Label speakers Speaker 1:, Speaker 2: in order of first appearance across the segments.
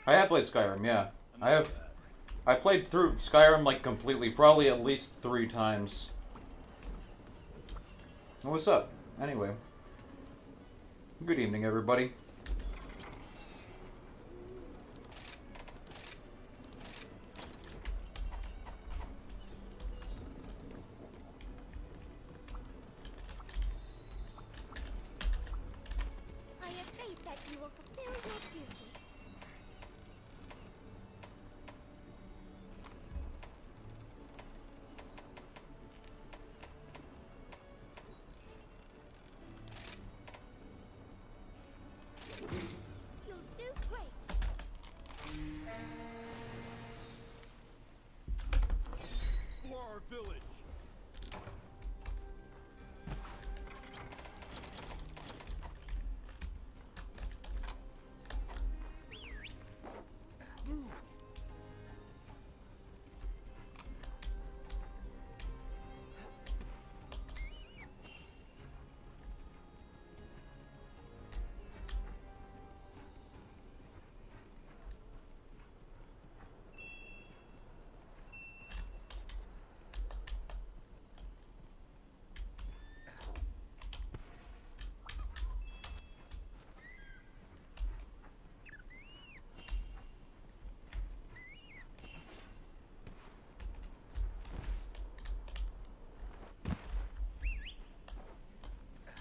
Speaker 1: I have played Skyrim, yeah. I played through Skyrim, like, completely, probably at least 3 times. What's up? Anyway. Good evening, everybody.
Speaker 2: I have faith that you will fulfill your duty. You'll do great.
Speaker 3: For our village.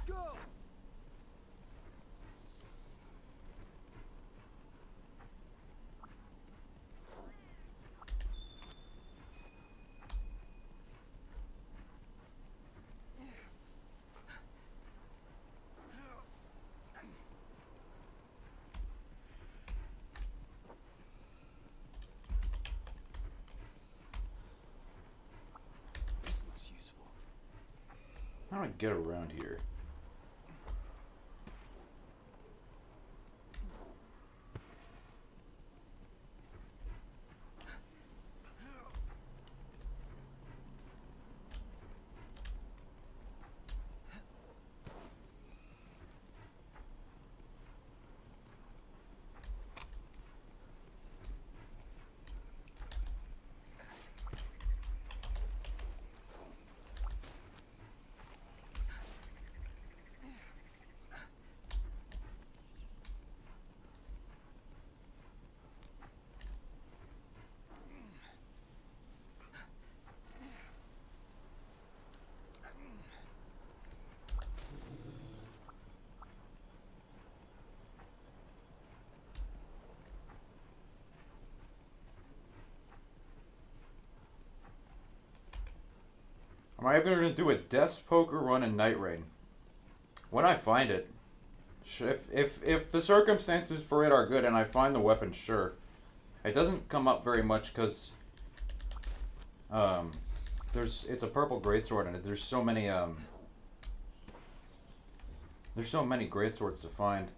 Speaker 3: Go! This looks useful.
Speaker 1: How do I get around here? Am I ever going to do a desk poker run in Night Rain? When I find it. If the circumstances for it are good and I find the weapon, sure. It doesn't come up very much because it's a purple greatsword and there's so many greatswords to find.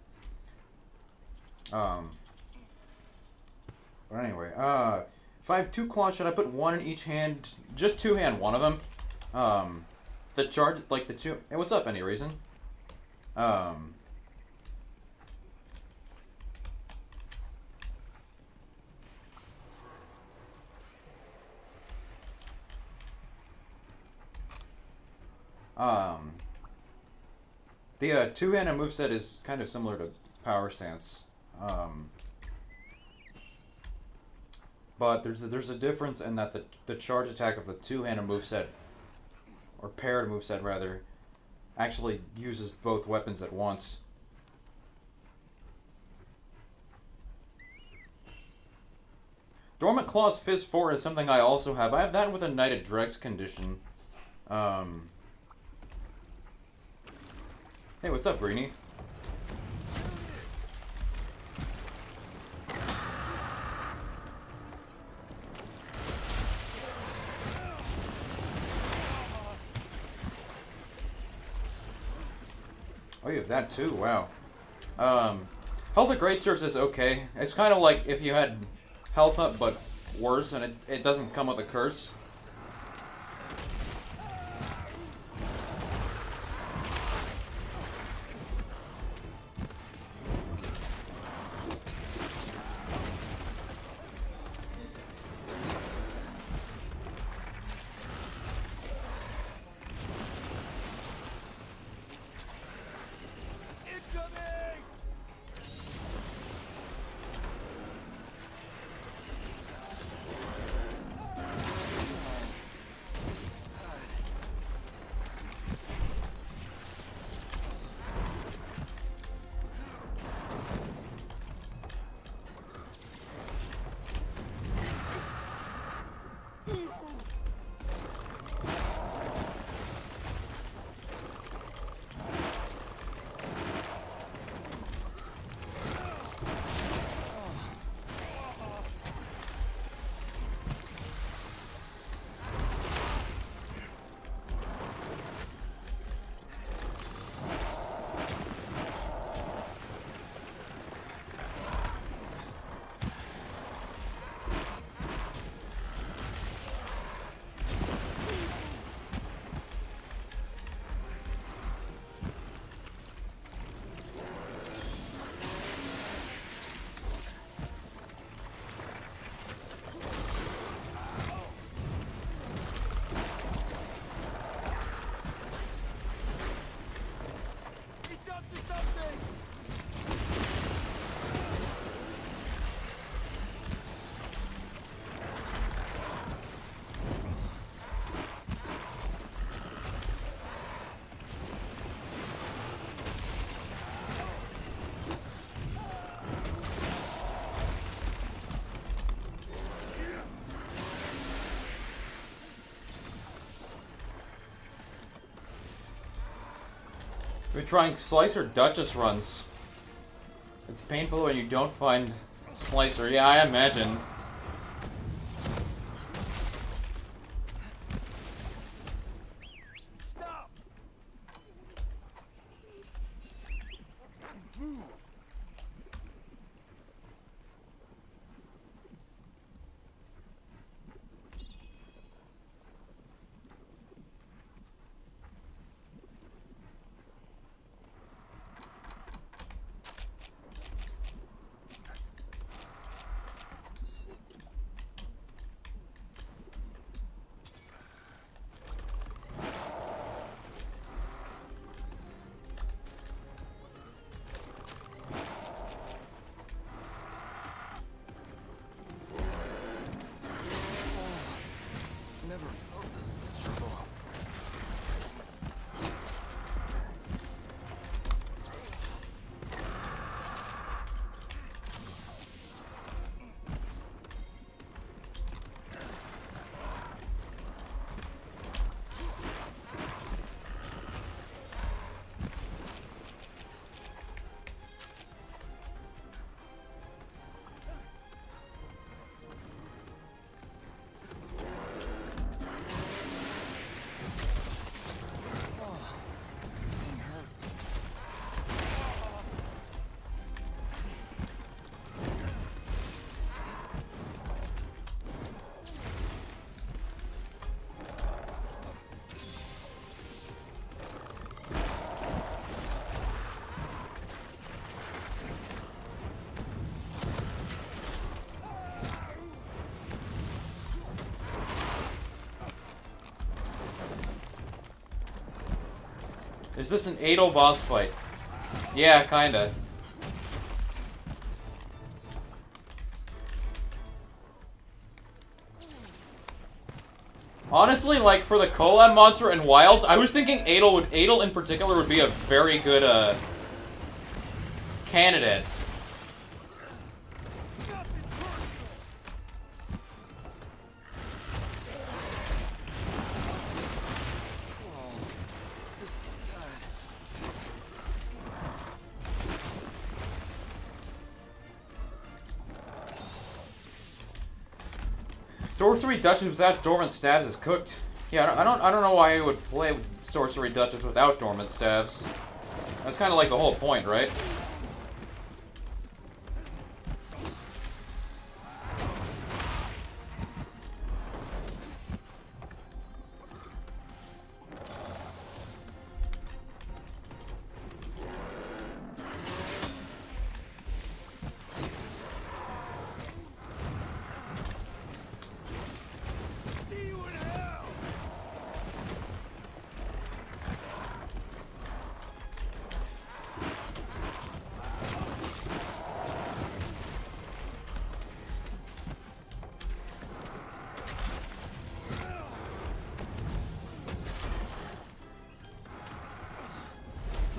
Speaker 1: But anyway, if I have 2 claws, should I put 1 in each hand? Just 2 hand one of them. The charge, like the 2. Hey, what's up? Any reason? The 2-handed moveset is kind of similar to Power Stance. But there's a difference in that the charge attack of the 2-handed moveset, or paired moveset rather, actually uses both weapons at once. Dormant Claws Fizz 4 is something I also have. I have that with a Knighted Dregs condition. Hey, what's up, Greenie? Oh, you have that too? Wow. Health of Greatswords is okay. It's kind of like if you had health up, but worse, and it doesn't come with a curse. We're trying Slicer Duchess runs. It's painful when you don't find Slicer. Yeah, I imagine.
Speaker 3: Stop! Move! Never felt this miserable.
Speaker 1: Is this an Adel boss fight? Yeah, kinda. Honestly, like, for the collab monster and Wilds, I was thinking Adel in particular would be a very good, candidate. Sorcery Duchess without Dormant Stabs is cooked. Yeah, I don't know why I would play Sorcery Duchess without Dormant Stabs. That's kind of like the whole point, right?
Speaker 3: See you in hell!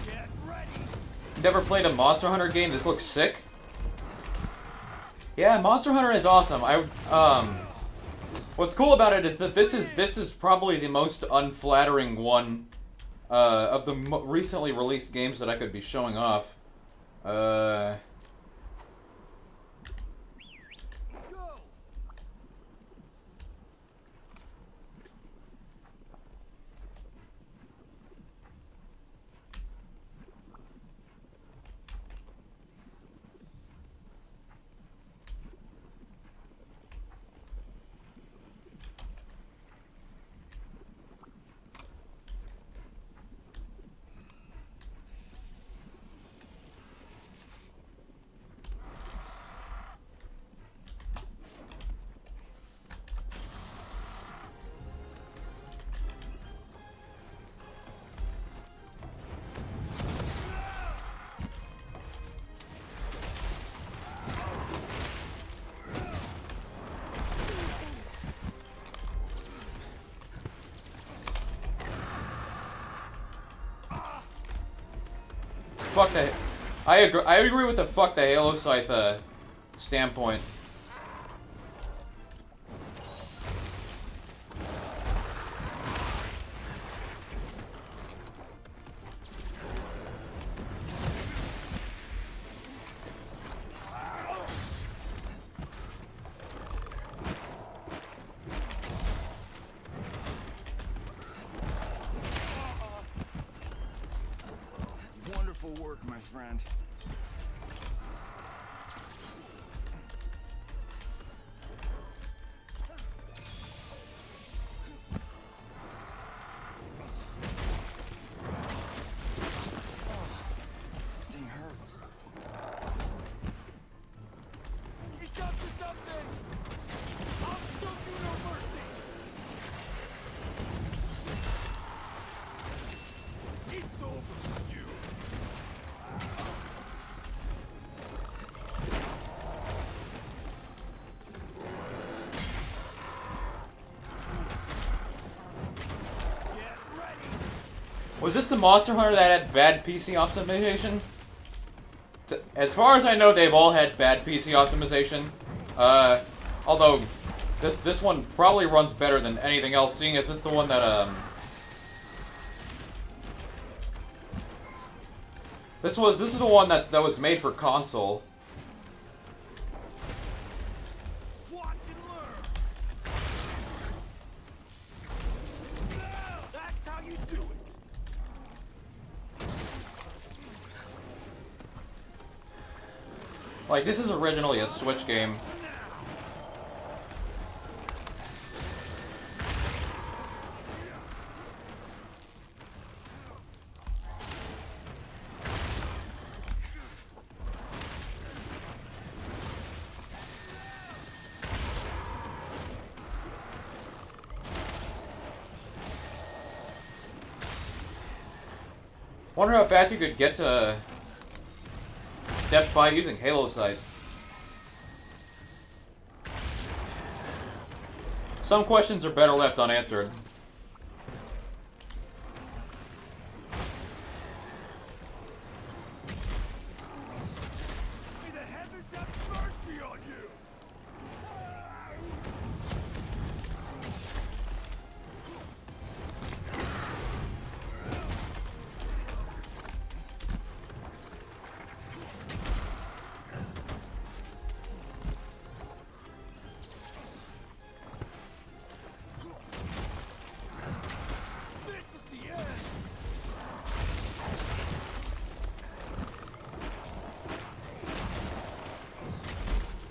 Speaker 3: Get ready!
Speaker 1: Never played a Monster Hunter game? This looks sick. Yeah, Monster Hunter is awesome. What's cool about it is that this is probably the most unflattering one of the recently released games that I could be showing off.
Speaker 3: Go!
Speaker 1: Fuck the. I agree with the fuck the Halo Scythe standpoint.
Speaker 3: friend. Thing hurts. He got to something! I'll show you no mercy! It's over for you! Get ready!
Speaker 1: Was this the Monster Hunter that had bad PC optimization? As far as I know, they've all had bad PC optimization. Although this one probably runs better than anything else, seeing as it's the one that this is the one that was made for console.
Speaker 3: Watch and learn! That's how you do it!
Speaker 1: Like, this is originally a Switch game. Wonder how fast you could get to Depth 5 using Halo Sight. Some questions are better left unanswered.
Speaker 3: May the heavens have mercy on you! This is the end!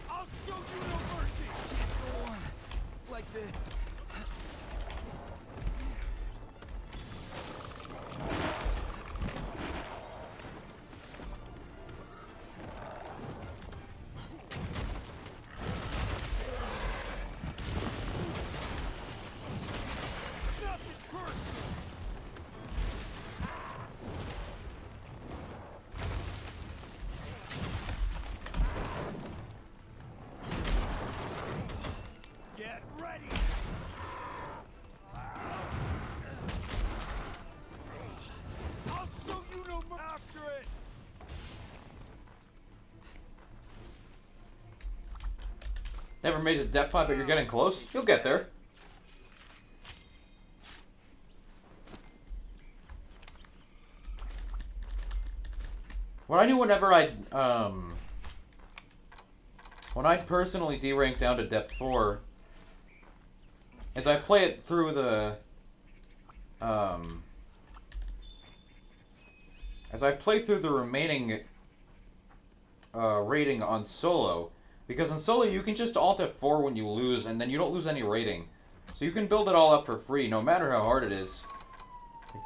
Speaker 3: I'll show you no mercy! Can't go on like this. Nothing personal! Get ready! I'll show you no mercy after it!
Speaker 1: Never made it to Depth 5, but you're getting close. You'll get there. What I knew whenever when I personally derank down to Depth 4, is I play it through the, as I play through the remaining rating on solo, because in solo you can just alt F4 when you lose, and then you don't lose any rating, so you can build it all up for free, no matter how hard it is.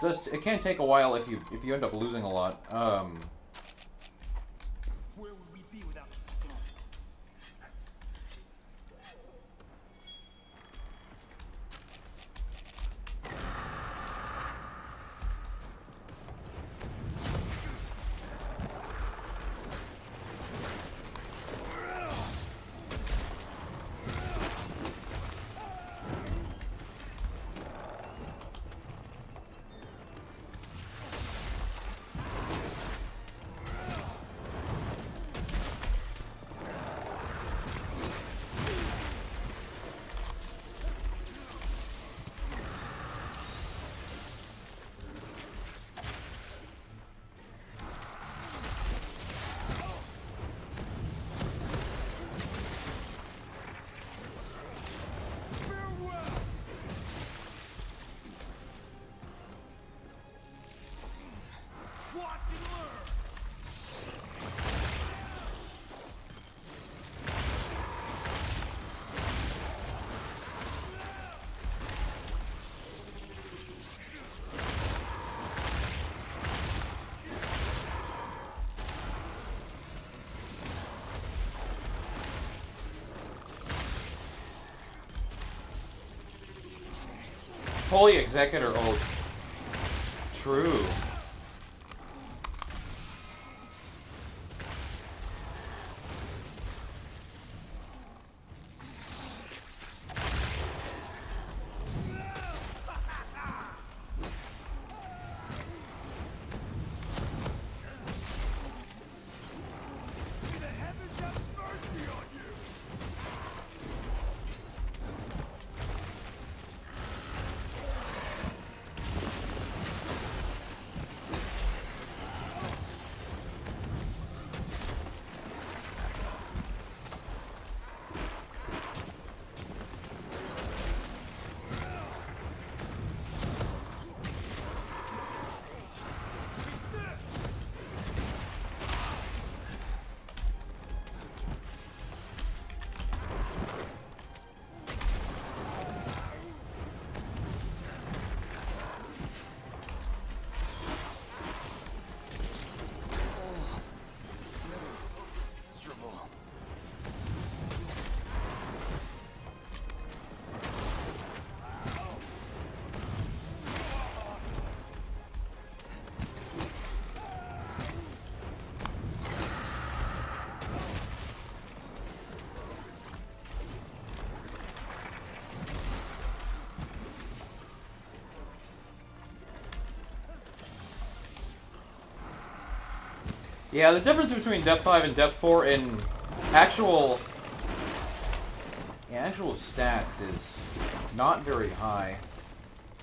Speaker 1: It can take a while if you end up losing a lot.
Speaker 3: Where would we be without the stones?
Speaker 1: Holy Executor ult. True.
Speaker 3: May the heavens have mercy on you! Miserable.
Speaker 1: Yeah, the difference between Depth 5 and Depth 4 in actual stats is not very high.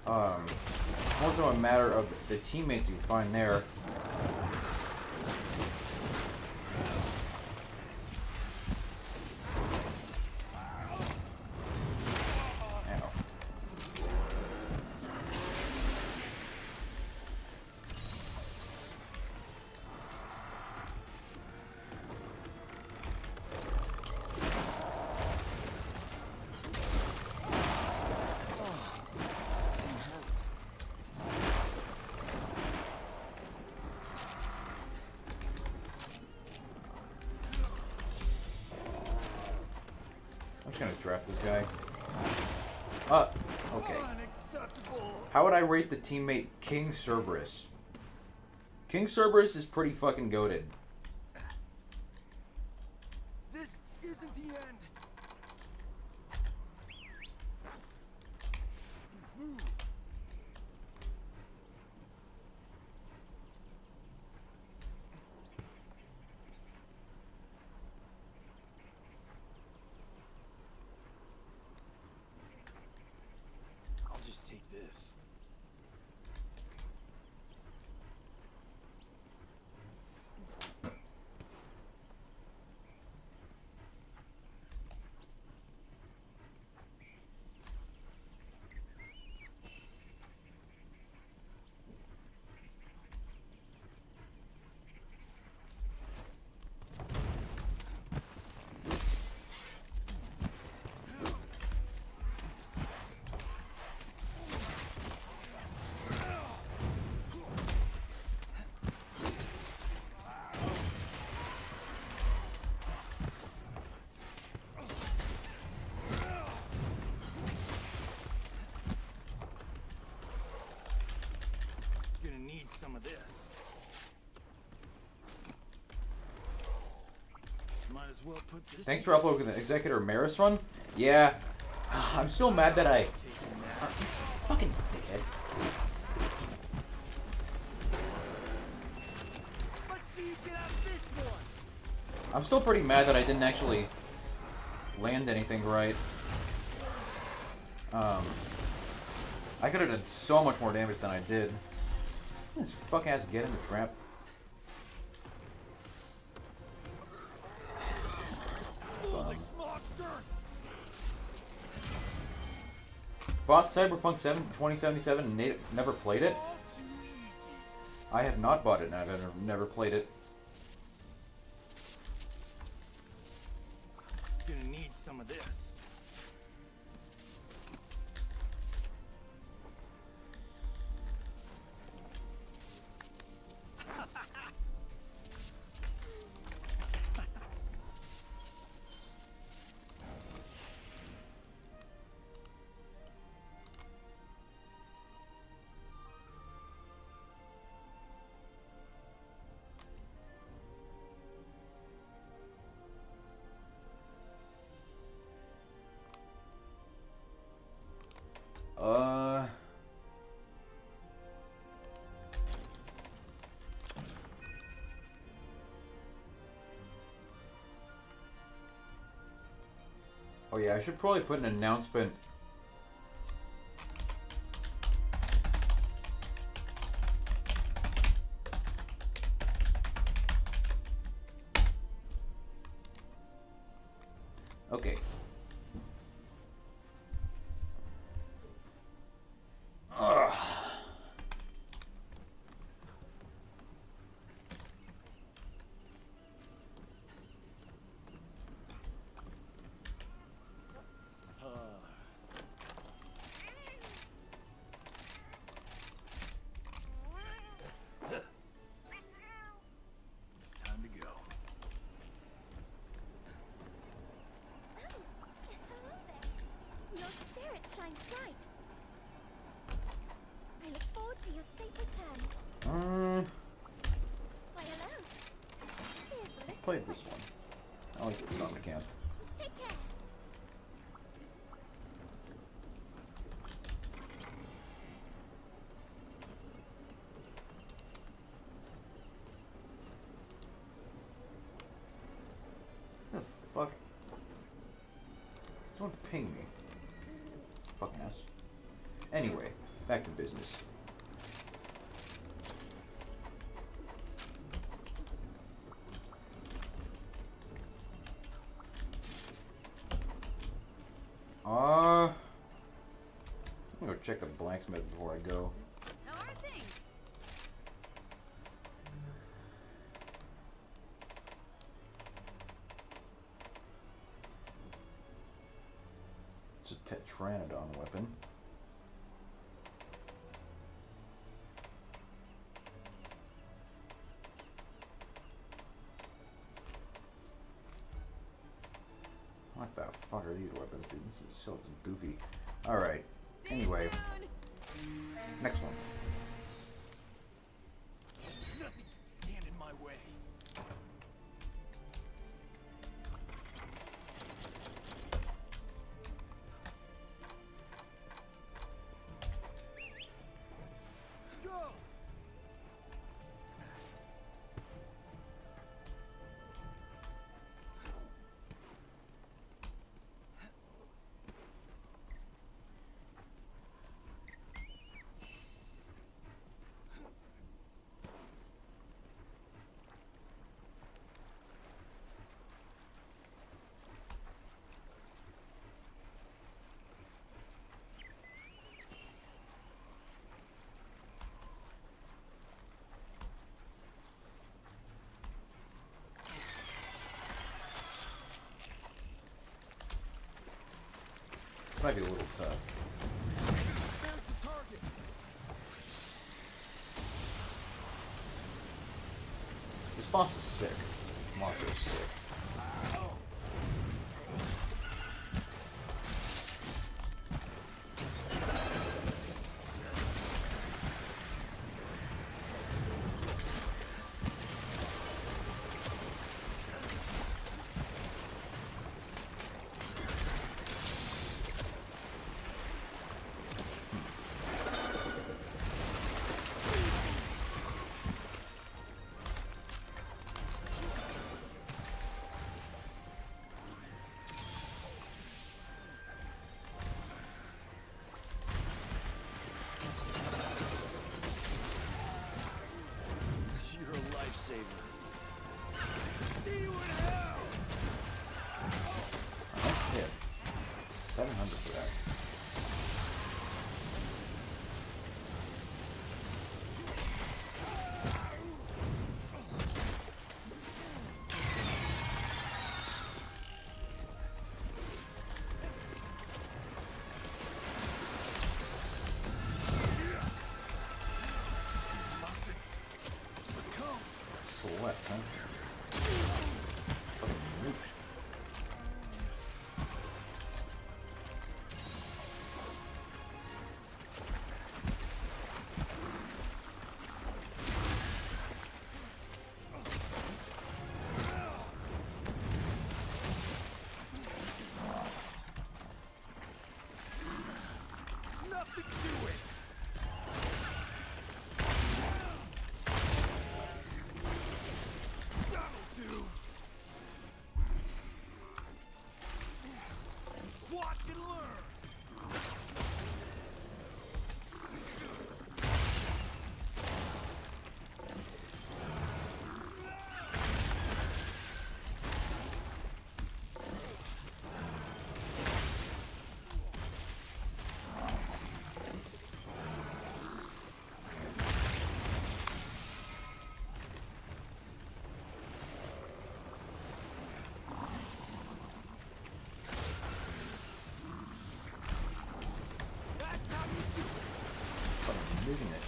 Speaker 1: Also a matter of the teammates you find there. Ow. I'm just gonna trap this guy. Okay.
Speaker 3: Unacceptable.
Speaker 1: How would I rate the teammate King Cerberus? King Cerberus is pretty fucking goated.
Speaker 3: This isn't the end. Move. I'll just take this. Gonna need some of this. Might as well put this.
Speaker 1: Thanks for uploading the Executor Maris run. Yeah, I'm still mad that I...
Speaker 3: Taking that.
Speaker 1: Fucking dickhead.
Speaker 3: Let's see you get out of this one.
Speaker 1: I'm still pretty mad that I didn't actually land anything right. I could have done so much more damage than I did. This fuck ass get in the trap.
Speaker 3: Foolish monster.
Speaker 1: Bought Cyberpunk 2077 and never played it.
Speaker 3: All too easy.
Speaker 1: I have not bought it and I've never played it.
Speaker 3: Gonna need some of this.
Speaker 1: Oh yeah, I should probably put an announcement. Okay. Ugh.
Speaker 3: Time to go.
Speaker 2: Your spirit shines bright. I look forward to your safe return. Why, hello. Here's the list.
Speaker 1: Play this one. I like this summer camp.
Speaker 2: Take care.
Speaker 1: What the fuck? Someone ping me. Fucking ass. Anyway, back to business. I'm gonna go check the blacksmith before I go.
Speaker 2: How are things?
Speaker 1: It's a Tetranodon weapon. What the fuck are these weapons, dude? This is so goofy. Alright. Anyway. Next one.
Speaker 3: Nothing can stand in my way. Go!
Speaker 1: Might be a little tough.
Speaker 3: There's the target.
Speaker 1: This boss is sick. Monster is sick.
Speaker 3: You're a lifesaver. See you in hell!
Speaker 1: Nice hit. 700 for that.
Speaker 3: Succumb.
Speaker 1: Select, huh? Fucking nuke.
Speaker 3: Nothing to it.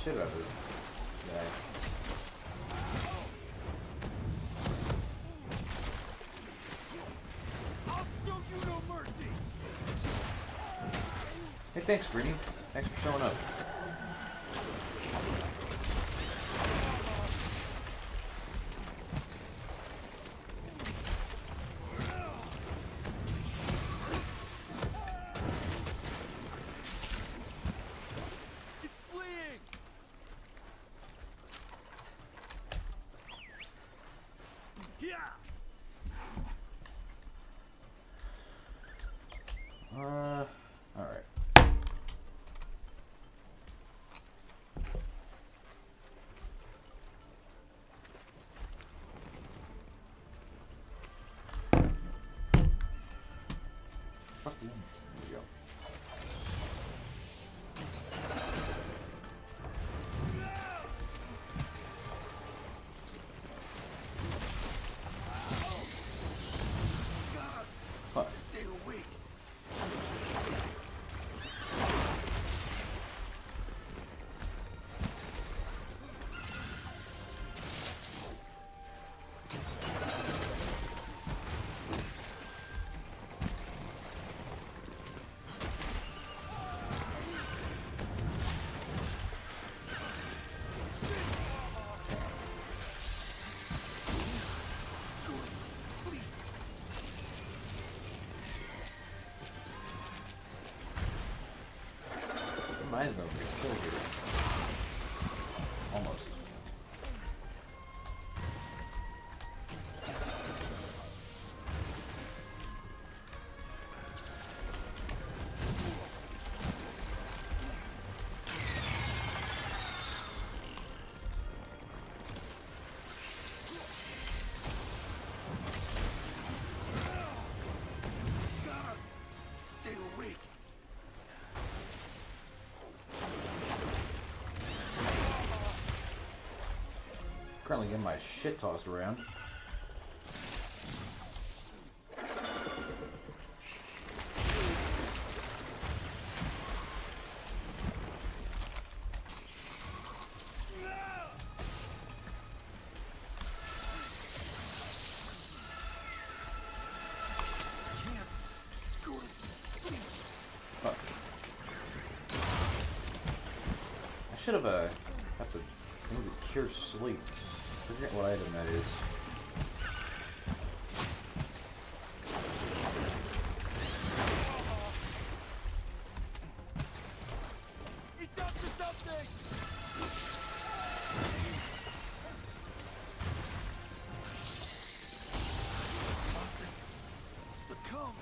Speaker 1: shit out of this guy.
Speaker 3: I'll show you no mercy.
Speaker 1: Hey, thanks, Greeny. Thanks for showing up.
Speaker 3: It's fleeing. Yeah.
Speaker 1: Alright. Fuck you. There we go. Fuck.
Speaker 3: Stay awake.
Speaker 1: Mine's gonna get killed here. Almost.
Speaker 3: Stay awake.
Speaker 1: Currently getting my shit tossed around.
Speaker 3: Can't go to sleep.
Speaker 1: Fuck. I should have got the thing to cure sleep. Forget what item that is.
Speaker 3: It's up to something. Mustn't succumb.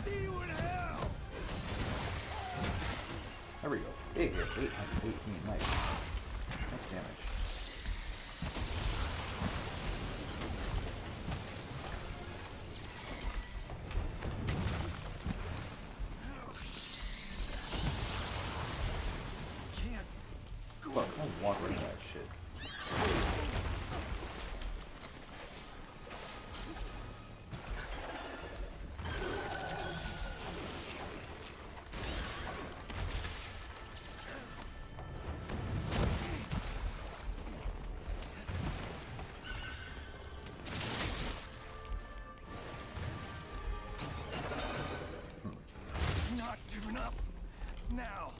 Speaker 3: See you in hell.
Speaker 1: There we go. Big hit. 818. Nice. Nice damage.
Speaker 3: Can't go.
Speaker 1: Fuck, don't walk into that shit.
Speaker 3: Not giving up. Now.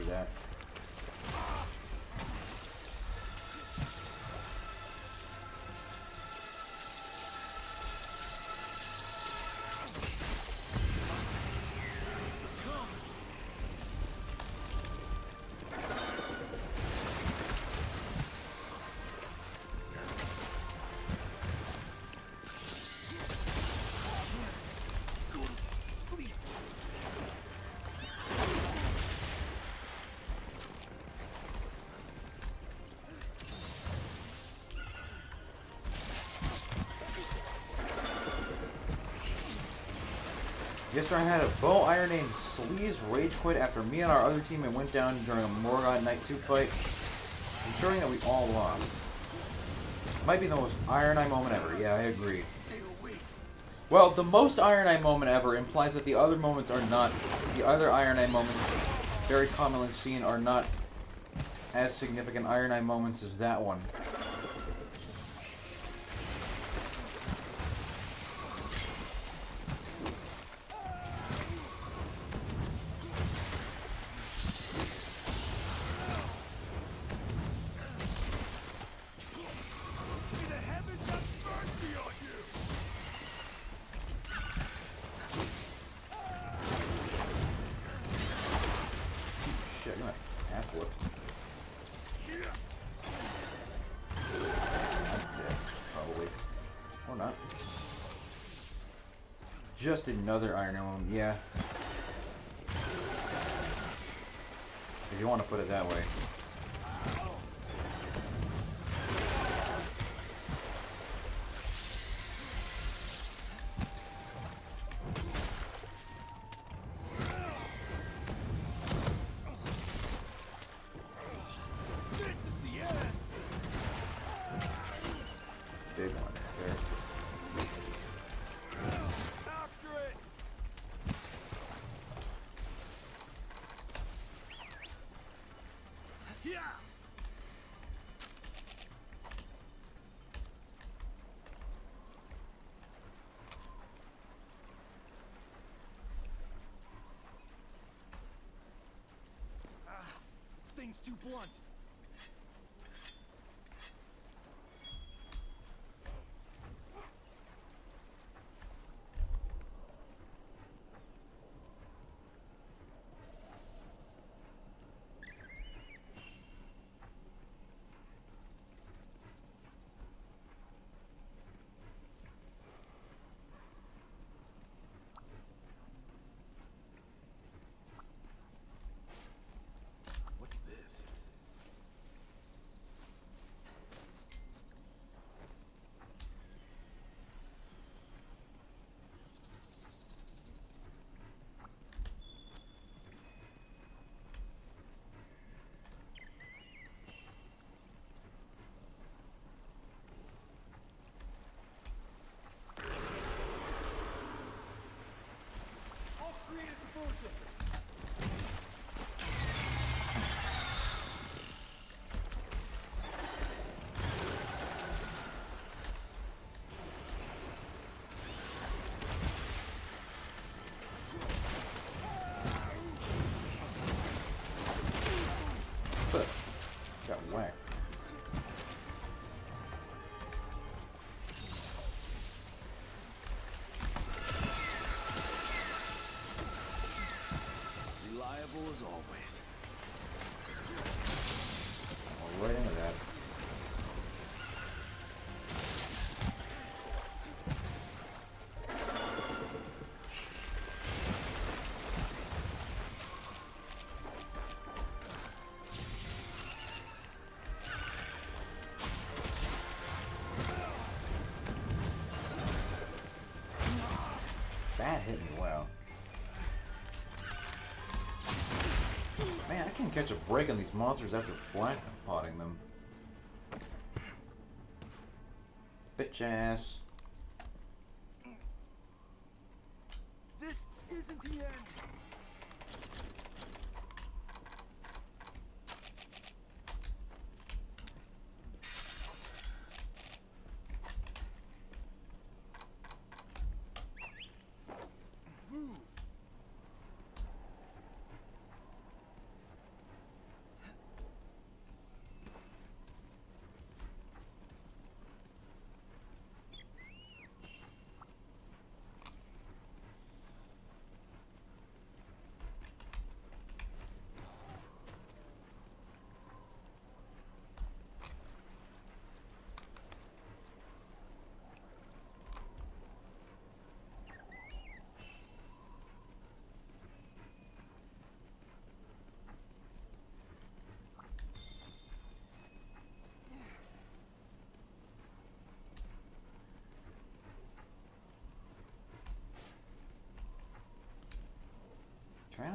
Speaker 1: that. Yesterday I had a bow iron named Sleaze rage quit after me and our other teammate went down during a Morgon Night 2 fight, ensuring that we all lost. Might be the most Iron Eye moment ever. Yeah, I agree. Well, the most Iron Eye moment ever implies that the other moments are not. The other Iron Eye moments, very commonly seen, are not as significant Iron Eye moments as that one. Shit, you're my ass whooped. I'm dead, probably. Or not. Just another Iron Eye, yeah. If you want to put it that way. Big one there.
Speaker 3: After it! Yeah! This thing's too blunt. What's this? All creative devotion.
Speaker 1: Got whacked.
Speaker 3: Reliable as always.
Speaker 1: Right into that. That hit me well. Man, I can't catch a break on these monsters after flat potting them. Bitch ass.
Speaker 3: This isn't the end. Move.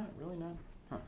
Speaker 1: not? Really not? Huh.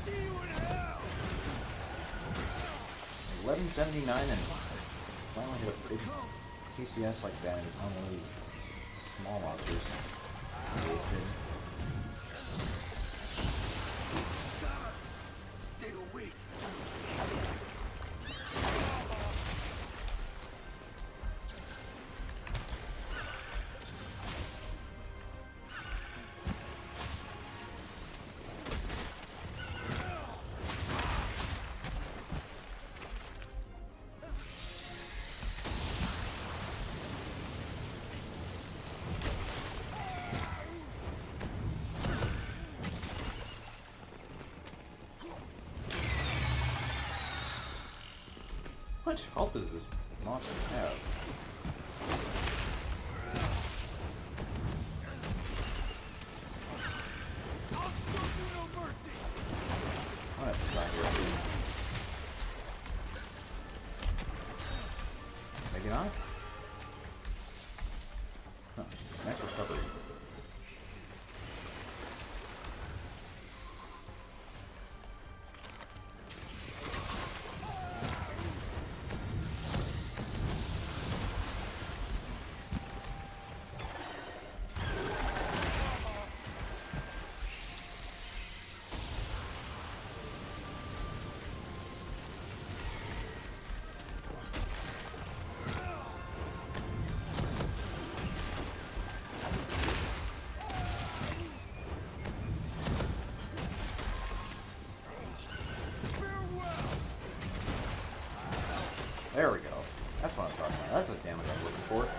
Speaker 3: See you in hell!
Speaker 1: 1179 and finally hit a big TCS like that. It's not one of these small monsters.
Speaker 3: Stay awake.
Speaker 1: How much health does this monster have?
Speaker 3: I'll show you no mercy.
Speaker 1: I'm gonna try here. Maybe not? Huh. Nice recovery. There we go. That's what I'm talking about. That's the damage I'm looking for.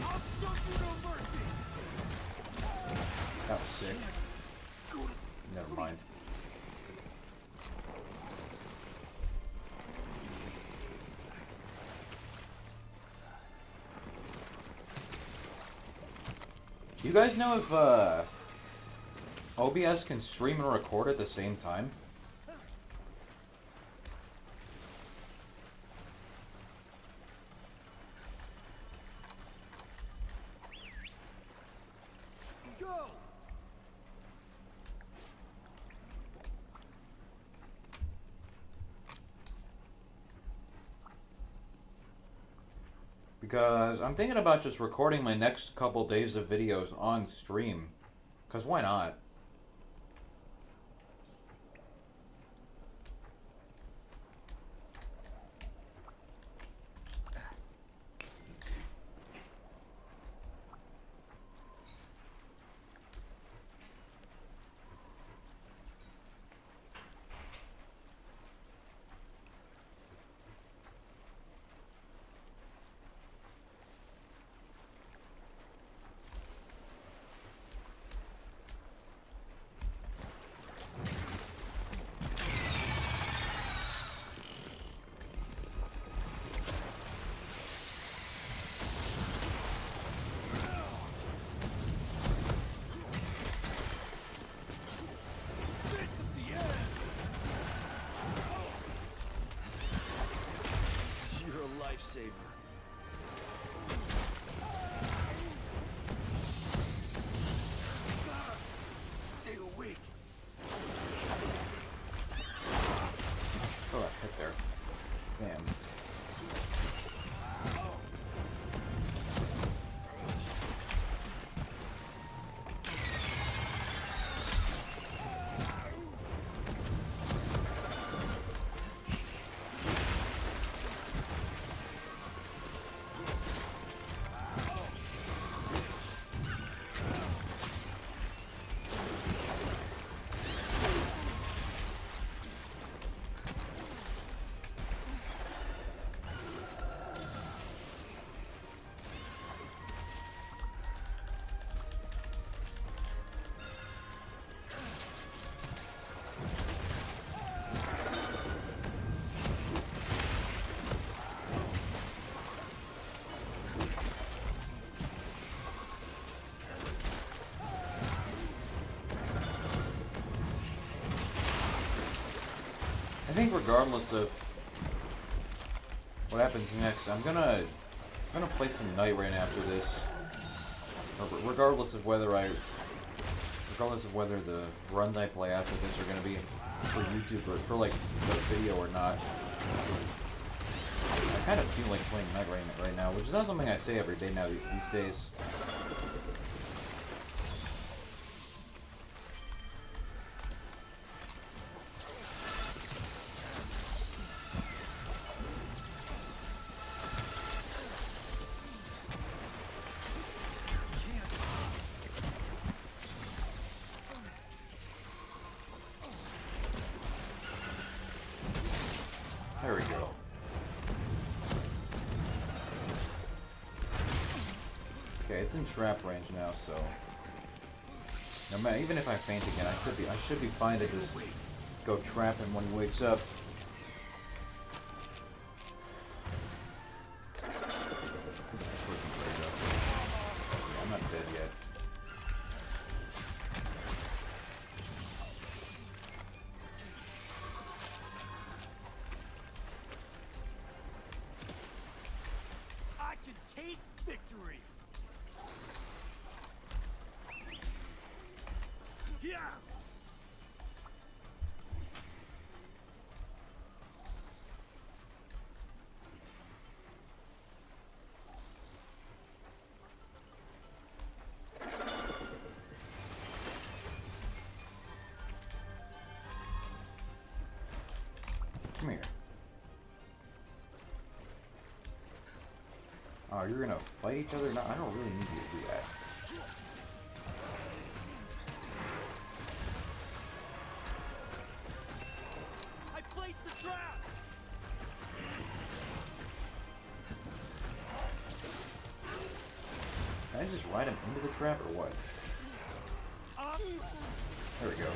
Speaker 3: I'll show you no mercy.
Speaker 1: That was sick.
Speaker 3: Go to
Speaker 1: Never mind. Do you guys know if OBS can stream and record at the same time?
Speaker 3: go.
Speaker 1: Because I'm thinking about just recording my next couple days of videos on stream. Because why not? think regardless of what happens next, I'm gonna play some Night Rain after this. Regardless of whether the runs I play after this are gonna be for YouTube or for like the video or not. I kind of feel like playing Night Rain right now, which is not something I say every day now these days. There we go. Okay, it's in trap range now, so no matter, even if I faint again, I should be fine to just go trap him when he wakes up. Yeah, I'm not dead yet.
Speaker 3: I can taste victory. Yeah.
Speaker 1: Come here. Oh, you're gonna fight each other? No, I don't really need you to do that.
Speaker 3: I placed the trap.
Speaker 1: Can I just ride him into the trap or what? There we go.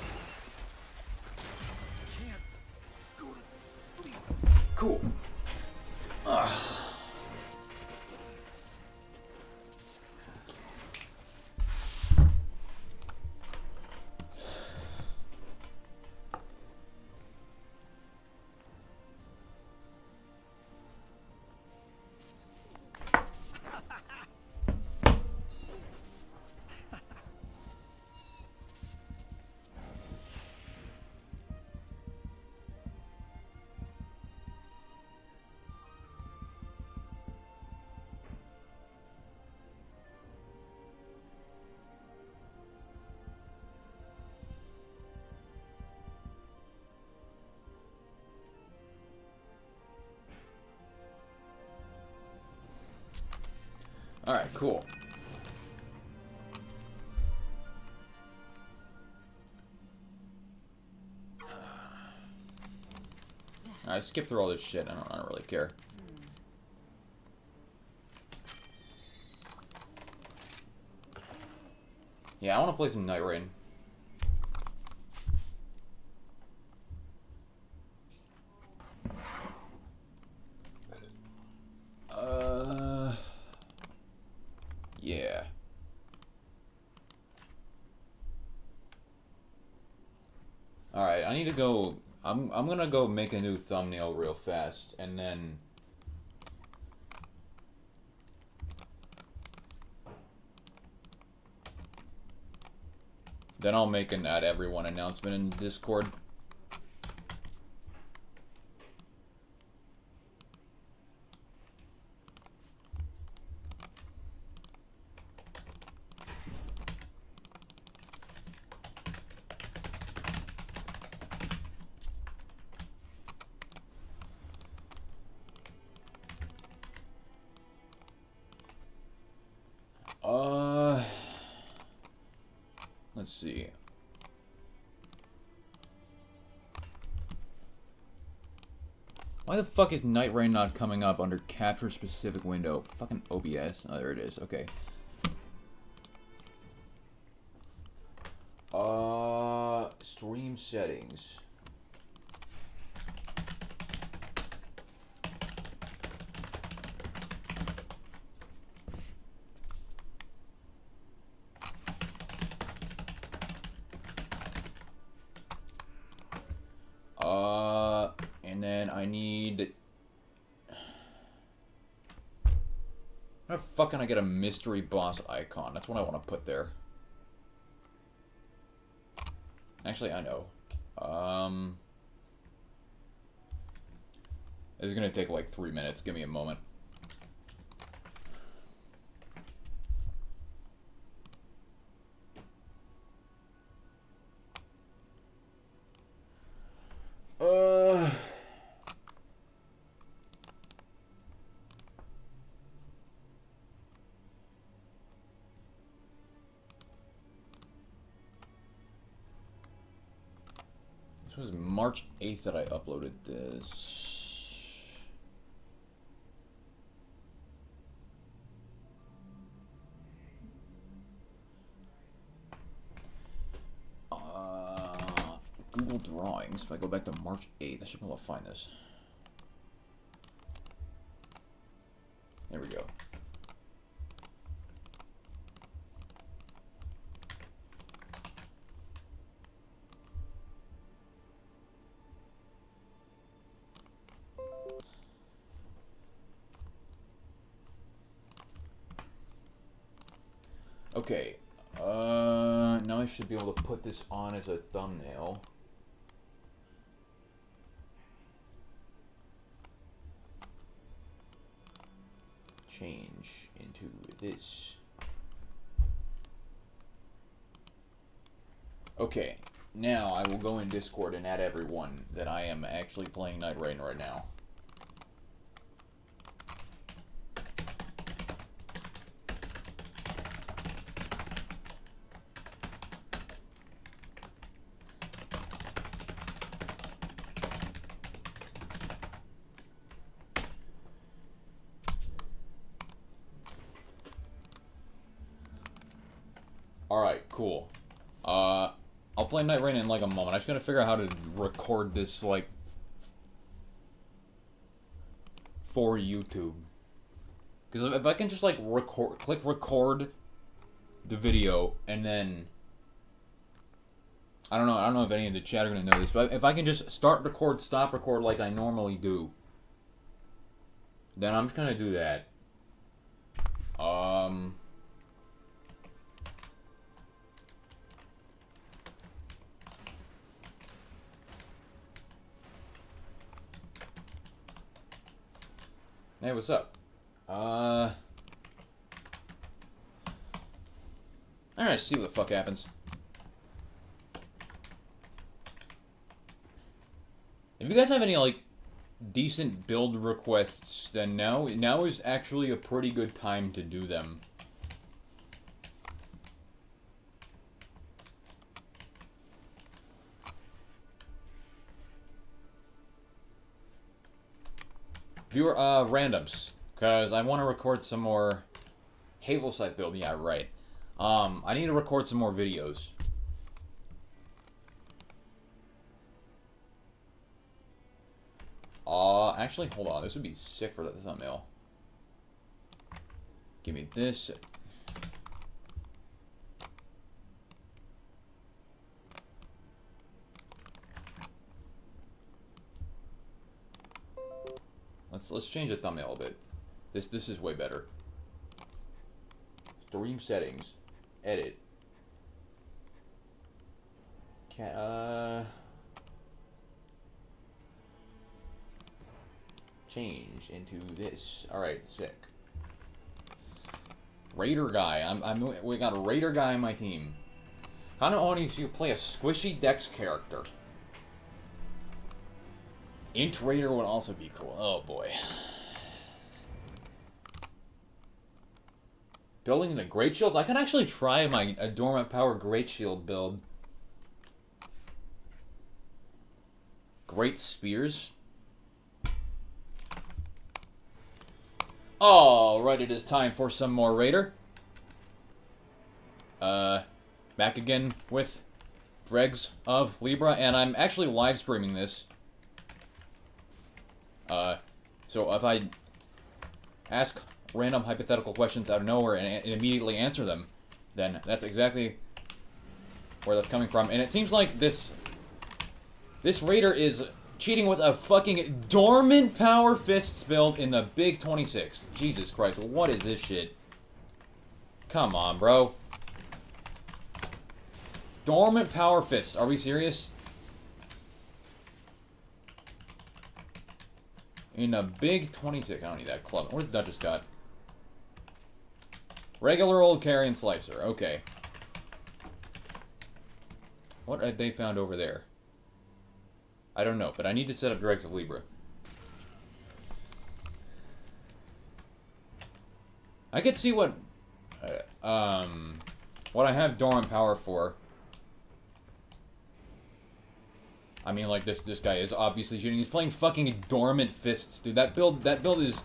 Speaker 3: Can't go to sleep.
Speaker 1: Cool. Ugh. Alright, cool. I skipped through all this shit. I don't really care. Yeah, I want to play some Night Rain. Yeah. Alright, I need to go. I'm gonna go make a new thumbnail real fast, and then I'll make an add everyone announcement in Discord. Let's see. Why the fuck is Night Rain not coming up under capture specific window? Fucking OBS. Oh, there it is. Okay. Stream settings. I need... How the fuck can I get a mystery boss icon? That's what I want to put there. Actually, I know. This is gonna take like 3 minutes. Give me a moment. This was March 8th that I uploaded this. Google Drawings. If I go back to March 8th, I should be able to find this. There we go. Okay, now I should be able to put this on as a thumbnail. Change into this. Okay, now I will go in Discord and add everyone that I am actually playing Night Rain right now. Alright, cool. I'll play Night Rain in like a moment. I just gotta figure out how to record this, like, for YouTube. Because if I can just, like, click record the video, and then... I don't know if any of the chat are gonna know this, but if I can just start record, stop record like I normally do, then I'm just gonna do that. Hey, what's up? Alright, see what the fuck happens. If you guys have any, like, decent build requests, then now is actually a pretty good time to do them. Viewer, randoms, because I want to record some more Halo site build. Yeah, right. I need to record some more videos. Actually, hold on. This would be sick for the thumbnail. Give me this. Let's change the thumbnail a bit. This is way better. Stream settings, edit. Change into this. All right, sick. Raider guy. We got a Raider guy on my team. Kind of want you to play a squishy Dex character. Int Raider would also be cool. Oh boy. Building the Great Shields? I could actually try my Adornment Power Great Shield build. Great Spears? Alright, it is time for some more Raider. Back again with Dregs of Libra, and I'm actually live streaming this. So if I ask random hypothetical questions out of nowhere and immediately answer them, then that's exactly where that's coming from. And it seems like this Raider is cheating with a fucking dormant power fists build in the big 26. Jesus Christ, what is this shit? Come on, bro. Dormant power fists. Are we serious? In a big 26. I don't need that club. What does Duchess got? Regular old carrion slicer. Okay. What have they found over there? I don't know, but I need to set up Dregs of Libra. I could see what I have dormant power for. I mean, like, this guy is obviously shooting. He's playing fucking dormant fists, dude. That build is...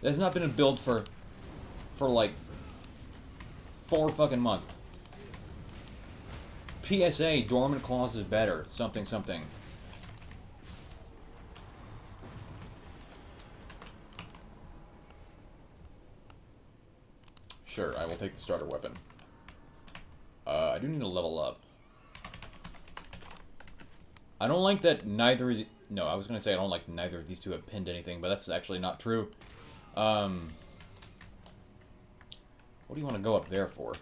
Speaker 1: There's not been a build for like 4 fucking months. PSA, dormant claws is better. Something, something. Sure, I will take the starter weapon. I do need to level up. I don't like that neither... No, I was going to say I don't like neither of these two have pinned anything, but that's actually not true. What do you want to go up there for?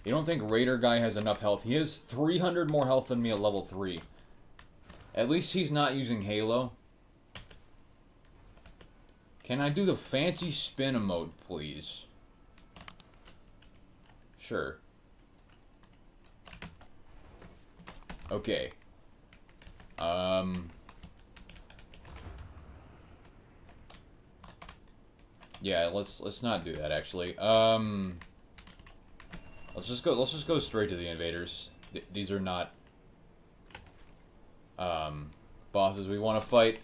Speaker 1: You don't think Raider guy has enough health? He has 300 more health than me at level 3. At least he's not using Halo. Can I do the fancy spin emote, please? Sure. Okay. Yeah, let's not do that actually. Let's just go straight to the invaders. These are not bosses we want to fight.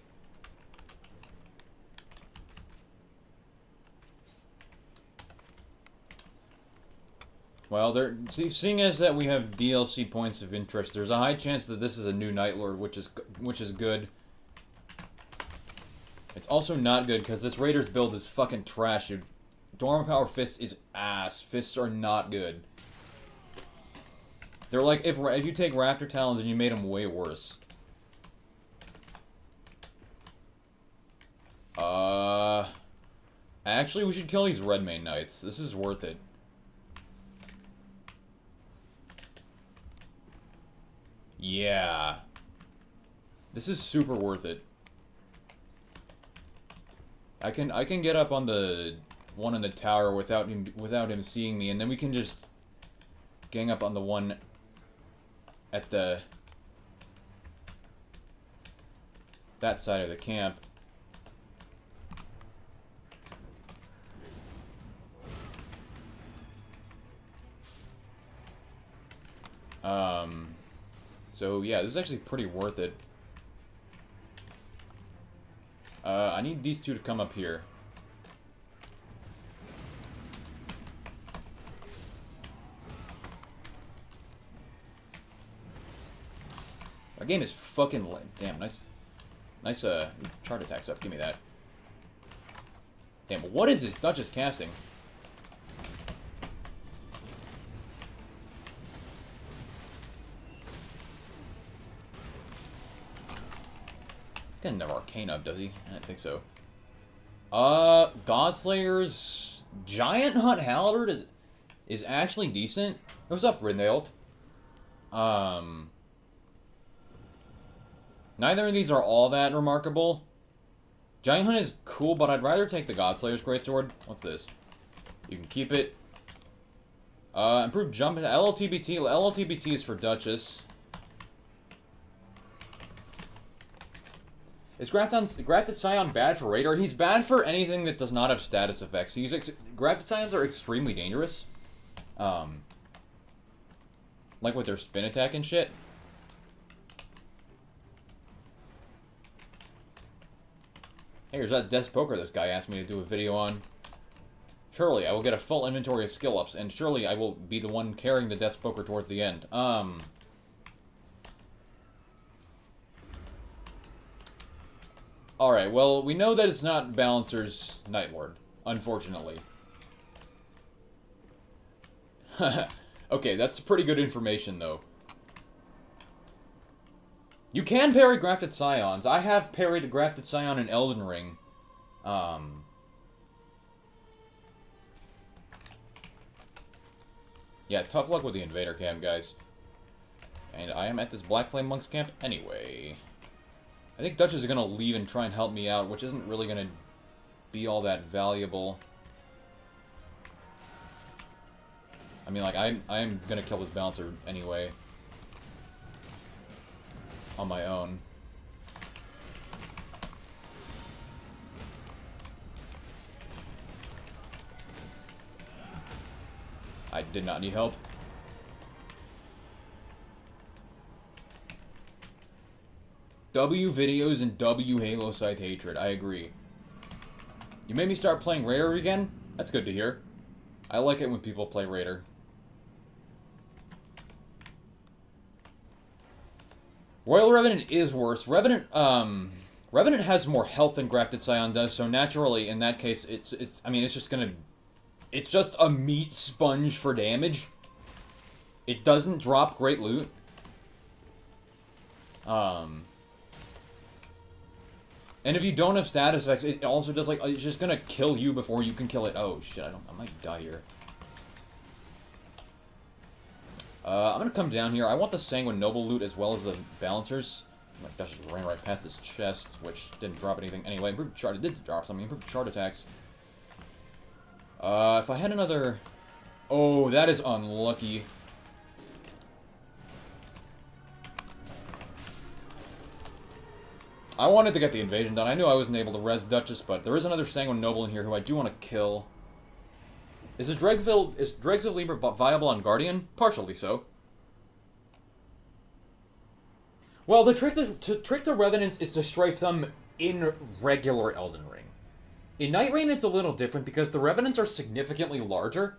Speaker 1: Well, seeing as that we have DLC points of interest, there's a high chance that this is a new Night Lord, which is good. It's also not good because this Raider's build is fucking trash, dude. Dormant Power Fist is ass. Fists are not good. They're like if you take Raptor Talons and you made them way worse. Actually, we should kill these Redmane Knights. This is worth it. Yeah. This is super worth it. I can get up on the one in the tower without him seeing me, and then we can just gang up on the one at that side of the camp. So yeah, this is actually pretty worth it. I need these two to come up here. Our game is fucking lit. Damn, nice chart attacks up. Give me that. Damn, what is this Duchess casting? Doesn't have Arcane up, does he? I don't think so. Godslayer's Giant Hunt Halberd is actually decent. What's up, Rindale? Neither of these are all that remarkable. Giant Hunt is cool, but I'd rather take the Godslayer's Greatsword. What's this? You can keep it. Improved jump. LLTBT. LLTBT is for Duchess. Is Grafted Scion bad for Raider? He's bad for anything that does not have status effects. Grafted Scions are extremely dangerous. Like with their spin attack and shit. Hey, here's that Death Poker this guy asked me to do a video on. Surely I will get a full inventory of skill ups, and surely I will be the one carrying the Death Poker towards the end. Alright, well, we know that it's not Balancer's Night Lord, unfortunately.
Speaker 4: Okay, that's pretty good information, though. You can parry Grafted Scions. I have parried Grafted Scion in Elden Ring. Yeah, tough luck with the Invader camp, guys. And I am at this Black Flame Monks camp anyway. I think Dutch is going to leave and try and help me out, which isn't really going to be all that valuable. I mean, like, I'm going to kill this Balancer anyway. On my own. I did not need help. W videos and W Halo Scythe hatred. I agree. You made me start playing Raider again? That's good to hear. I like it when people play Raider. Royal Revenant is worse. Revenant has more health than Grafted Scion does, so naturally, in that case, it's just a meat sponge for damage. It doesn't drop great loot. And if you don't have status effects, it also does, like, it's just gonna kill you before you can kill it. Oh, shit, I might die here. I'm gonna come down here. I want the Sanguine Noble loot as well as the Balancers. My gosh, just ran right past this chest, which didn't drop anything. Anyway, improved chart. It did drop something. Improved chart attacks. If I had another... Oh, that is unlucky. I wanted to get the invasion done. I knew I wasn't able to res Duchess, but there is another Sanguine Noble in here who I do want to kill. Is Dregs of Liber viable on Guardian? Partially so. Well, the trick to trick the Revenants is to strafe them in regular Elden Ring. In Night Rain, it's a little different because the Revenants are significantly larger.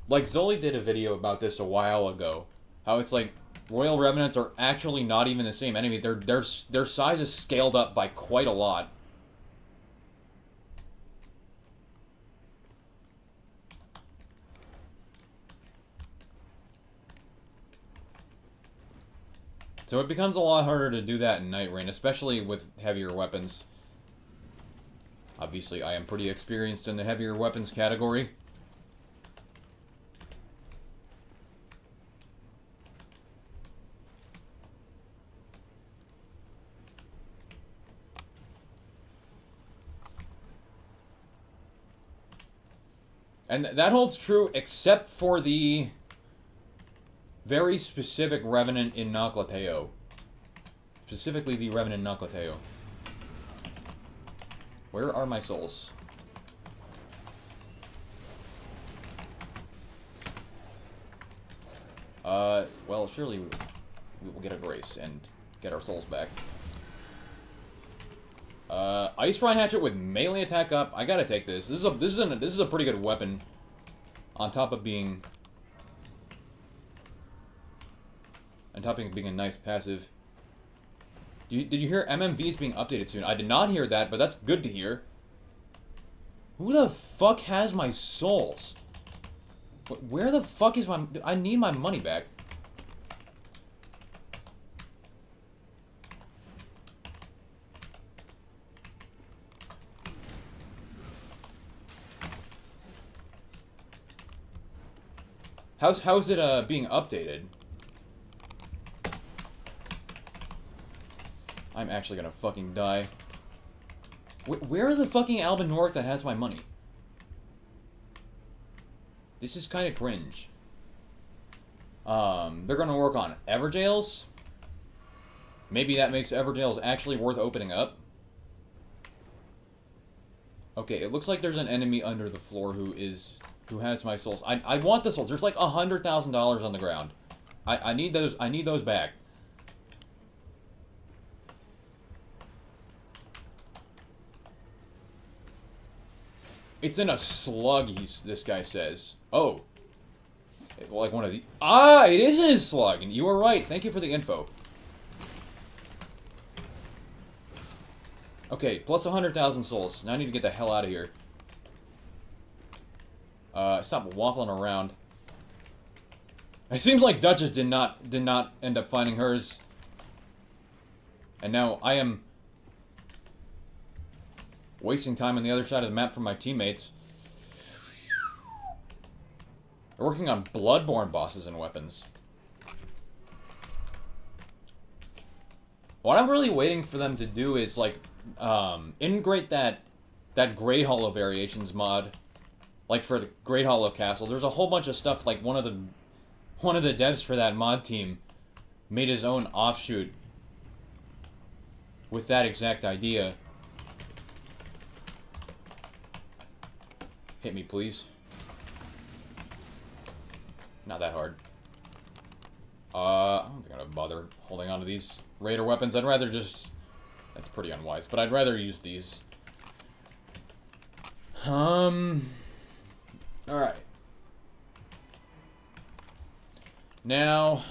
Speaker 4: Like, Zoli did a video about this a while ago. How it's like, Royal Revenants are actually not even the same enemy. Their size is scaled up by quite a lot. So it becomes a lot harder to do that in Night Rain, especially with heavier weapons. Obviously, I am pretty experienced in the heavier weapons category. And that holds true except for the very specific Revenant in Noclateo. Specifically the Revenant in Noclateo. Where are my souls? Well, surely we will get a grace and get our souls back. Ice Rhine Hatchet with melee attack up. I gotta take this. This is a pretty good weapon. On top of being a nice passive. Did you hear MMV is being updated soon? I did not hear that, but that's good to hear. Who the fuck has my souls? Where the fuck is my... I need my money back. How's it being updated? I'm actually gonna fucking die. Where are the fucking Albinork that has my money? This is kind of cringe. They're gonna work on Everjails. Maybe that makes Everjails actually worth opening up. Okay, it looks like there's an enemy under the floor who has my souls. I want the souls. There's like $100,000 on the ground. I need those back. It's in a slug, this guy says. Oh. Like one of the... Ah, it is in a slug, and you were right. Thank you for the info. Okay, plus 100,000 souls. Now I need to get the hell out of here. Stop waffling around. It seems like Duchess did not end up finding hers. And now I am wasting time on the other side of the map for my teammates. They're working on Bloodborne bosses and weapons. What I'm really waiting for them to do is, like, integrate that Great Hollow Variations mod. Like, for the Great Hollow Castle. There's a whole bunch of stuff, like, one of the devs for that mod team made his own offshoot with that exact idea. Hit me, please. Not that hard. I don't think I'm gonna bother holding on to these Raider weapons. I'd rather just... That's pretty unwise, but I'd rather use these. Alright. Now...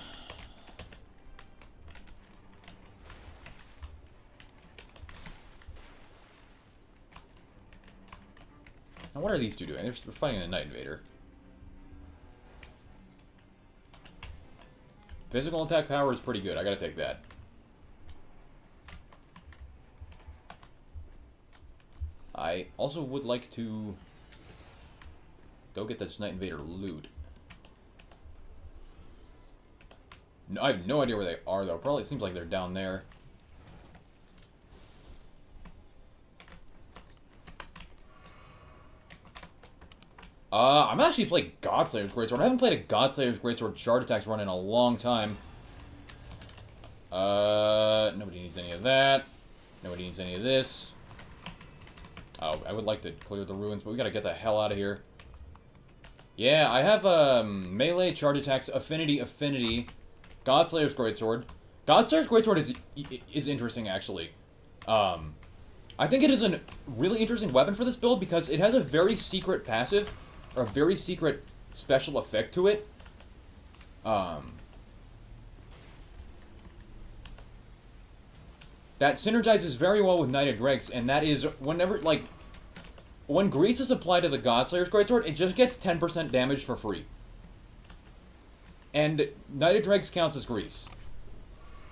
Speaker 4: Now what are these two doing? They're fighting the Night Invader. Physical attack power is pretty good. I gotta take that. I also would like to go get this Night Invader loot. No, I have no idea where they are, though. Probably it seems like they're down there. I'm actually playing Godslayer's Greatsword. I haven't played a Godslayer's Greatsword Shard Attacks run in a long time. Nobody needs any of that. Nobody needs any of this. Oh, I would like to clear the ruins, but we gotta get the hell out of here. Yeah, I have, melee, charge attacks, affinity, Godslayer's Greatsword. Godslayer's Greatsword is interesting, actually. I think it is a really interesting weapon for this build because it has a very secret passive, or a very secret special effect to it. That synergizes very well with Knighted Dregs, and that is whenever, like, when grease is applied to the Godslayer's Greatsword, it just gets 10% damage for free. And Knighted Dregs counts as grease.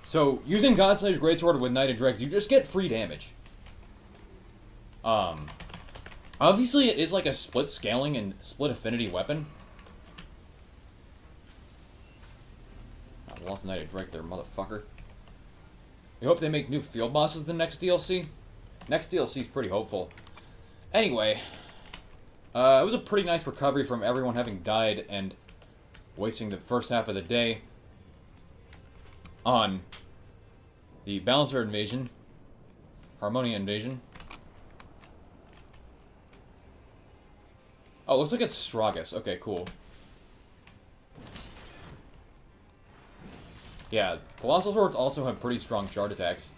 Speaker 4: So, using Godslayer's Greatsword with Knighted Dregs, you just get free damage. Obviously it is like a split scaling and split affinity weapon. I lost Knighted Dreg there, motherfucker. We hope they make new field bosses the next DLC. Next DLC is pretty hopeful. Anyway, it was a pretty nice recovery from everyone having died and wasting the first half of the day on the Balancer invasion, Harmonia invasion. Oh, looks like it's Stragus. Okay, cool. Yeah, Colossal Swords also have pretty strong shard attacks.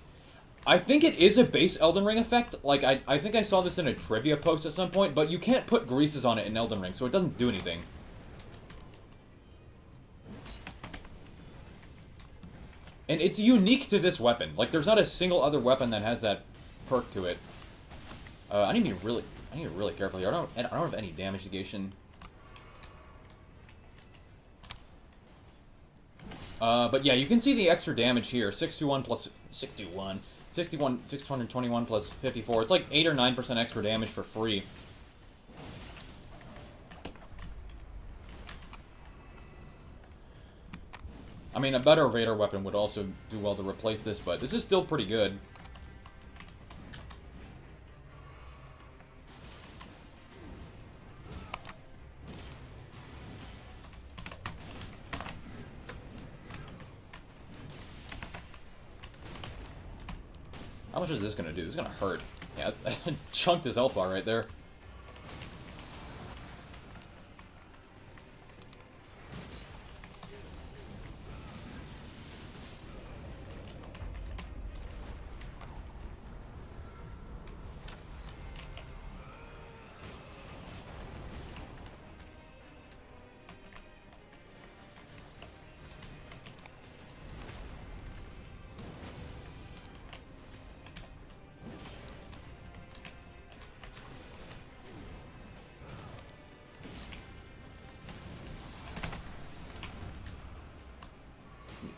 Speaker 4: I think it is a base Elden Ring effect. Like, I think I saw this in a trivia post at some point, but you can't put greases on it in Elden Ring, so it doesn't do anything. And it's unique to this weapon. Like, there's not a single other weapon that has that perk to it. I need to be really careful here. I don't have any damage negation. But yeah, you can see the extra damage here. 61 plus 61. 621 plus 54. It's like 8 or 9% extra damage for free. I mean, a better Raider weapon would also do well to replace this, but this is still pretty good. How much is this gonna do? This is gonna hurt. Yeah, it's chunked his health bar right there.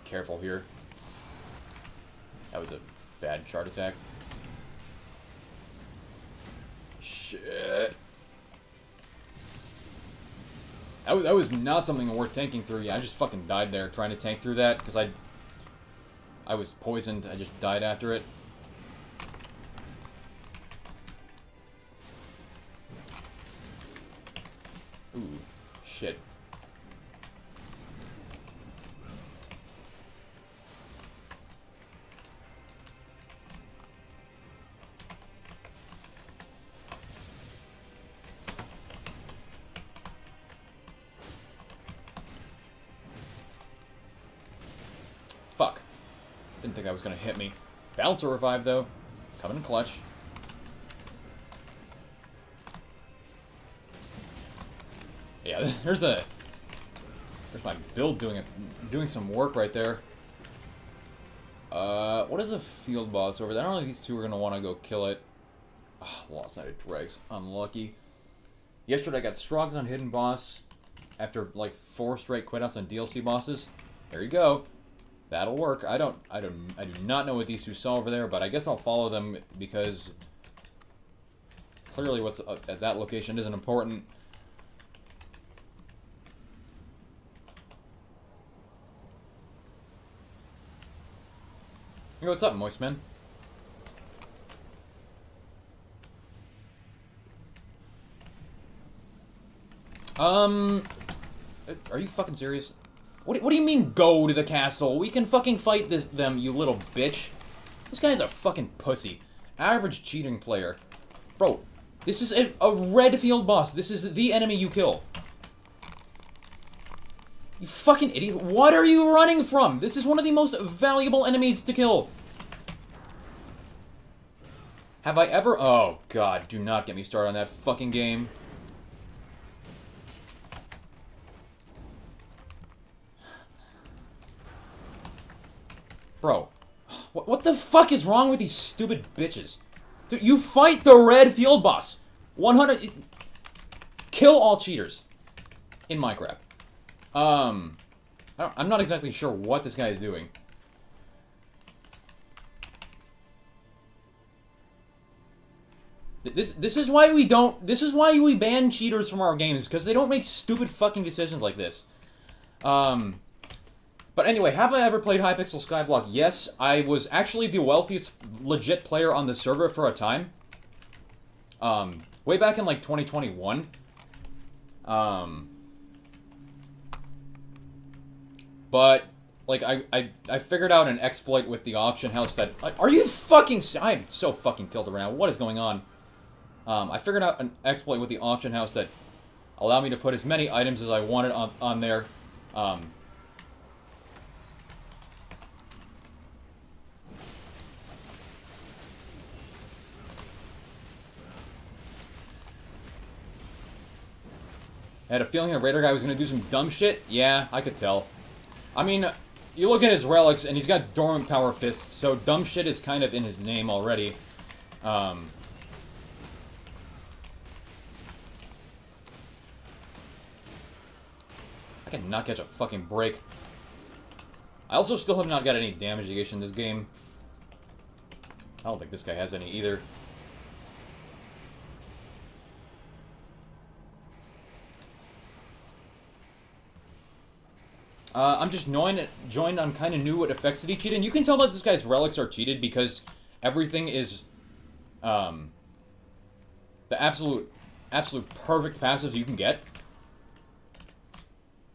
Speaker 4: careful here. That was a bad chart attack. Shit. That was not something worth tanking through. Yeah, I just fucking died there trying to tank through that because I was poisoned. I just died after it. Ooh, shit. Fuck. Didn't think that was gonna hit me. Bouncer revive, though. Coming in clutch. Yeah, there's my build doing some work right there. What is a field boss over there? I don't know if these two are gonna want to go kill it. Oh, lost night of dregs. Unlucky. Yesterday I got Strogs on hidden boss after like 4 straight quitouts on DLC bosses. There you go. That'll work. I do not know what these two saw over there, but I guess I'll follow them because clearly what's at that location isn't important. Yo, what's up, Moistman? Are you fucking serious? What do you mean, go to the castle? We can fucking fight them, you little bitch. This guy's a fucking pussy. Average cheating player. Bro, this is a red field boss. This is the enemy you kill. You fucking idiot. What are you running from? This is one of the most valuable enemies to kill. Have I ever... Oh, God. Do not get me started on that fucking game. Bro. What the fuck is wrong with these stupid bitches? Dude, you fight the red field boss. 100... Kill all cheaters. In Minecraft. I'm not exactly sure what this guy is doing. This is why we don't... This is why we ban cheaters from our games, because they don't make stupid fucking decisions like this. But anyway, have I ever played Hypixel Skyblock? Yes, I was actually the wealthiest legit player on the server for a time. Way back in, like, 2021. But, like, I figured out an exploit with the auction house that... Are you fucking... I'm so fucking tilted right now. What is going on? I figured out an exploit with the auction house that allowed me to put as many items as I wanted on there. I had a feeling the Raider guy was going to do some dumb shit. Yeah, I could tell. I mean, you look at his relics, and he's got Dormant Power Fists, so dumb shit is kind of in his name already. I cannot catch a fucking break. I also still have not got any damage negation in this game. I don't think this guy has any either. I'm just joined on kind of new what effects did he cheat in. You can tell that this guy's relics are cheated because everything is the absolute perfect passives you can get.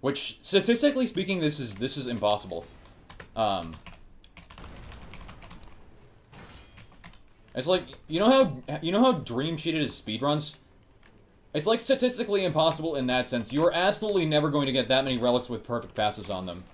Speaker 4: Which, statistically speaking, this is impossible. It's like, you know how Dream cheated his speedruns? It's like statistically impossible in that sense. You are absolutely never going to get that many relics with perfect passives on them.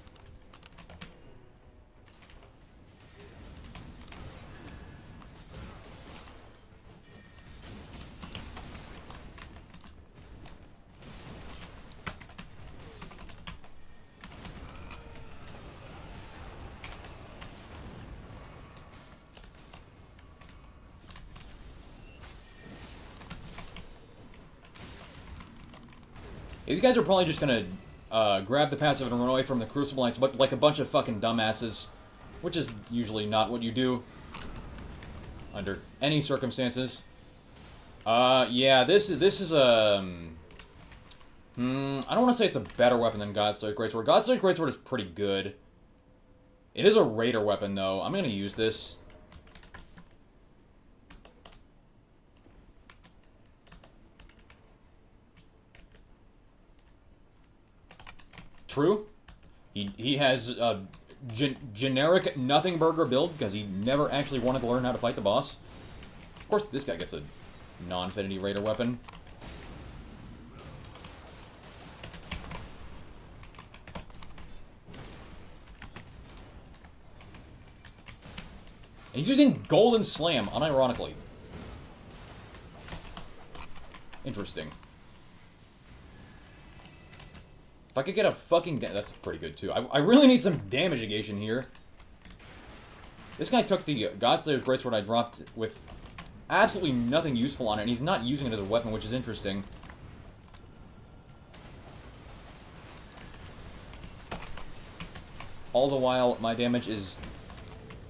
Speaker 4: These guys are probably just gonna grab the passive and run away from the Crucible Knights, but like a bunch of fucking dumbasses, which is usually not what you do under any circumstances. Yeah, this is a... I don't want to say it's a better weapon than Godslayer Greatsword. Godslayer Greatsword is pretty good. It is a Raider weapon, though. I'm going to use this. True. He has a generic nothing burger build, because he never actually wanted to learn how to fight the boss. Of course, this guy gets a non-Infinity Raider weapon. And he's using Golden Slam, unironically. Interesting. If I could get a fucking... That's pretty good, too. I really need some damage negation here. This guy took the Godslayer's Greatsword I dropped with absolutely nothing useful on it, and he's not using it as a weapon, which is interesting. All the while, my damage is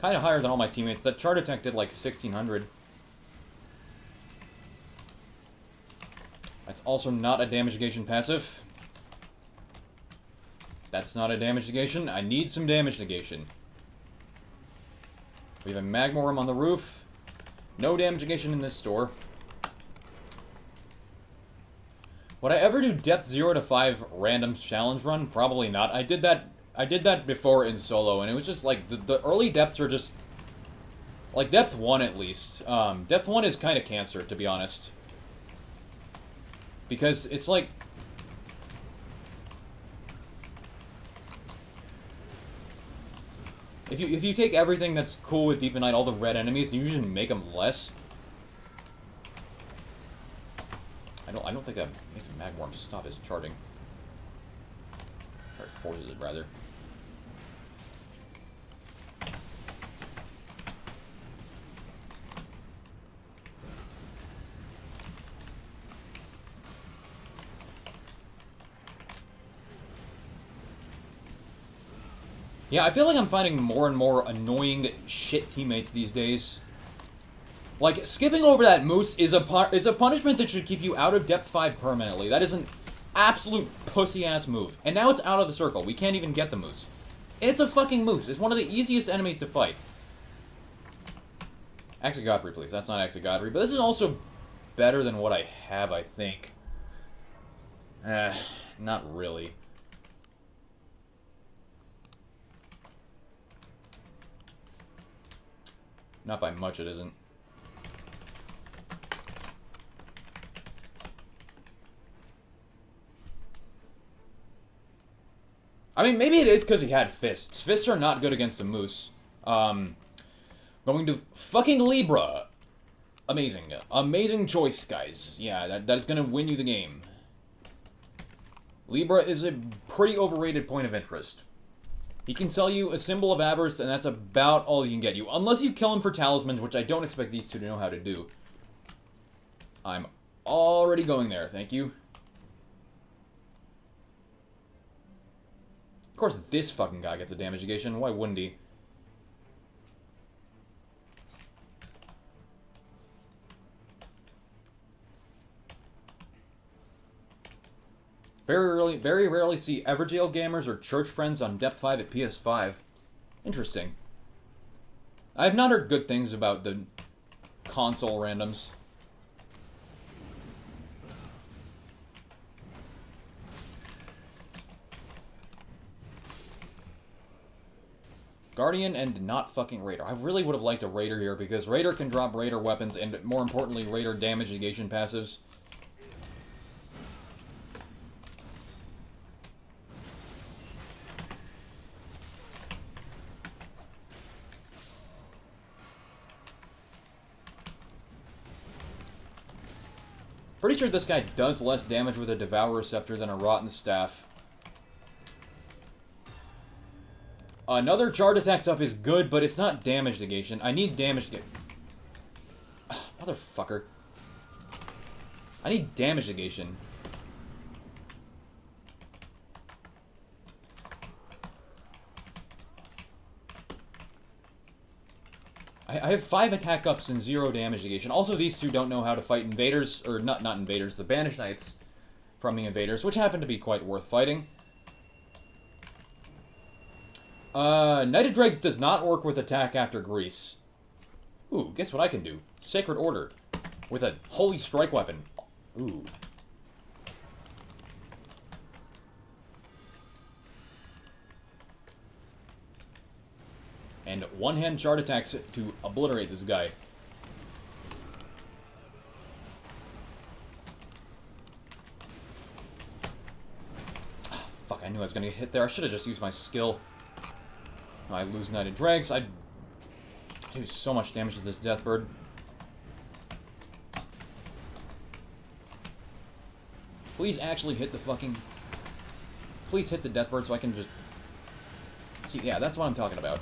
Speaker 4: kind of higher than all my teammates. That chart attack did like 1,600. That's also not a damage negation passive. That's not a damage negation. I need some damage negation. We have a Magmorum on the roof. No damage negation in this store. Would I ever do depth 0 to 5 random challenge run? Probably not. I did that before in solo, and it was just like the early depths are just like depth 1 at least. Depth 1 is kind of cancer, to be honest. Because it's like if you take everything that's cool with Deep Night, all the red enemies, and you just make them less. I don't think that makes a Magworm stop his charging. Or forces it, rather. Yeah, I feel like I'm finding more and more annoying shit teammates these days. Like, skipping over that moose is a punishment that should keep you out of depth 5 permanently. That is an absolute pussy-ass move. And now it's out of the circle. We can't even get the moose. And it's a fucking moose. It's one of the easiest enemies to fight. Axe of Godfrey, please. That's not Axe of Godfrey. But this is also better than what I have, I think. Not really. Not by much, it isn't. I mean, maybe it is because he had fists. Fists are not good against a moose. Going to fucking Libra. Amazing. Amazing choice, guys. Yeah, that is going to win you the game. Libra is a pretty overrated point of interest. He can sell you a Symbol of Avarice, and that's about all he can get you. Unless you kill him for talismans, which I don't expect these two to know how to do. I'm already going there, thank you. Of course, this fucking guy gets a damage negation. Why wouldn't he? Very rarely see Everjail gamers or church friends on Depth 5 at PS5. Interesting. I have not heard good things about the console randoms. Guardian and not fucking Raider. I really would have liked a Raider here, because Raider can drop Raider weapons and, more importantly, Raider damage negation passives. Pretty sure this guy does less damage with a Devour Scepter than a Rotten Staff. Another Charge Attacks up is good, but it's not damage negation. I need damage negation. Motherfucker. I need damage negation. I have 5 attack ups and 0 damage negation. Also, these two don't know how to fight invaders, or not invaders, the banished knights from the invaders, which happen to be quite worth fighting. Knighted Dregs does not work with attack after grease. Ooh, guess what I can do? Sacred Order. With a holy strike weapon. Ooh. And one-hand shard attacks to obliterate this guy. Oh, fuck, I knew I was gonna get hit there. I should have just used my skill. I lose Knighted Dregs. I do so much damage to this Deathbird. Please actually hit the fucking... Please hit the Deathbird so I can just... See, yeah, that's what I'm talking about.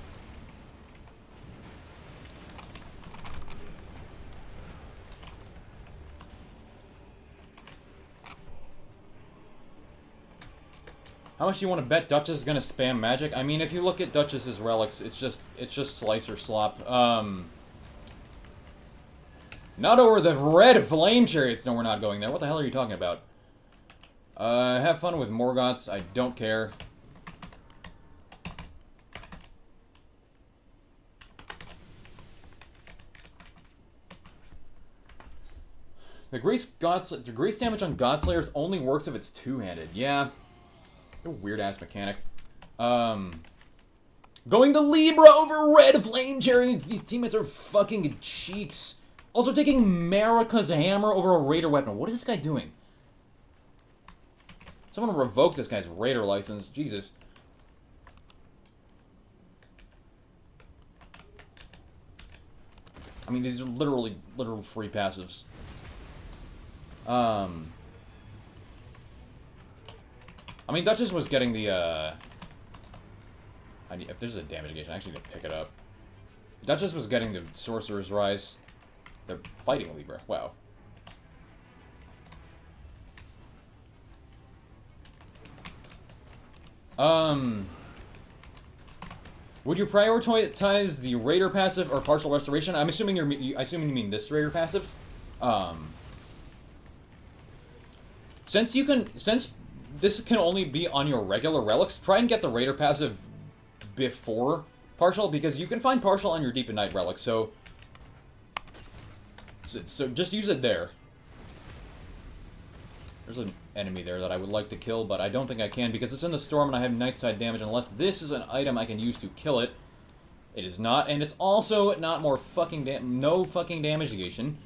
Speaker 4: How much do you want to bet Duchess is gonna spam magic? I mean, if you look at Duchess's relics, it's just slice or slop. Not over the red flame chariots. No, we're not going there. What the hell are you talking about? Have fun with Morgoths. I don't care. The grease damage on Godslayers only works if it's two-handed. Yeah. A weird-ass mechanic. Going to Libra over red flame chariots. These teammates are fucking cheeks. Also taking Marika's hammer over a raider weapon. What is this guy doing? Someone revoke this guy's raider license. Jesus. I mean, these are literal free passives. I mean, Duchess was getting the, if there's a damage gauge, I actually need to pick it up. Duchess was getting the Sorcerer's Rise. They're fighting Libra. Wow. Would you prioritize the Raider passive or partial restoration? I'm assuming you mean this Raider passive. Since this can only be on your regular relics, try and get the Raider passive before partial, because you can find partial on your Deep in Night relics, so just use it there. There's an enemy there that I would like to kill, but I don't think I can because it's in the storm and I have Nightside damage unless this is an item I can use to kill it. It is not, and it's also not no fucking damage negation.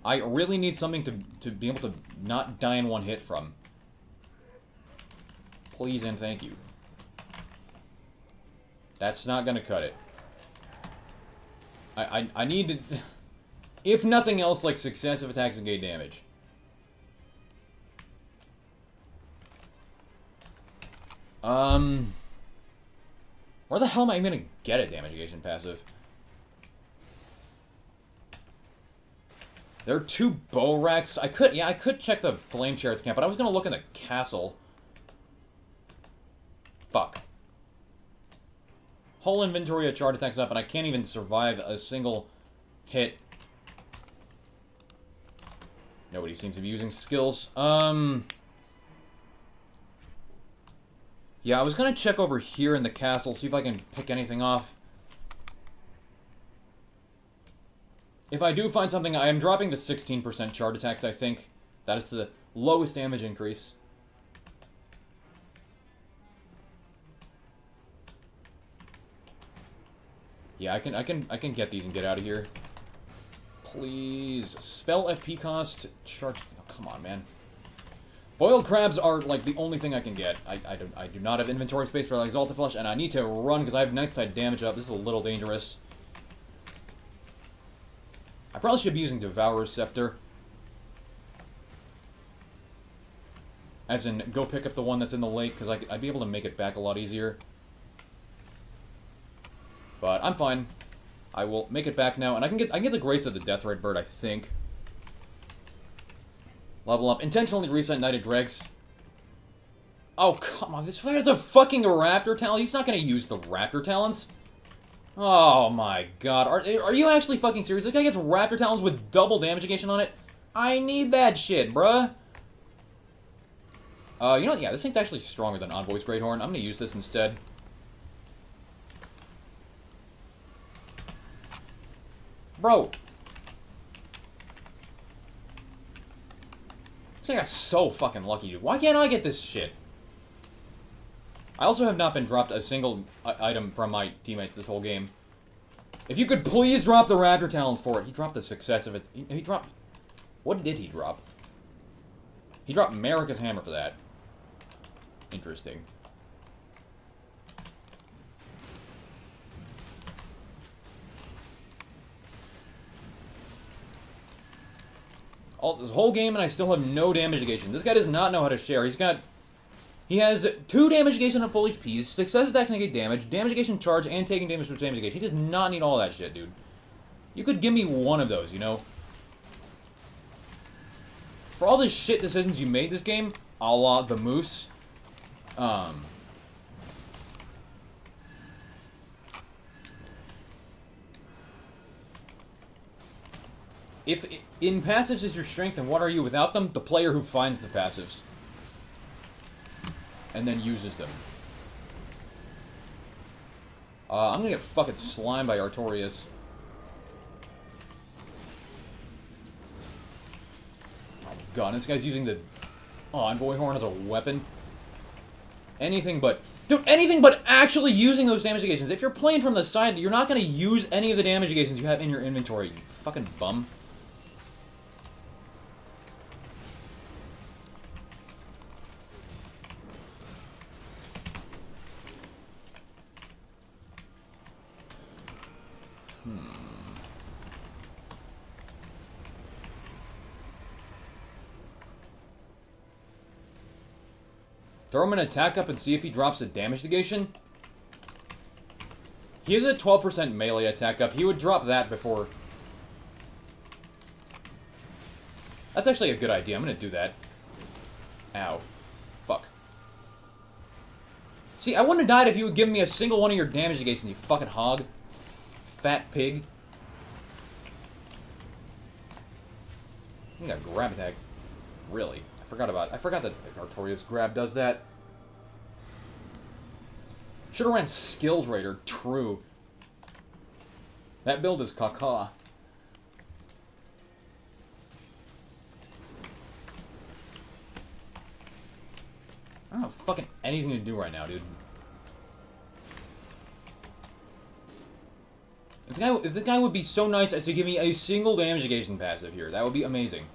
Speaker 4: I really need something to be able to not die in one hit from. Please and thank you. That's not gonna cut it. I need to... If nothing else, like successive attacks and gain damage. Where the hell am I gonna get a damage negation passive? There are 2 bow racks. I could check the Flame Chariots camp, but I was gonna look in the castle. Fuck. Whole inventory of chart attacks up, and I can't even survive a single hit. Nobody seems to be using skills. Yeah, I was gonna check over here in the castle, see if I can pick anything off. If I do find something, I am dropping to 16% chart attacks, I think. That is the lowest damage increase. Yeah, I can get these and get out of here. Please. Spell FP cost. Charge. Oh, come on, man. Boiled crabs are, like, the only thing I can get. I do not have inventory space for Exalted Flesh, and I need to run because I have Nightside damage up. This is a little dangerous. I probably should be using Devourer's Scepter. As in, go pick up the one that's in the lake, because I'd be able to make it back a lot easier. But I'm fine. I will make it back now, and I can get the Grace of the Deathrite Bird, I think. Level up. Intentionally reset Knighted Dregs. Oh, come on. This is a fucking Raptor Talon. He's not going to use the Raptor Talons. Oh my god. Are you actually fucking serious? This guy gets Raptor Talons with double damage negation on it? I need that shit, bruh. You know what? Yeah, this thing's actually stronger than Envoy's Great Horn. I'm gonna use this instead. Bro. This guy got so fucking lucky, dude. Why can't I get this shit? I also have not been dropped a single item from my teammates this whole game. If you could please drop the Raptor Talons for it. He dropped the success of it. He dropped... What did he drop? He dropped America's Hammer for that. Interesting. All this whole game and I still have no damage negation. This guy does not know how to share. He has 2 damage negation at full HP, success attacks negate damage, damage negation charge, and taking damage from damage negation. He does not need all that shit, dude. You could give me one of those, you know? For all the shit decisions you made this game, a la the Moose, if in passives is your strength, then what are you without them? The player who finds the passives. And then uses them. I'm gonna get fucking slimed by Artorias. My god, this guy's using the Envoy Horn as a weapon. Anything but... Dude, anything but actually using those damage negations. If you're playing from the side, you're not gonna use any of the damage negations you have in your inventory, you fucking bum. Throw him an attack up and see if he drops a damage negation. He has a 12% melee attack up. He would drop that before. That's actually a good idea. I'm gonna do that. Ow. Fuck. See, I wouldn't have died if you would give me a single one of your damage negations, you fucking hog. Fat pig. I got grab attack. Really? I forgot that Artorias grab does that. Should've ran Skills Raider. True. That build is caca. I don't have fucking anything to do right now, dude. If the guy would be so nice as to give me a single damage negation passive here, that would be amazing.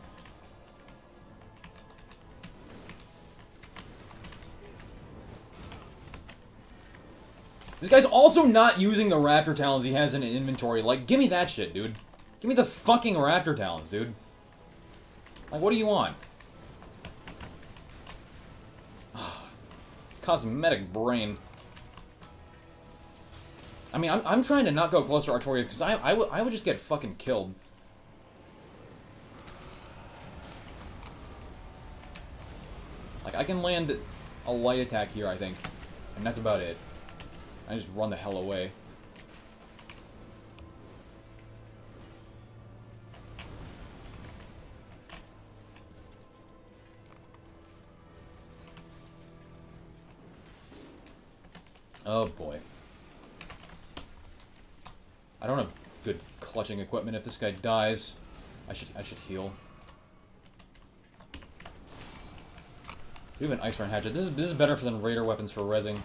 Speaker 4: This guy's also not using the Raptor Talons he has in an inventory. Like, give me that shit, dude. Give me the fucking Raptor Talons, dude. Like, what do you want? Cosmetic brain. I mean, I'm trying to not go close to Artorias because I would just get fucking killed. Like, I can land a light attack here, I think. And that's about it. I just run the hell away. Oh boy. I don't have good clutching equipment. If this guy dies, I should heal. We have an Ice Run Hatchet. This is better than Raider weapons for rezzing.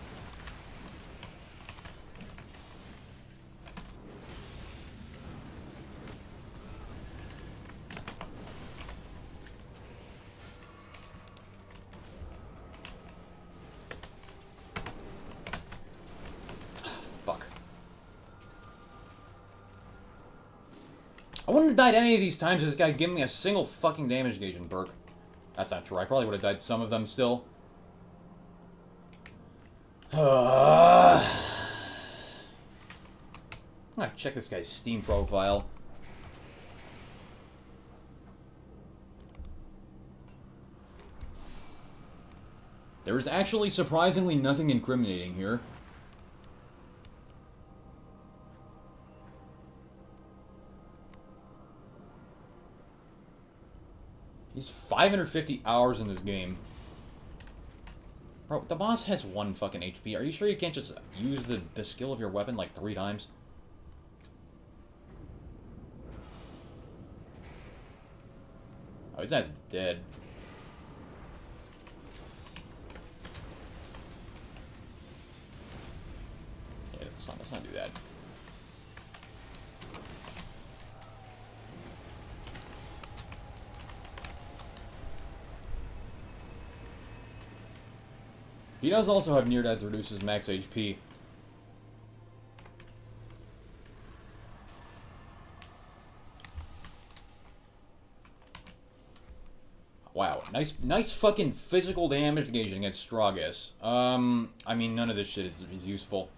Speaker 4: I wouldn't have died any of these times if this guy had given me a single fucking damage negation, Burke. That's not true. I probably would have died some of them still. I'm gonna check this guy's Steam profile. There is actually surprisingly nothing incriminating here. He's 550 hours in this game. Bro, the boss has 1 fucking HP. Are you sure you can't just use the skill of your weapon like 3 times? Oh, his guy's dead. Yeah, let's not do that. He does also have near death reduces max HP. Wow, nice fucking physical damage negation against Stragus. I mean, none of this shit is useful.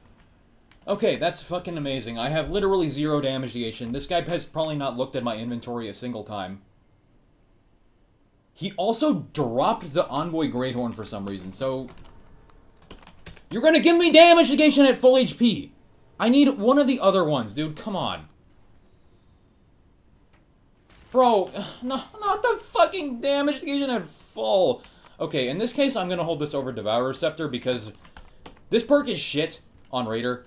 Speaker 4: Okay, that's fucking amazing. I have literally 0 damage negation. This guy has probably not looked at my inventory a single time. He also dropped the Envoy Greathorn for some reason, so... You're gonna give me damage negation at full HP! I need one of the other ones, dude. Come on. Bro, no, not the fucking damage negation at full. Okay, in this case, I'm gonna hold this over Devour Receptor because this perk is shit on Raider.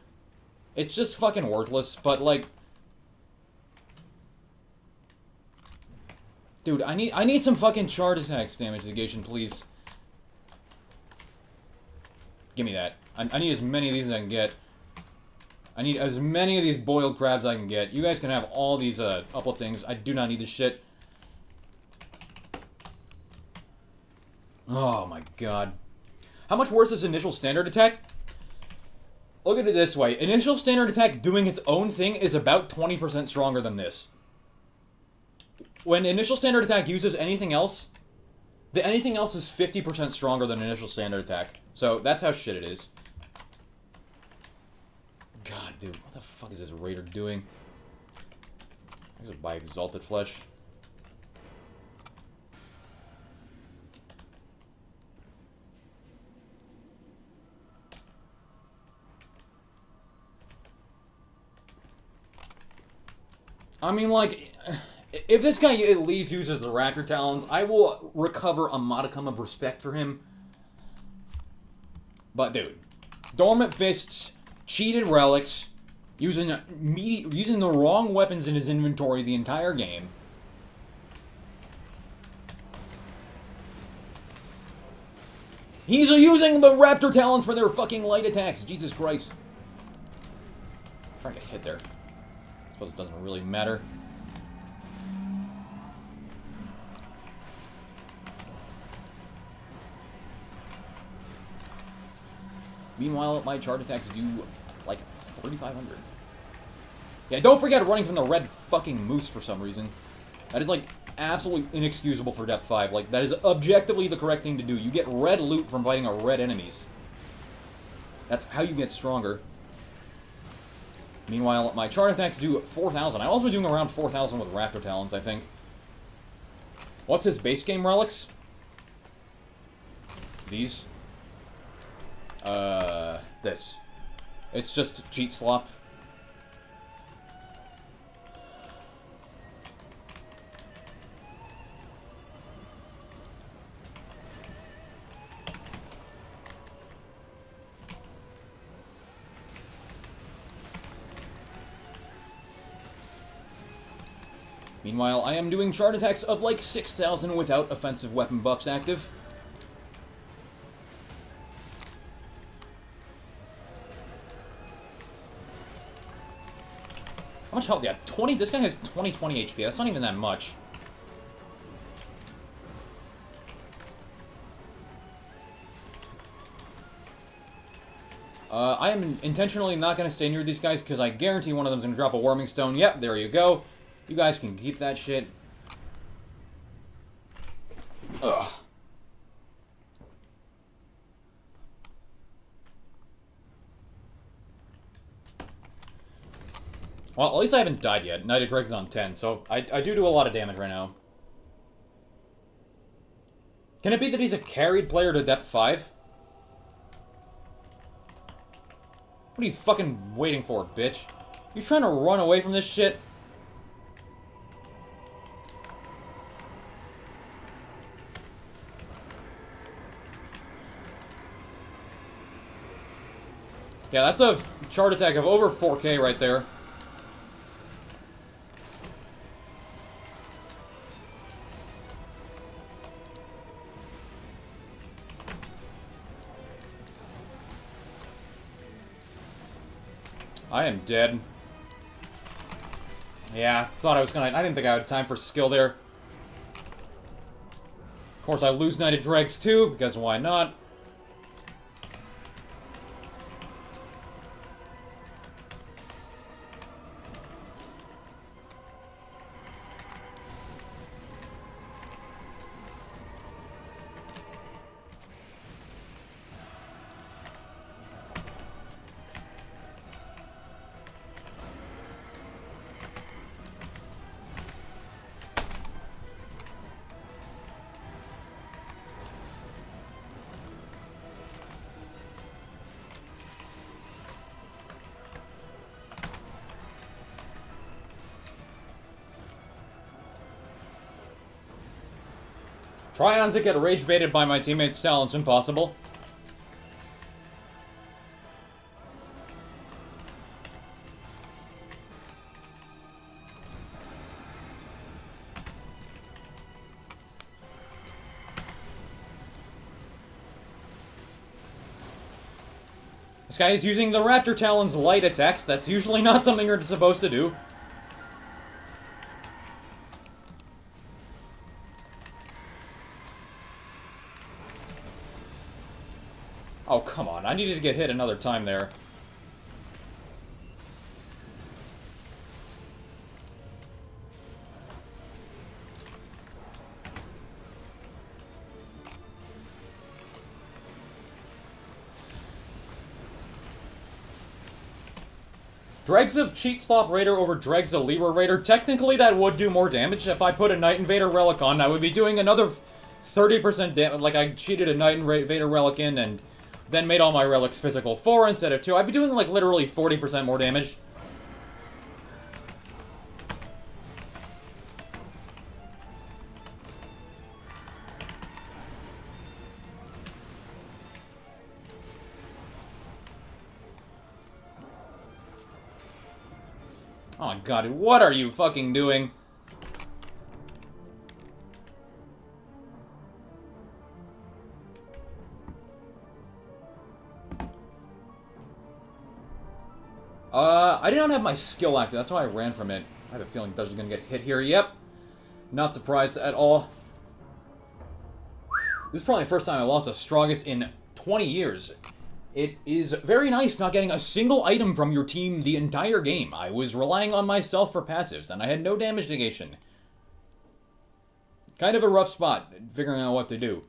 Speaker 4: It's just fucking worthless, but like... Dude, I need some fucking Chart Attacks damage negation, please. Give me that. I need as many of these as I can get. I need as many of these boiled crabs as I can get. You guys can have all these upliftings. I do not need this shit. Oh my god. How much worse is initial standard attack? Look at it this way. Initial standard attack doing its own thing is about 20% stronger than this. When initial standard attack uses anything else, the anything else is 50% stronger than initial standard attack. So that's how shit it is. God, dude, what the fuck is this Raider doing? I just buy Exalted Flesh. I mean, like, if this guy at least uses the Raptor Talons, I will recover a modicum of respect for him. But, dude, Dormant Fists, cheated relics, using the wrong weapons in his inventory the entire game. He's using the Raptor Talons for their fucking light attacks. Jesus Christ. I'm trying to get hit there. I suppose it doesn't really matter. Meanwhile, my chart attacks do, like, 3,500. Yeah, don't forget running from the red fucking moose for some reason. That is, like, absolutely inexcusable for depth 5. Like, that is objectively the correct thing to do. You get red loot from fighting red enemies. That's how you get stronger. Meanwhile, my chart attacks do 4,000. I'm also doing around 4,000 with Raptor Talons, I think. What's his base game relics? These. This. It's just cheat slop. Meanwhile, I am doing chart attacks of like 6,000 without offensive weapon buffs active. How much health? Yeah, 20. This guy has 20 HP. That's not even that much. I am intentionally not going to stay near these guys because I guarantee one of them's going to drop a Warming Stone. Yep, there you go. You guys can keep that shit. Ugh. Well, at least I haven't died yet. Knight of Dregs is on 10, so I do a lot of damage right now. Can it be that he's a carried player to depth 5? What are you fucking waiting for, bitch? You trying to run away from this shit? Yeah, that's a chart attack of over 4k right there. I am dead. Yeah, thought I was gonna... I didn't think I had time for skill there. Of course, I lose Knighted Dregs too, because why not? Try on to get rage baited by my teammates' talents impossible. This guy is using the Raptor Talon's light attacks. That's usually not something you're supposed to do. Oh, come on. I needed to get hit another time there. Dregs of Cheat Slop Raider over Dregs of Libra Raider. Technically, that would do more damage. If I put a Night Invader Relic on, I would be doing another 30% damage. Like, I cheated a Night Invader Relic in and then made all my relics physical 4 instead of 2. I'd be doing, like, literally 40% more damage. Oh, God, what are you fucking doing? I did not have my skill active. That's why I ran from it. I have a feeling Dutch is going to get hit here. Yep. Not surprised at all. This is probably the first time I lost the strongest in 20 years. It is very nice not getting a single item from your team the entire game. I was relying on myself for passives, and I had no damage negation. Kind of a rough spot, figuring out what to do.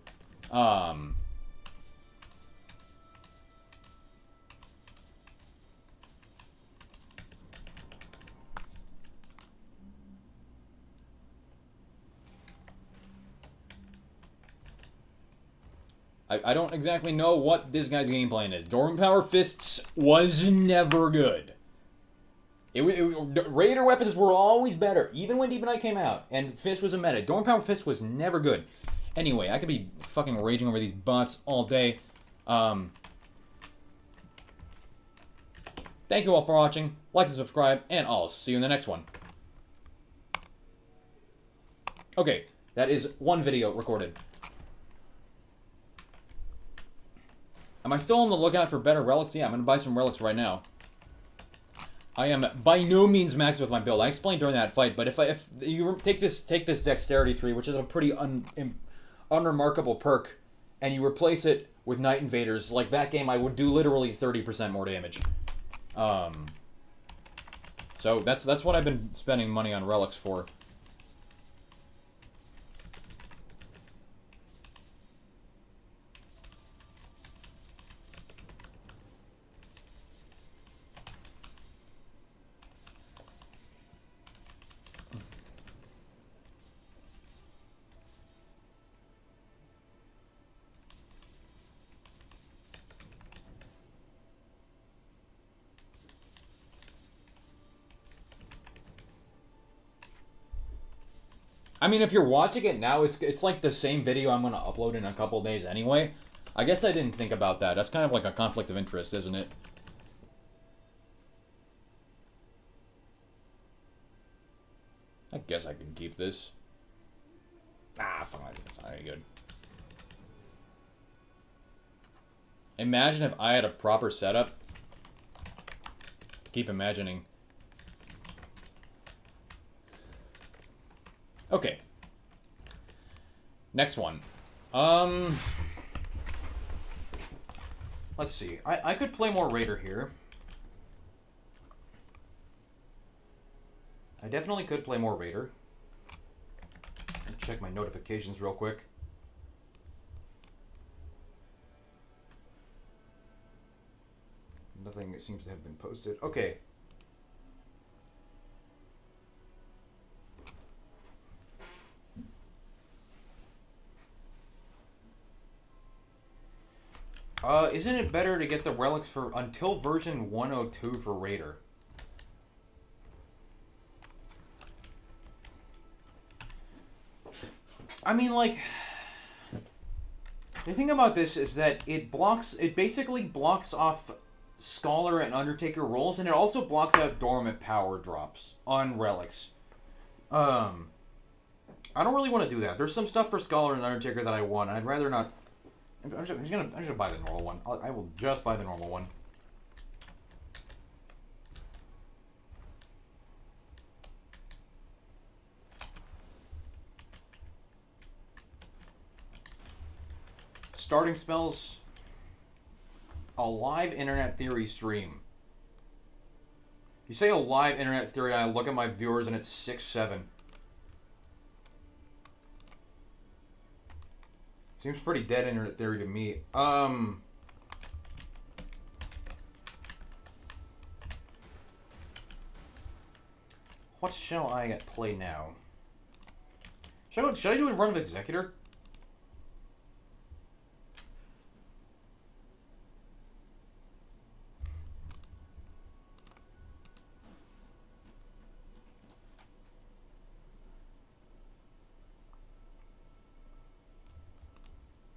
Speaker 4: I don't exactly know what this guy's game plan is. Dormant Power Fists was never good. Raider weapons were always better, even when Deep Knight came out, and Fist was a meta. Dormant Power Fist was never good. Anyway, I could be fucking raging over these bots all day. Thank you all for watching. Like and subscribe, and I'll see you in the next one. Okay, that is one video recorded. Am I still on the lookout for better relics? Yeah, I'm going to buy some relics right now. I am by no means maxed with my build. I explained during that fight, but if you take this Dexterity 3, which is a pretty unremarkable perk, and you replace it with Night Invaders, like that game, I would do literally 30% more damage. So that's what I've been spending money on relics for. I mean, if you're watching it now, it's like the same video I'm going to upload in a couple days anyway. I guess I didn't think about that. That's kind of like a conflict of interest, isn't it? I guess I can keep this. Ah, fine. It's not any good. Imagine if I had a proper setup. Keep imagining. Okay. Next one.
Speaker 1: Let's see. I could play more Raider here. I definitely could play more Raider. Check my notifications real quick. Nothing seems to have been posted. Okay. Isn't it better to get the relics for until version 102 for Raider? I mean, like, the thing about this is that it basically blocks off Scholar and Undertaker rolls, and it also blocks out dormant power drops on relics. I don't really want to do that. There's some stuff for Scholar and Undertaker that I want, and I'd rather not. I'm just gonna buy the normal one. I will just buy the normal one. Starting spells. A live internet theory stream. You say a live internet theory, and I look at my viewers, and it's 6-7. Seems pretty dead internet theory to me. What shall I play now? Should I do a run of Executor?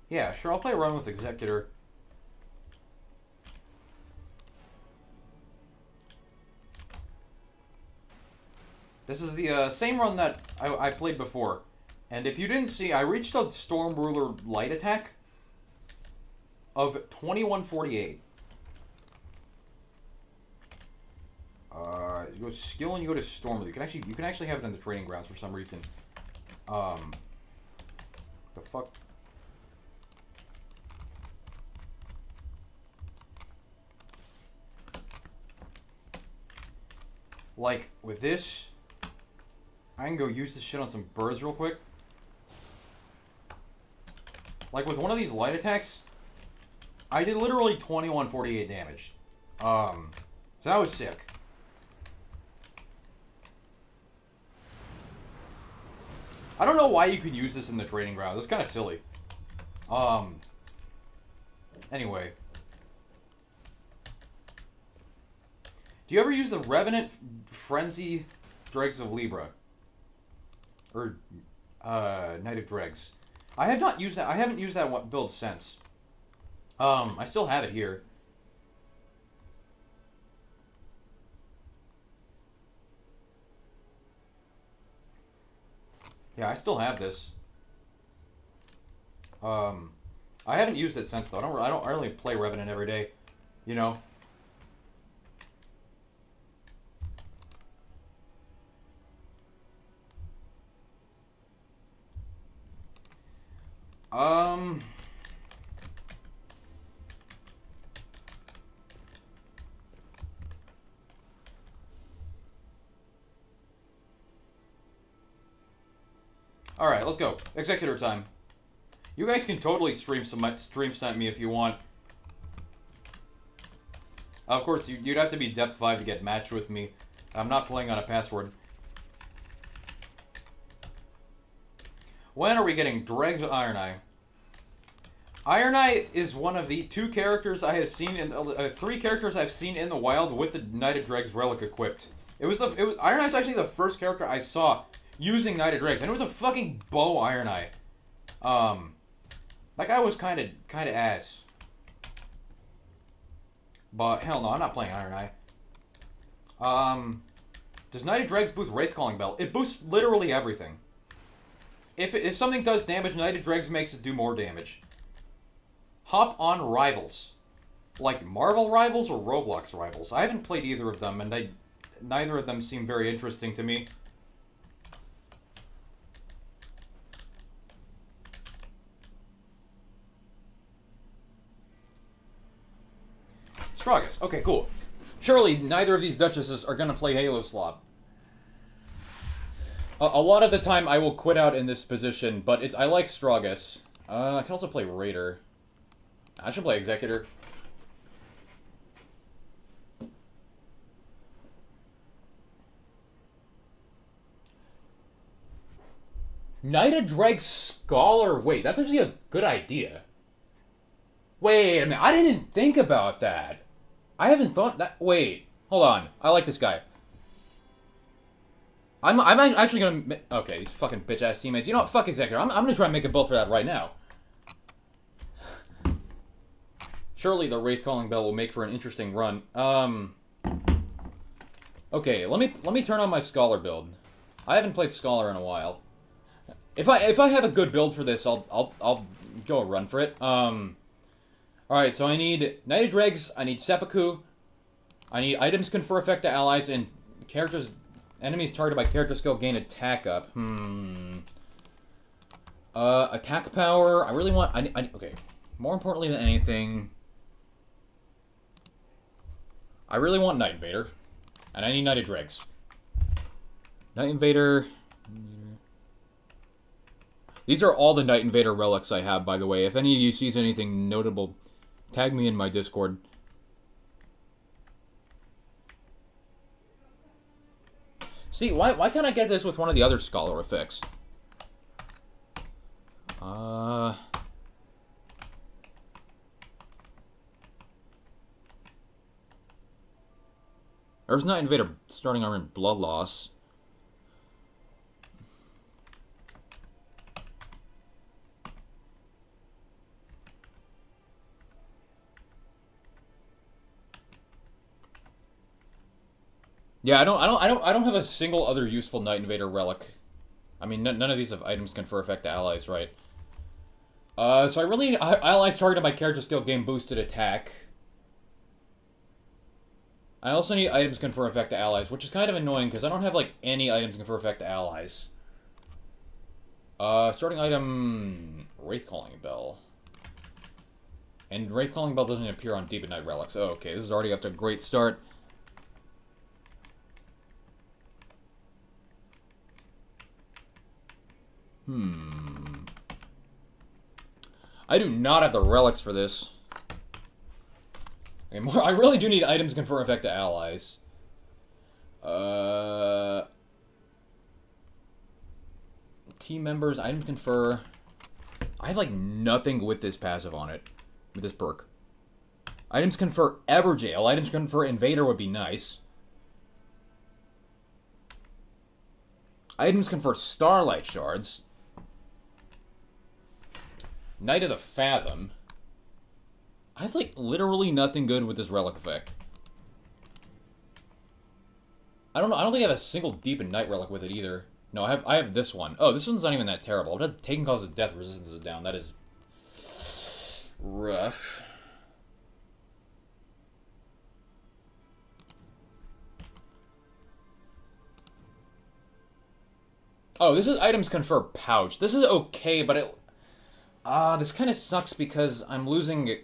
Speaker 1: Yeah, sure, I'll play a run with Executor. This is the same run that I played before. And if you didn't see, I reached a Storm Ruler light attack of 2148. You go skill and you go to Storm Ruler. You can actually have it in the training grounds for some reason. The fuck? Like, with this, I can go use this shit on some birds real quick. Like, with one of these light attacks, I did literally 2148 damage. So that was sick. I don't know why you could use this in the training ground. It's kind of silly. Anyway. Do you ever use the Revenant Frenzy Dregs of Libra? Or, Knight of Dregs. I have not used that. I haven't used that build since. I still have it here. Yeah, I still have this. I haven't used it since though. I don't really play Revenant every day, you know. All right, let's go. Executor time. You guys can totally stream snipe me if you want. Of course, you'd have to be depth 5 to get matched with me. I'm not playing on a password. When are we getting Dregs or Iron Eye? Iron Eye is one of the 2 characters I have seen in 3 characters I've seen in the wild with the Knight of Dregs relic equipped. Iron Eye is actually the first character I saw using Knight of Dregs, and it was a fucking bow Iron Eye. That guy was kind of ass. But hell no, I'm not playing Iron Eye. Does Knighted Dregs boost Wraith Calling Bell? It boosts literally everything. If something does damage, Knighted Dregs makes it do more damage. Hop on Rivals. Like Marvel Rivals or Roblox Rivals. I haven't played either of them, and neither of them seem very interesting to me. Stragus. Okay, cool. Surely neither of these duchesses are gonna play Halo Slop. A lot of the time I will quit out in this position, but I like Stragus. I can also play Raider. I should play Executor. Knighted Dreg Scholar. Wait, that's actually a good idea. Wait a minute, I didn't think about that. I haven't thought that. Wait, hold on. I like this guy. I'm actually gonna. Okay, these fucking bitch ass teammates. You know what? Fuck Executor. I'm gonna try and make a build for that right now. Surely the Wraith Calling Bell will make for an interesting run. Okay, let me turn on my Scholar build. I haven't played Scholar in a while. If I have a good build for this, I'll go a run for it. Alright, so I need Knighted Dregs, I need Seppuku, I need items confer effect to allies, and enemies targeted by character skill gain attack up. Attack power, I really want, okay. More importantly than anything, I really want Night Invader, and I need Knighted Dregs. Night Invader. These are all the Night Invader relics I have, by the way. If any of you sees anything notable, tag me in my Discord. See, why can't I get this with one of the other Scholar effects? There's Night Invader starting armor and blood loss. Yeah, I don't have a single other useful Night Invader relic. I mean, none of these have items confer effect to allies, right? So I really need allies targeted by character skill gain boosted attack. I also need items confer effect to allies, which is kind of annoying because I don't have like any items confer effect to allies. Starting item Wraith Calling Bell. And Wraith Calling Bell doesn't appear on Deep at Night relics. Oh, okay, this is already off to a great start. I do not have the relics for this. Okay, I really do need items confer effect to allies. Team members, items confer. I have like nothing with this passive on it. With this perk. Items confer Everjail. Items confer Invader would be nice. Items confer Starlight Shards. Knight of the Fathom. I have, like, literally nothing good with this relic effect. I don't know. I don't think I have a single Deep and Night relic with it either. No, I have this one. Oh, this one's not even that terrible. It has Taking Causes of Death resistance is down. That is rough. Oh, this is items confer pouch. This is okay, but it... this kind of sucks because I'm losing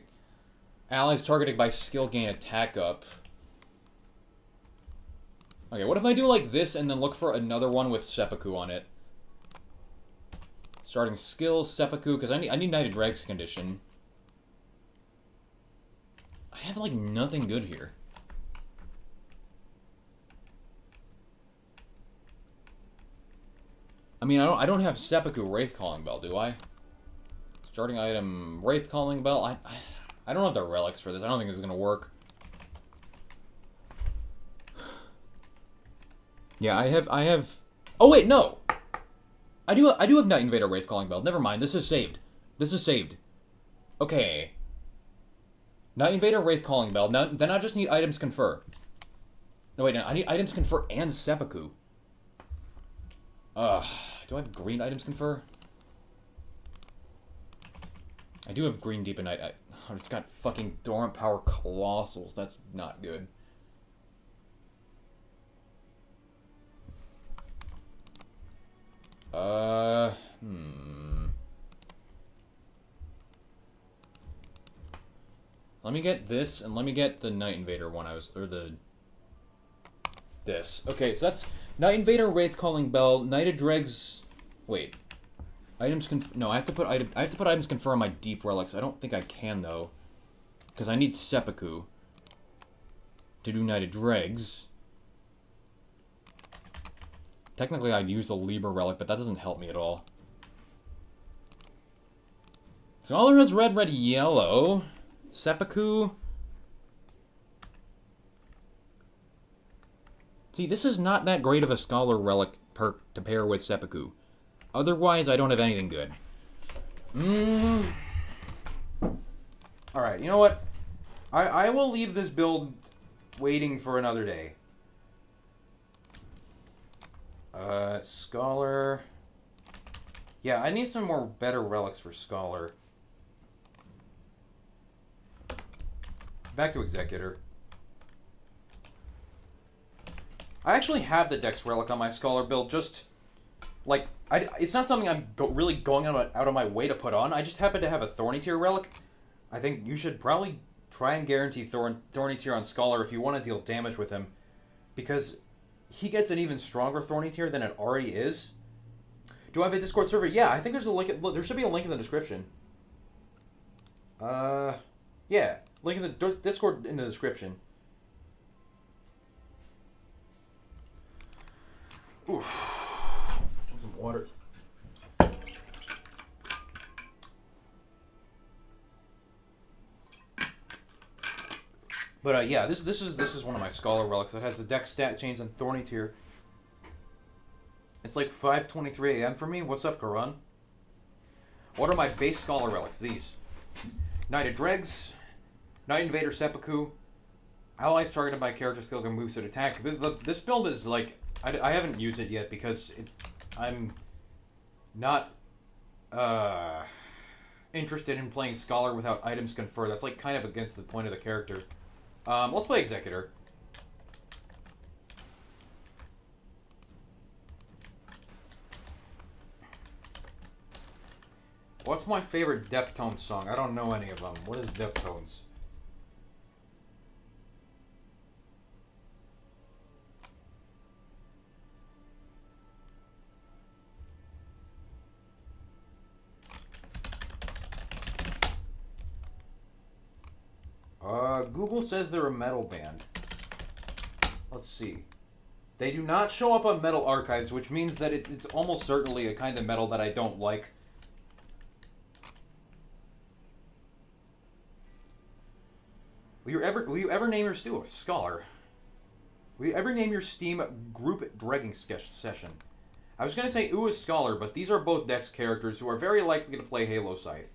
Speaker 1: allies targeted by skill gain attack up. Okay, what if I do like this and then look for another one with Seppuku on it? Starting skills, Seppuku, because I need Knighted Dregs condition. I have like nothing good here. I mean, I don't have Seppuku Wraith Calling Bell, do I? Starting item Wraith Calling Bell. I don't have the relics for this. I don't think this is gonna work. Yeah, I have. Oh wait, no. I do have Night Invader Wraith Calling Bell. Never mind. This is saved. This is saved. Okay. Night Invader Wraith Calling Bell. Now then I just need items confer.
Speaker 4: No, wait, no, I need items confer and seppuku. Do I have green items confer? I do have green deep and night. Oh, it's got fucking dormant power colossals. That's not good. Let me get this, and let me get the Night Invader one this. Okay, so that's Night Invader, Wraith Calling Bell, Knighted Dregs. Wait, items no, I have to put items confer on my deep relics. I don't think I can though, because I need seppuku to do Knighted Dregs. Technically, I'd use the Libra relic, but that doesn't help me at all. Scholar has red, red, yellow. Seppuku. See, this is not that great of a Scholar relic perk to pair with seppuku. Otherwise, I don't have anything good.
Speaker 1: Alright, you know what? I will leave this build waiting for another day. Scholar. Yeah, I need some more better relics for Scholar. Back to Executor. I actually have the Dex relic on my Scholar build, just like it's not something I'm really going out of my way to put on. I just happen to have a Thorny Tier relic. I think you should probably try and guarantee Thorny Tier on Scholar if you want to deal damage with him, because he gets an even stronger Thorny Tier than it already is. Do I have a Discord server? Yeah, I think there's a link. There should be a link in the description. Yeah, link in the Discord in the description. Oof. Some water. But yeah, this is one of my Scholar relics that has the Dex stat change and Thorny Tier. It's like 5:23 a.m. for me. What's up, Karan? What are my base Scholar relics? These: Knighted Dregs, Night Invader Seppuku, allies targeted by character skill can move to attack. This build is like I haven't used it yet because I'm not interested in playing Scholar without items confer. That's like kind of against the point of the character. Let's play Executor. What's my favorite Deftones song? I don't know any of them. What is Deftones? Google says they're a metal band. Let's see. They do not show up on Metal Archives, which means that it's almost certainly a kind of metal that I don't like. Will you ever name your stew a Scholar? Will you ever name your Steam group dragging session? I was gonna say ooh a Scholar, but these are both Dex characters who are very likely to play Halo Scythe.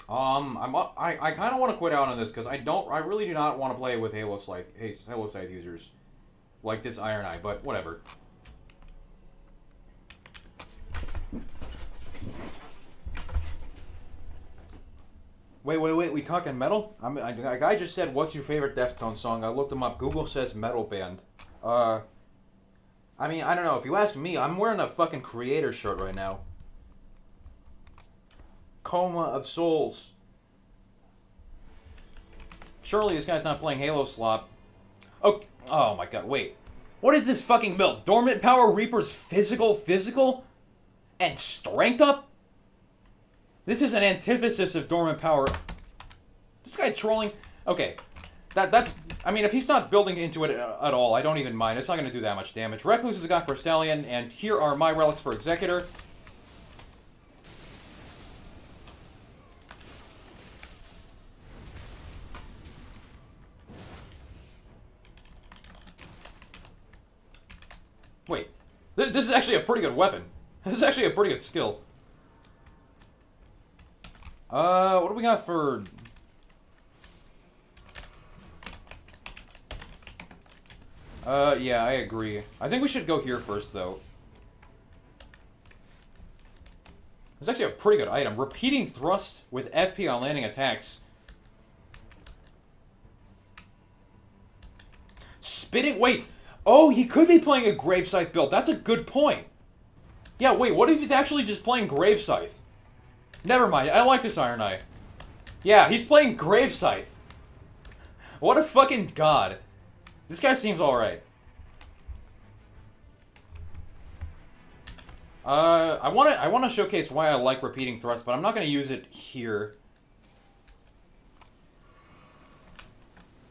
Speaker 1: I kind of want to quit out on this because I really do not want to play with Halo Scythe users like this Iron Eye, but whatever. Wait, we talking metal? A guy just said, what's your favorite Deftones song? I looked him up. Google says metal band. I mean, I don't know. If you ask me, I'm wearing a fucking Creator shirt right now. Coma of Souls. Surely this guy's not playing Halo Slop. Oh my god, wait. What is this fucking build? Dormant Power Reaper's physical? And strength up? This is an antithesis of Dormant Power. This guy trolling. Okay. That's... I mean, if he's not building into it at all, I don't even mind. It's not going to do that much damage. Recluse is a Gokper Stallion, and here are my relics for Executor. Wait, this is actually a pretty good weapon. This is actually a pretty good skill. What do we got for... Yeah, I agree. I think we should go here first, though. It's actually a pretty good item. Repeating thrust with FP on landing attacks. Spitting... Wait. Oh, he could be playing a Grave Scythe build. That's a good point. Yeah, wait. What if he's actually just playing Grave Scythe? Never mind. I like this Iron Eye. Yeah, he's playing Grave Scythe. What a fucking god. This guy seems alright. I want to showcase why I like repeating thrust, but I'm not going to use it here.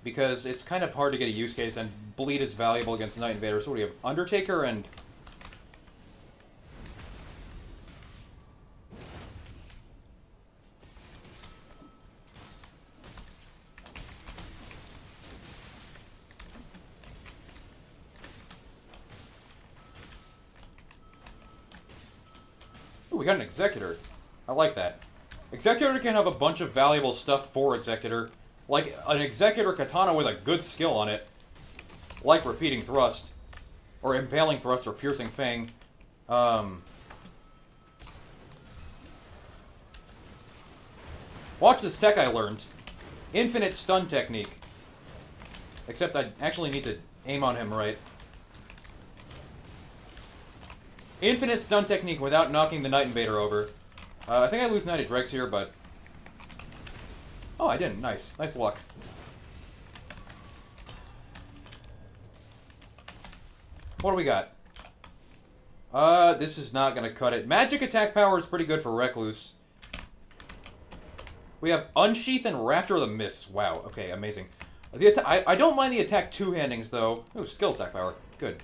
Speaker 1: Because it's kind of hard to get a use case, and bleed is valuable against Night Invader. So what do you have? Undertaker and... Ooh, we got an Executor. I like that. Executor can have a bunch of valuable stuff for Executor. Like an Executor Katana with a good skill on it. Like Repeating Thrust. Or Impaling Thrust or Piercing Fang. Watch this tech I learned. Infinite Stun Technique. Except I actually need to aim on him right. Infinite Stun Technique without knocking the Night Invader over. I think I lose Knighted Dregs here, but... Oh, I didn't. Nice. Nice luck. What do we got? This is not gonna cut it. Magic attack power is pretty good for Recluse. We have Unsheath and Raptor of the Mists. Wow. Okay, amazing. I don't mind the attack two-handings, though. Ooh, skill attack power. Good.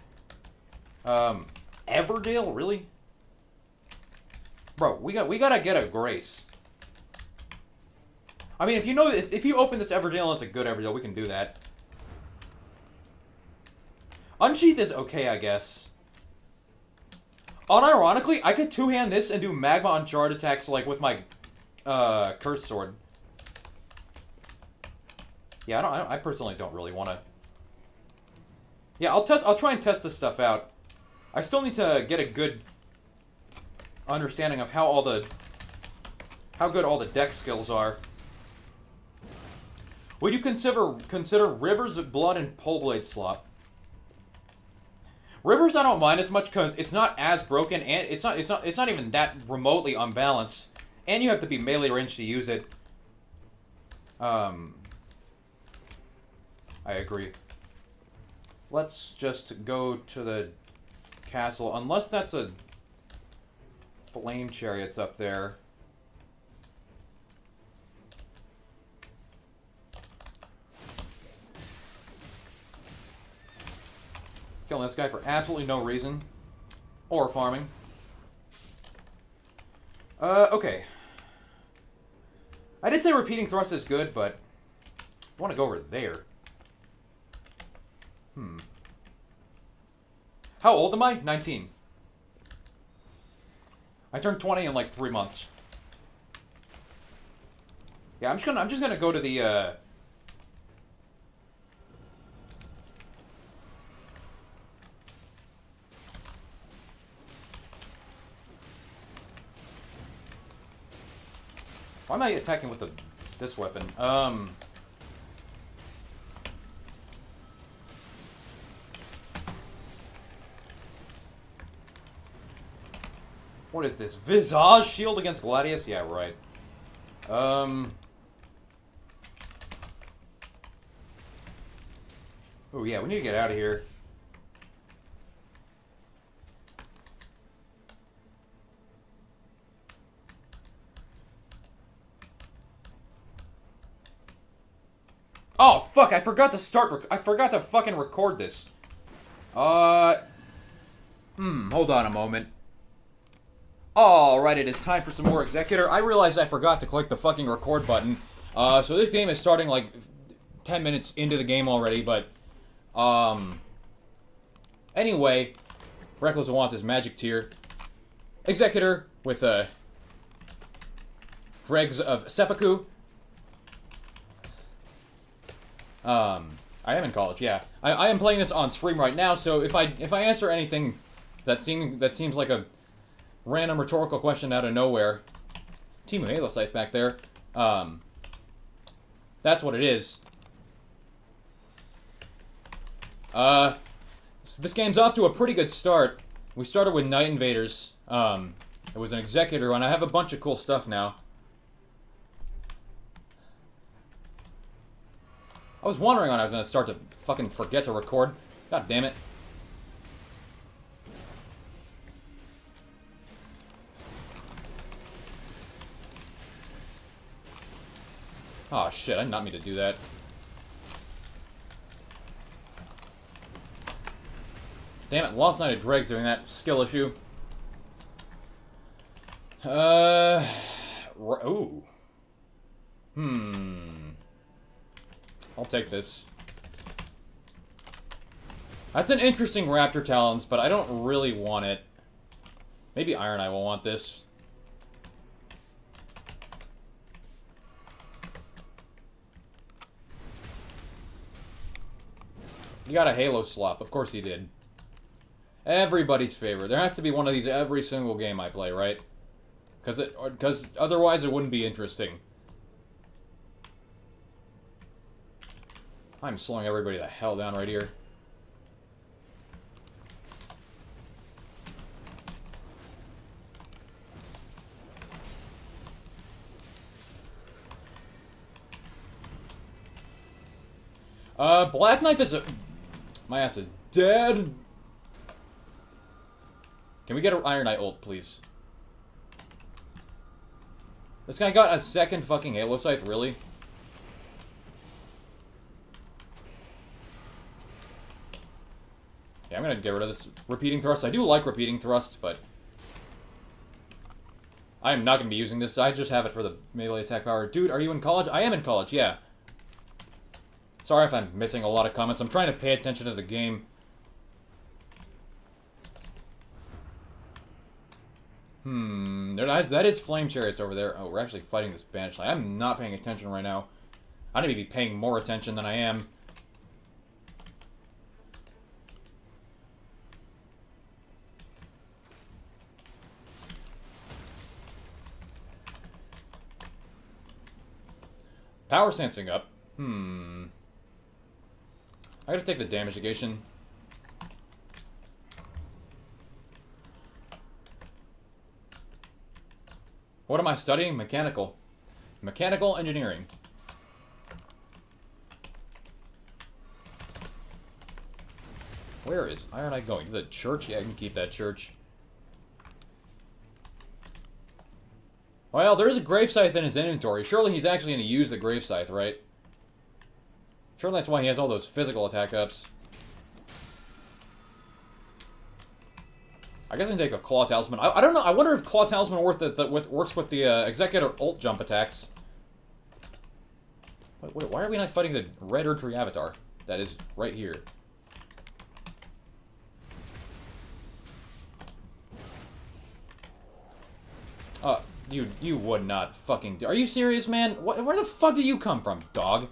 Speaker 1: Everdale? Really? Bro, we gotta get a Grace. I mean, if you open this Everdale and it's a good Everdale, we can do that. Unsheath is okay, I guess. Unironically, I could two-hand this and do Magma on Shard attacks, like, with my, Curse Sword. Yeah, I personally don't really want to... Yeah, I'll try and test this stuff out. I still need to get a good understanding of how good all the deck skills are. Would you consider Rivers of Blood and Poleblade Slop? Rivers I don't mind as much because it's not as broken and it's not even that remotely unbalanced. And you have to be melee range to use it. I agree. Let's just go to the castle, unless that's a flame chariot's up there. Killing this guy for absolutely no reason. Or farming. Okay. I did say repeating thrust is good, but I want to go over there. How old am I? 19. I turned 20 in like 3 months. Yeah, I'm just gonna go to the Why am I attacking with this weapon? What is this? Visage shield against Gladius? Yeah, right. Oh yeah, we need to get out of here. Oh fuck! I forgot to I forgot to fucking record this. Hold on a moment. Alright, it is time for some more Executor. I realized I forgot to click the fucking record button. So this game is starting like 10 minutes into the game already, but anyway, Reckless will want this magic tier. Executor with Dregs of Seppuku. I
Speaker 4: I am in college, yeah. I am playing this on stream right now, so if I answer anything that seems like a random rhetorical question out of nowhere, Team Halo Scythe back there, that's what it is. This game's off to a pretty good start. We started with Night Invaders. It was an Executor, and I have a bunch of cool stuff now. I was wondering when I was going to start to fucking forget to record. God damn it. Oh shit, I did not mean to do that. Damn it, Lost Knight of Dregs doing that skill issue. Ooh. I'll take this. That's an interesting Raptor Talons, but I don't really want it. Maybe Iron Eye will want this. He got a Halo slop. Of course he did. Everybody's favorite. There has to be one of these every single game I play, right? Because otherwise it wouldn't be interesting. I'm slowing everybody the hell down right here. Black Knife is a... My ass is dead. Can we get an Iron Eye ult, please? This guy got a second fucking Halo Scythe, really? Yeah, I'm gonna get rid of this repeating thrust. I do like repeating thrust, but... I am not gonna be using this. I just have it for the melee attack power. Dude, are you in college? I am in college, yeah. Sorry if I'm missing a lot of comments. I'm trying to pay attention to the game. That is Flame Chariots over there. Oh, we're actually fighting this Banshee. I'm not paying attention right now. I need to be paying more attention than I am. Power sensing up. I gotta take the damage negation. What am I studying? Mechanical. Mechanical engineering. Where is Iron Eye going? To the church? Yeah, I can keep that church. Well, there is a Grave Scythe in his inventory. Surely he's actually going to use the Grave Scythe, right? Surely that's why he has all those physical attack ups. I guess I can take a Claw Talisman. I don't know. I wonder if Claw Talisman works with the Executor ult jump attacks. Wait, why are we not fighting the Red Erdtree Avatar? That is right here. You would not fucking... Are you serious, man? Where the fuck did you come from, dog?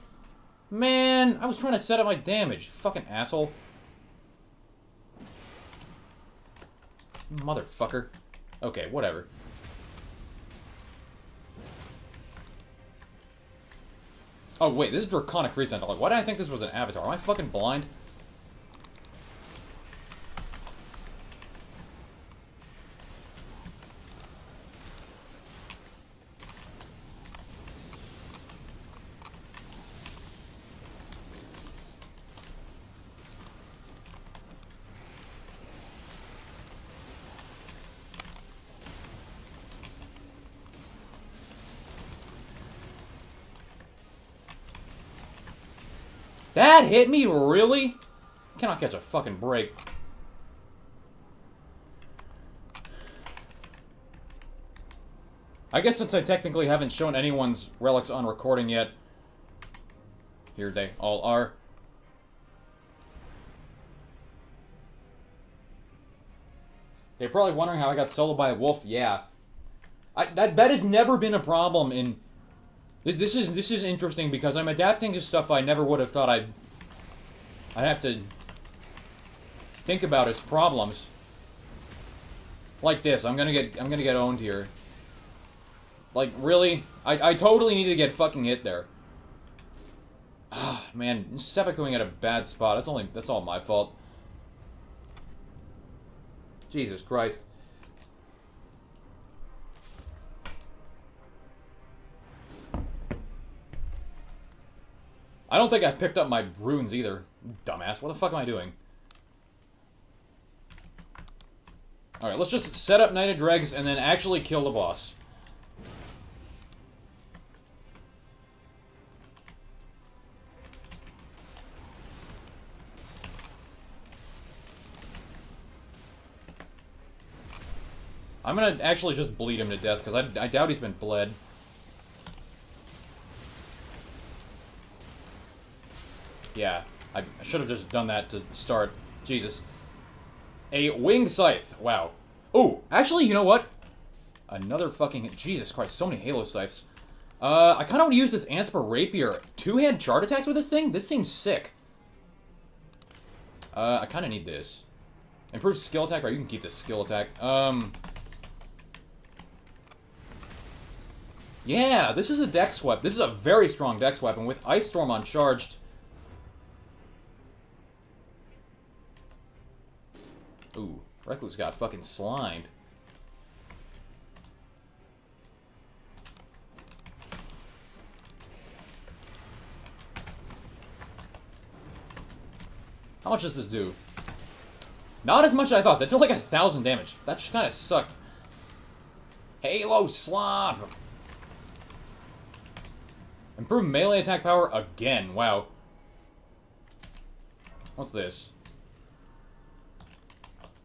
Speaker 4: Man, I was trying to set up my damage. Fucking asshole. Motherfucker. Okay, whatever. Oh, wait, this is Draconic Free Sentinel. Why did I think this was an avatar? Am I fucking blind? That hit me? Really? Cannot catch a fucking break. I guess since I technically haven't shown anyone's relics on recording yet, here they all are. They're probably wondering how I got soloed by a wolf. Yeah. That has never been a problem in... This is interesting because I'm adapting to stuff I never would have thought I'd I'd have to think about his problems. Like this, I'm gonna get owned here. Like, really? I totally need to get fucking hit there. Ah, man, seppukuing at a bad spot. That's all my fault. Jesus Christ. I don't think I picked up my runes either. Dumbass, what the fuck am I doing? Alright, let's just set up Knight of Dregs and then actually kill the boss. I'm gonna actually just bleed him to death, because I doubt he's been bled. Yeah, I should have just done that to start. Jesus. A winged scythe. Wow. Ooh, actually, you know what? Another fucking... Jesus Christ, so many Halo scythes. I kind of want to use this Ansper Rapier. Two-hand chart attacks with this thing? This seems sick. I kind of need this. Improved skill attack, right? You can keep this skill attack. Yeah, this is a dex weapon. This is a very strong dex weapon with Ice Storm uncharged. Ooh, Recluse got fucking slimed. How much does this do? Not as much as I thought. That did like 1,000 damage. That just kind of sucked. Halo Slop! Improved melee attack power again. Wow. What's this?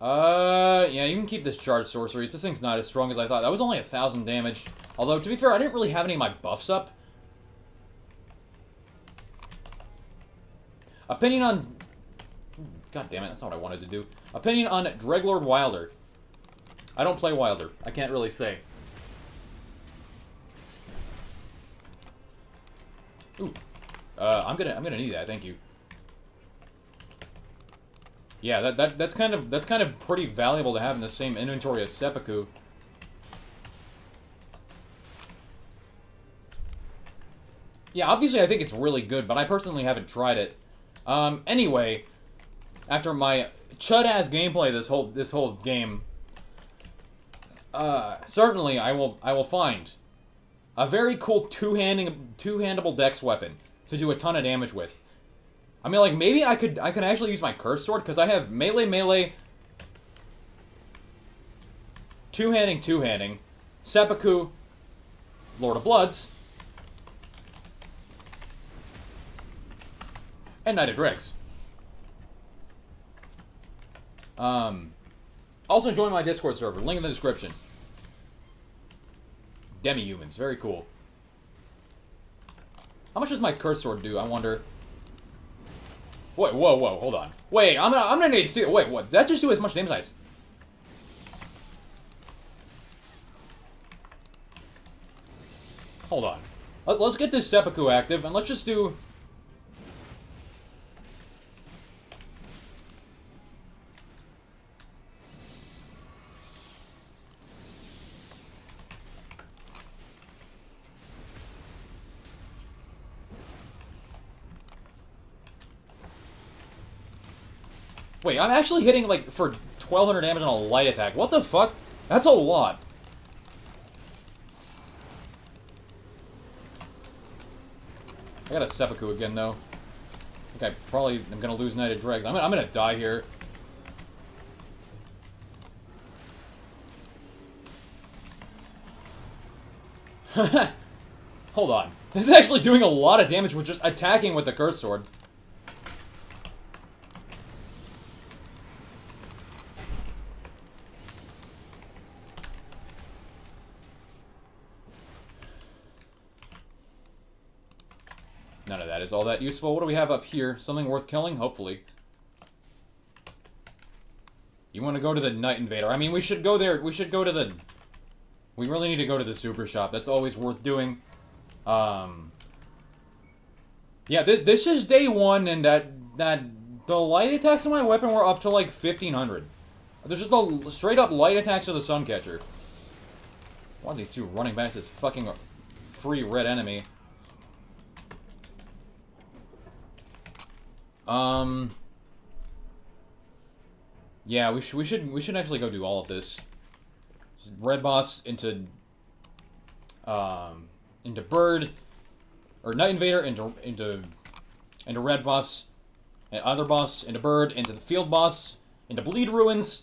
Speaker 4: Yeah, you can keep this charged sorceries. This thing's not as strong as I thought. That was only 1,000 damage. Although, to be fair, I didn't really have any of my buffs up. Opinion on... God damn it, that's not what I wanted to do. Opinion on Dreglord Wilder. I don't play Wilder. I can't really say. Ooh. I'm gonna need that, thank you. Yeah, that's kind of pretty valuable to have in the same inventory as Seppuku. Yeah, obviously I think it's really good, but I personally haven't tried it. Anyway, after my chud-ass gameplay this whole game, certainly I will find a very cool two-handable dex weapon to do a ton of damage with. I mean, like, maybe I could actually use my curse sword, because I have melee, two-handing, Seppuku, Lord of Bloods, and Knight of Dregs. Also join my Discord server, link in the description. Demi-humans, very cool. How much does my curse sword do, I wonder? Wait, whoa, hold on. Wait, I'm gonna need to see it. Wait, what? Did that just do as much damage as Hold on. Let's get this Seppuku active, and let's just do... Wait, I'm actually hitting, like, for 1,200 damage on a light attack. What the fuck? That's a lot. I got a Seppuku again, though. I think I probably am gonna lose Knight of Dregs. I'm gonna die here. Hold on. This is actually doing a lot of damage with just attacking with the Curse Sword. None of that is all that useful. What do we have up here? Something worth killing? Hopefully. You want to go to the Night Invader. I mean, we should go there. We should go to the... We really need to go to the super shop. That's always worth doing. Yeah, this is day one, and that The light attacks on my weapon were up to like 1500. There's just a straight up light attacks of the Suncatcher. Why are these two running back to this fucking free red enemy? Yeah, we should actually go do all of this. Red boss into bird, or Night Invader into red boss, and other boss into bird, into the field boss, into bleed ruins,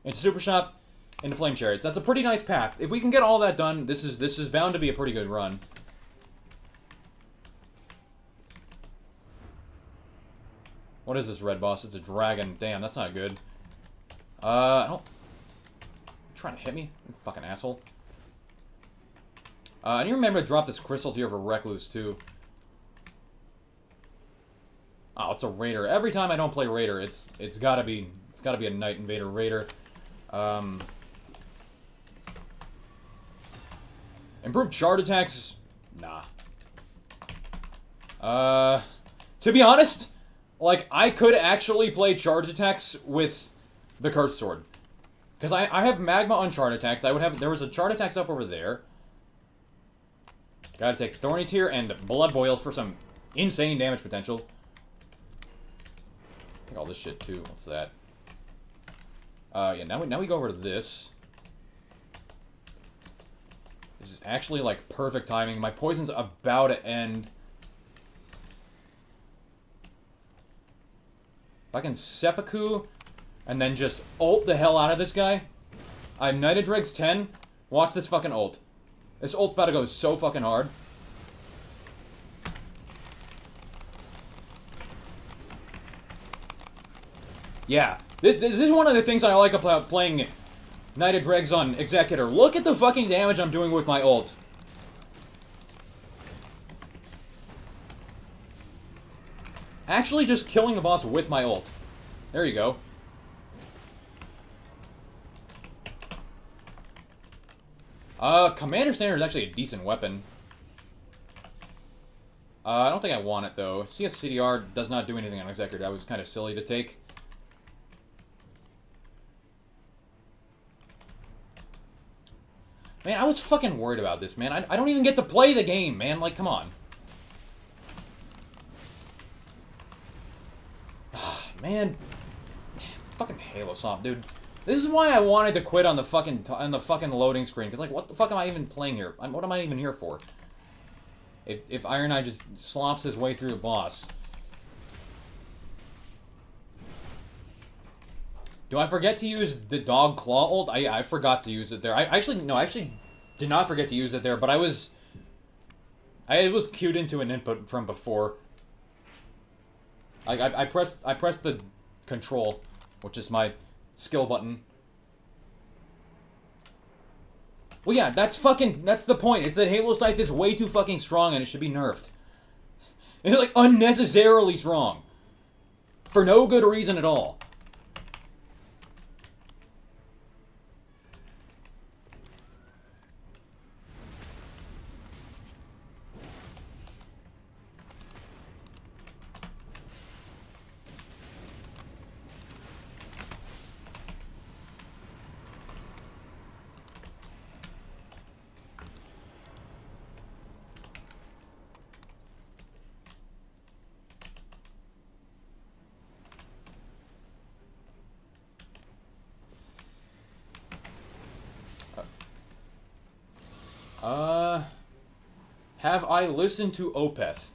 Speaker 4: into super shop, into flame chariots. That's a pretty nice path. If we can get all that done, this is bound to be a pretty good run. What is this red boss? It's a dragon. Damn, that's not good. I don't... You're trying to hit me? You fucking asshole. I need to remember to drop this crystal here for Recluse, too. Oh, it's a Raider. Every time I don't play Raider, it's gotta be a Night Invader Raider. Improved charge attacks? Nah. To be honest, like, I could actually play charge attacks with the Cursed Sword. Because I have Magma on charge attacks. There was a charge attacks up over there. Gotta take Thorny Tear and Blood Boils for some insane damage potential. Take all this shit too. What's that? Yeah, now we go over to this. This is actually, like, perfect timing. My poison's about to end. If I can Seppuku and then just ult the hell out of this guy. I'm Knighted Dregs 10. Watch this fucking ult. This ult's about to go so fucking hard. Yeah. This is one of the things I like about playing Knighted Dregs on Executor. Look at the fucking damage I'm doing with my ult. Actually just killing the boss with my ult. There you go. Commander Standard is actually a decent weapon. I don't think I want it, though. CSCDR does not do anything on Executor. That was kind of silly to take. Man, I was fucking worried about this, man. I don't even get to play the game, man. Like, come on. Man. Fucking Halo Soft, dude. This is why I wanted to quit on the fucking loading screen. Because, like, what the fuck am I even playing here? What am I even here for? If Iron Eye just slops his way through the boss. Do I forget to use the Dog Claw ult? I forgot to use it there. I actually did not forget to use it there, but I was queued into an input from before. I pressed the control, which is my skill button. Well, yeah, that's the point. It's that Halo Scythe is way too fucking strong and it should be nerfed. It's, like, unnecessarily strong. For no good reason at all. Have I listened to Opeth?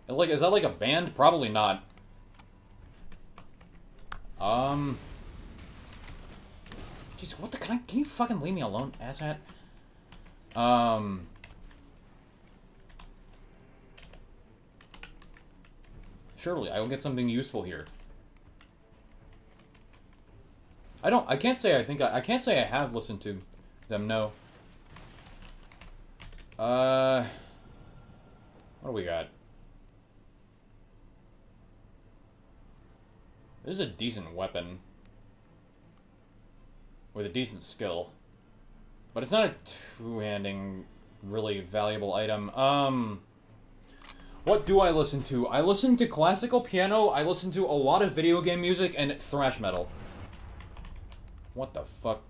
Speaker 4: Is that like a band? Probably not. Jeez, what the can you fucking leave me alone, asshat? Surely I will get something useful here. I can't say I have listened to them, no. What do we got? This is a decent weapon. With a decent skill. But it's not a two-handing, really valuable item. What do I listen to? I listen to classical piano, I listen to a lot of video game music, and thrash metal. What the fuck?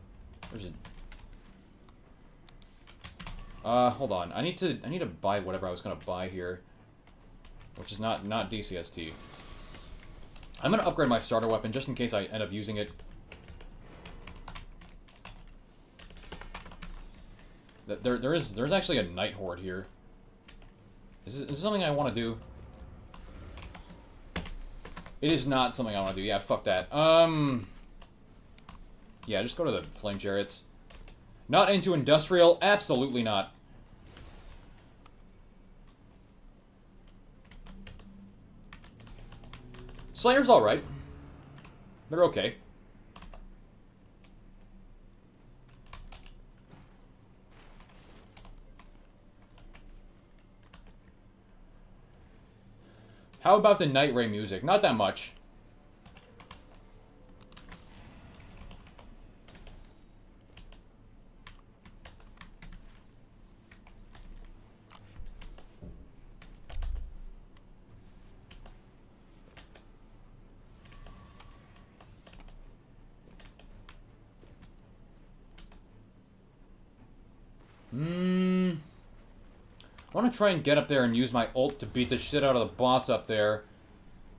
Speaker 4: There's a... hold on. I need to buy whatever I was gonna buy here. Which is not DCST. I'm gonna upgrade my starter weapon just in case I end up using it. There's actually a Night Horde here. Is this something I want to do? It is not something I want to do. Yeah, fuck that. Yeah, just go to the Flame Chariots. Not into Industrial? Absolutely not. Slayer's alright. They're okay. How about the Night Ray music? Not that much. I want to try and get up there and use my ult to beat the shit out of the boss up there.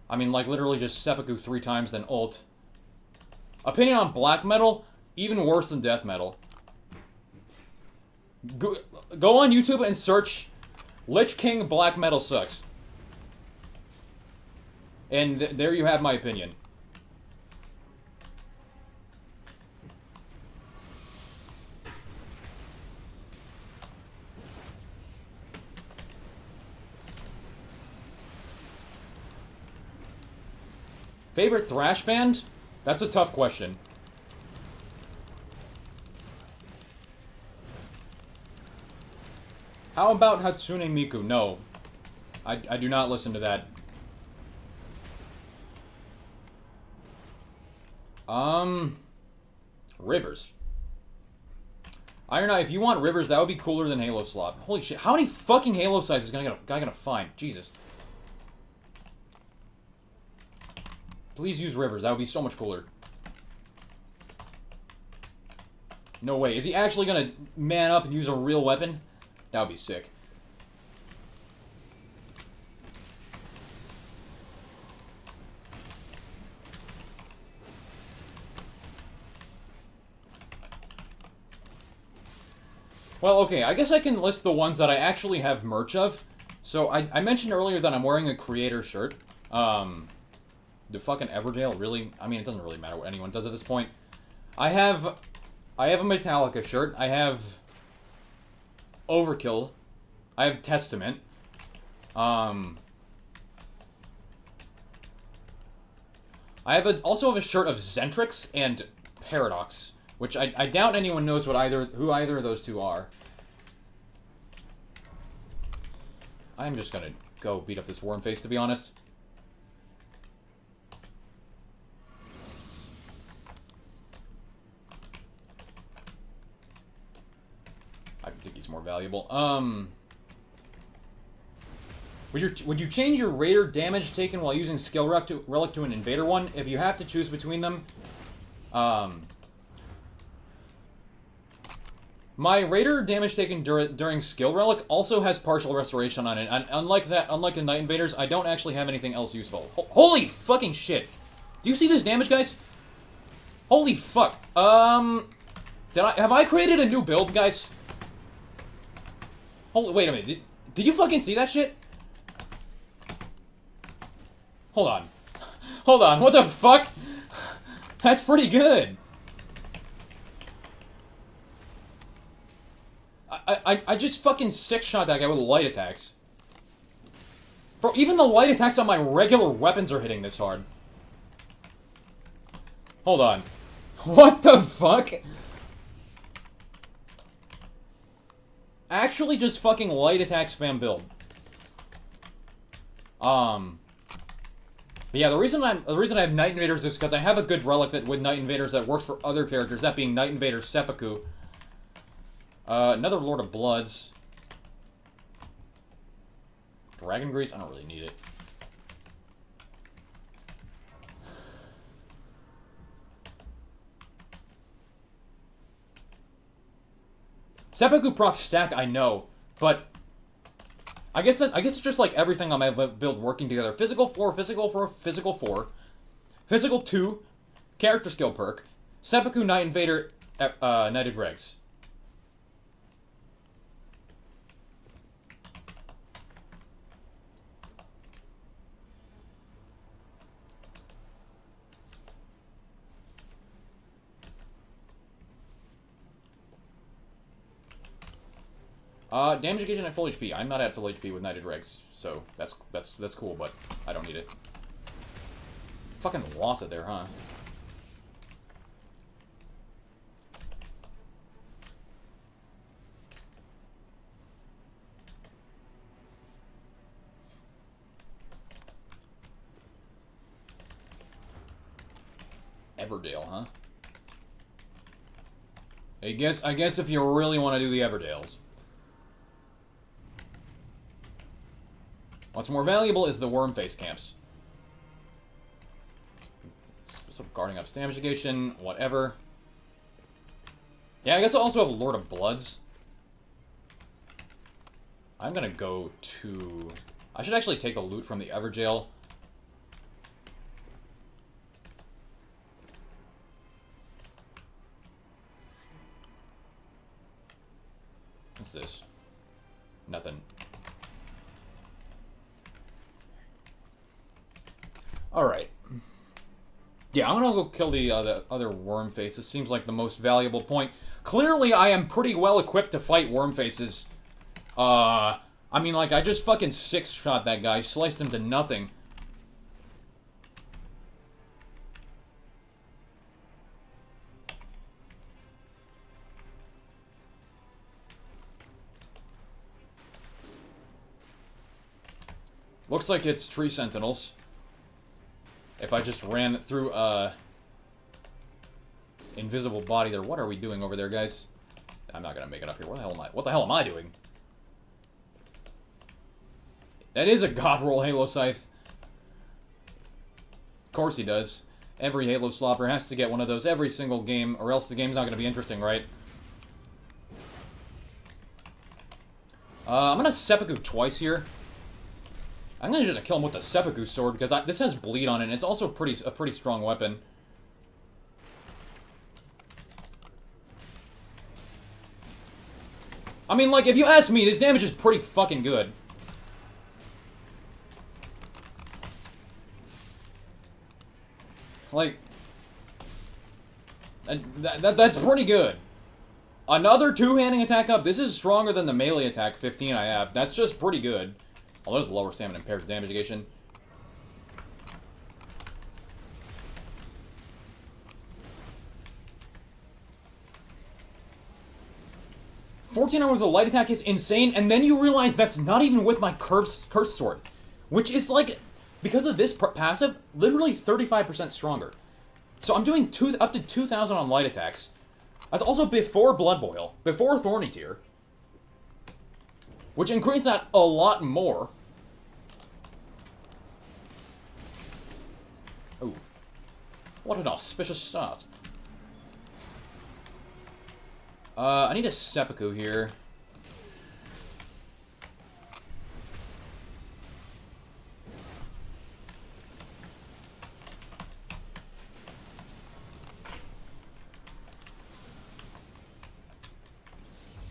Speaker 4: I mean, like, literally just seppuku 3 times, then ult. Opinion on black metal? Even worse than death metal. Go on YouTube and search Lich King black metal sucks. And there you have my opinion. Favorite thrash band? That's a tough question. How about Hatsune Miku? No. I do not listen to that. Rivers. Iron Eye, if you want Rivers, that would be cooler than Halo Slot. Holy shit, how many fucking Halo sites is guy gonna find? Jesus. Please use Rivers. That would be so much cooler. No way. Is he actually gonna man up and use a real weapon? That would be sick. Well, okay. I guess I can list the ones that I actually have merch of. So, I mentioned earlier that I'm wearing a creator shirt. The fucking Everdale, really? I mean, it doesn't really matter what anyone does at this point. I have a Metallica shirt. I have Overkill. I have Testament. I also have a shirt of Zentrix and Paradox, which I doubt anyone knows who either of those two are. I'm just gonna go beat up this worm face, to be honest. I think he's more valuable. Would you change your Raider damage taken while using Skill Relic to an Invader one? If you have to choose between them, my Raider damage taken during Skill Relic also has partial restoration on it, and unlike the Night Invaders, I don't actually have anything else useful. Holy fucking shit! Do you see this damage, guys? Holy fuck! Have I created a new build, guys? Holy, wait a minute. Did you fucking see that shit? Hold on. Hold on, what the fuck? That's pretty good. I just fucking 6-shot that guy with light attacks. Bro, even the light attacks on my regular weapons are hitting this hard. Hold on. What the fuck? Actually just fucking light attack spam build. But yeah, the reason I have Night Invaders is because I have a good relic with Night Invaders that works for other characters, that being Night Invader Seppuku. Another Lord of Bloods. Dragon Grease? I don't really need it. Seppuku proc stack, I know, but I guess it's just like everything on my build working together. Physical 4, Physical 4, Physical 4, Physical 2, Character Skill perk, Seppuku, Knight Invader, Knighted Regs. Damage at full HP. I'm not at full HP with Knighted Regs, so that's cool, but I don't need it. Fucking lost it there, huh? Everdale, huh? I guess if you really want to do the Everdales. What's more valuable is the worm face camps. So guarding up damage negation, whatever. Yeah, I guess I also have Lord of Bloods. I'm gonna go to... I should actually take the loot from the Everjail. What's this? Nothing. Alright. Yeah, I'm gonna go kill the other worm face. This seems like the most valuable point. Clearly, I am pretty well equipped to fight worm faces. I mean, like, I just fucking 6-shot that guy, sliced him to nothing. Looks like it's tree sentinels. If I just ran through invisible body there. What are we doing over there, guys? I'm not gonna make it up here. What the hell am I doing? That is a god roll Halo Scythe. Of course he does. Every Halo slopper has to get one of those every single game, or else the game's not gonna be interesting, right? I'm gonna seppuku twice here. I'm gonna just kill him with the seppuku sword because this has bleed on it, and it's also a pretty strong weapon. I mean, like, if you ask me, this damage is pretty fucking good. Like, that's pretty good. Another two-handing attack up. This is stronger than the melee attack 15 I have. That's just pretty good. Oh, there's lower stamina impaired to damage negation. $14 with a light attack is insane, and then you realize that's not even with my curse sword. Which is like, because of this passive, literally 35% stronger. So I'm doing up to 2,000 on light attacks. That's also before Blood Boil, before Thorny Tier. Which increased that a lot more. Ooh. What an auspicious start. I need a seppuku here.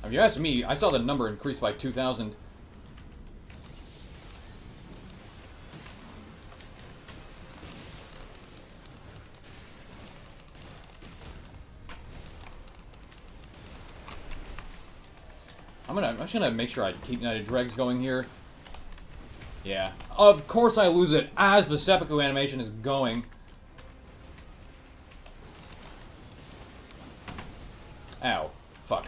Speaker 4: If you ask me, I saw the number increase by 2,000. I'm just gonna make sure I keep Knighted Dregs going here. Yeah. Of course I lose it as the seppuku animation is going. Ow. Fuck.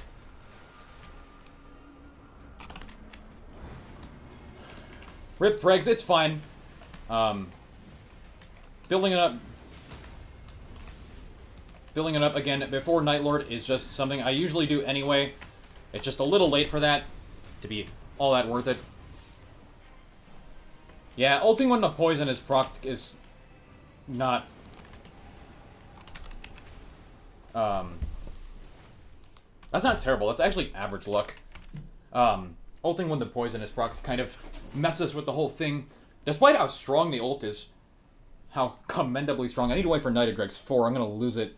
Speaker 4: Rip Dregs, it's fine. Building it up again before Night Lord is just something I usually do anyway. It's just a little late for that to be all that worth it. Yeah, ulting when the poison is proc is not... That's not terrible. That's actually average luck. Ulting when the poison is proc kind of messes with the whole thing. Despite how strong the ult is. How commendably strong. I need to wait for Knighted Dregs 4. I'm gonna lose it.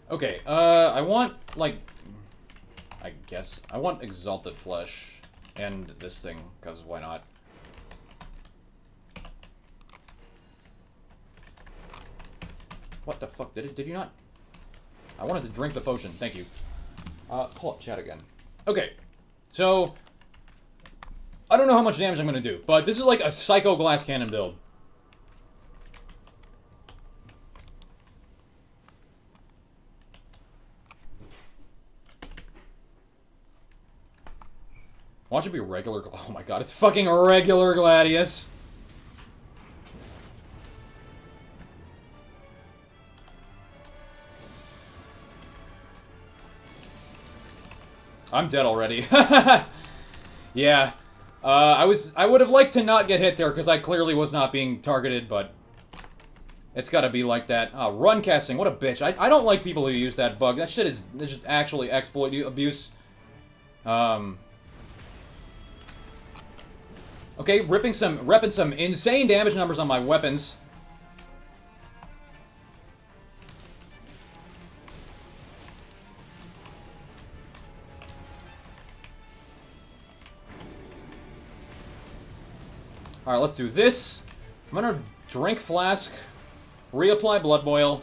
Speaker 4: Okay, I want, like, I guess, I want Exalted Flesh and this thing, because why not? What the fuck, did you not? I wanted to drink the potion, thank you. Pull up chat again. Okay, so, I don't know how much damage I'm gonna do, but this is like a Psycho Glass Cannon build. Watch it be regular. Oh my god, it's fucking a regular Gladius. I'm dead already. Yeah. I would have liked to not get hit there because I clearly was not being targeted, but it's gotta be like that. Run casting, what a bitch. I don't like people who use that bug. That shit is just actually exploit abuse. Okay, repping some insane damage numbers on my weapons. Alright, let's do this. I'm gonna drink Flask, reapply Blood Boil.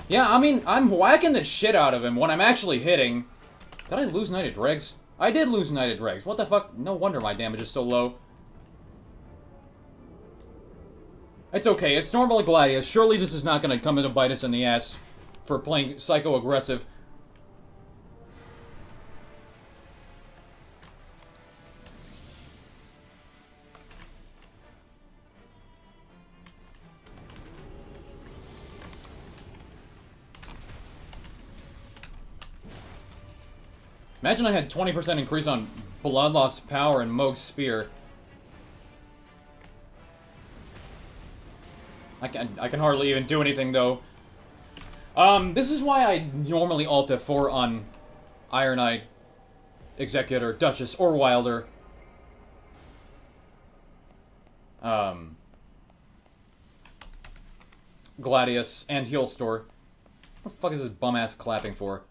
Speaker 4: Yeah, I mean, I'm whacking the shit out of him when I'm actually hitting. Did I lose Knighted Dregs? I did lose Knighted Dregs. What the fuck? No wonder my damage is so low. It's okay. It's normally Gladius. Surely this is not going to come to bite us in the ass for playing psycho-aggressive. Imagine I had 20% increase on Bloodloss Power and Moog's Spear. I can hardly even do anything, though. This is why I normally alt F4 on Iron Eye, Executor, Duchess, or Wilder. Gladius, and Heal Store. What the fuck is this bum-ass clapping for?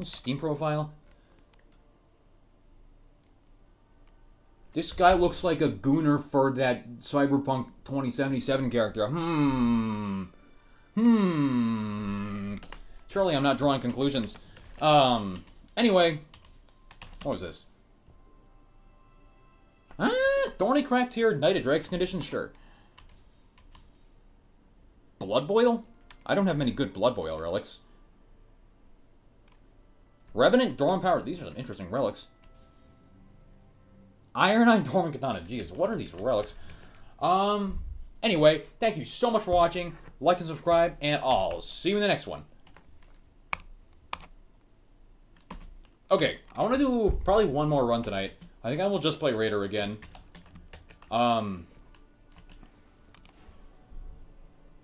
Speaker 4: Steam profile? This guy looks like a gooner for that Cyberpunk 2077 character. Surely I'm not drawing conclusions. Anyway. What was this? Thorny Cracked here, Knighted Dregs condition? Sure. Blood Boil? I don't have many good Blood Boil relics. Revenant, Dormant Power. These are some interesting relics. Iron Eye, Dormant Katana. Jeez, what are these relics? Anyway, thank you so much for watching. Like and subscribe, and I'll see you in the next one. Okay, I want to do probably one more run tonight. I think I will just play Raider again.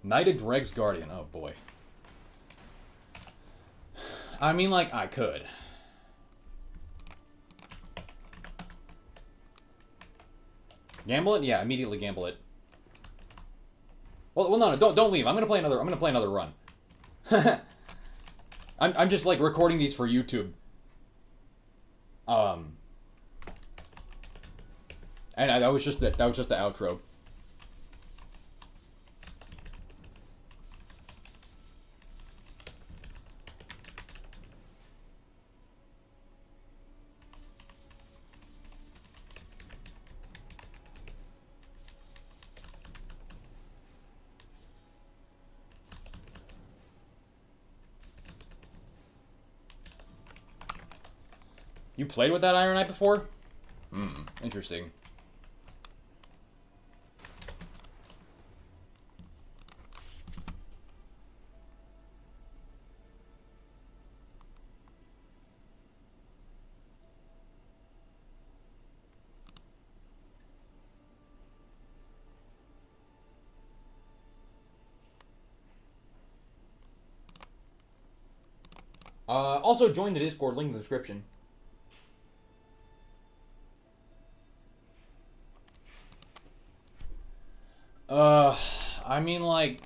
Speaker 4: Knighted Dregs Guardian. Oh, boy. I mean, like, I could. Gamble it? Yeah, immediately gamble it. Well, no, don't leave. I'm gonna play another run. I'm just like recording these for YouTube. And that was just the outro. You played with that Iron Knight before? Interesting. Also join the Discord, link in the description. I mean, like...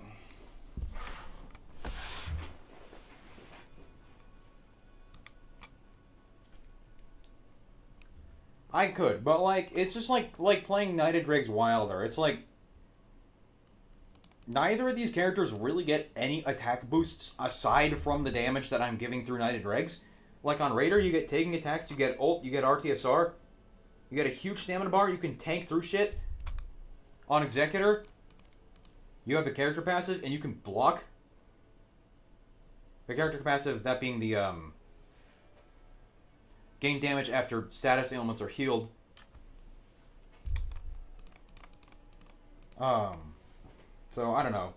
Speaker 4: I could, but, like, it's just like playing Knighted Dregs Wilder. It's like... Neither of these characters really get any attack boosts aside from the damage that I'm giving through Knighted Dregs. Like on Raider, you get taking attacks, you get ult, you get RTSR. You get a huge stamina bar, you can tank through shit. On Executor, you have the character passive, and you can block. The character passive, that being the, gain damage after status ailments are healed. So, I don't know.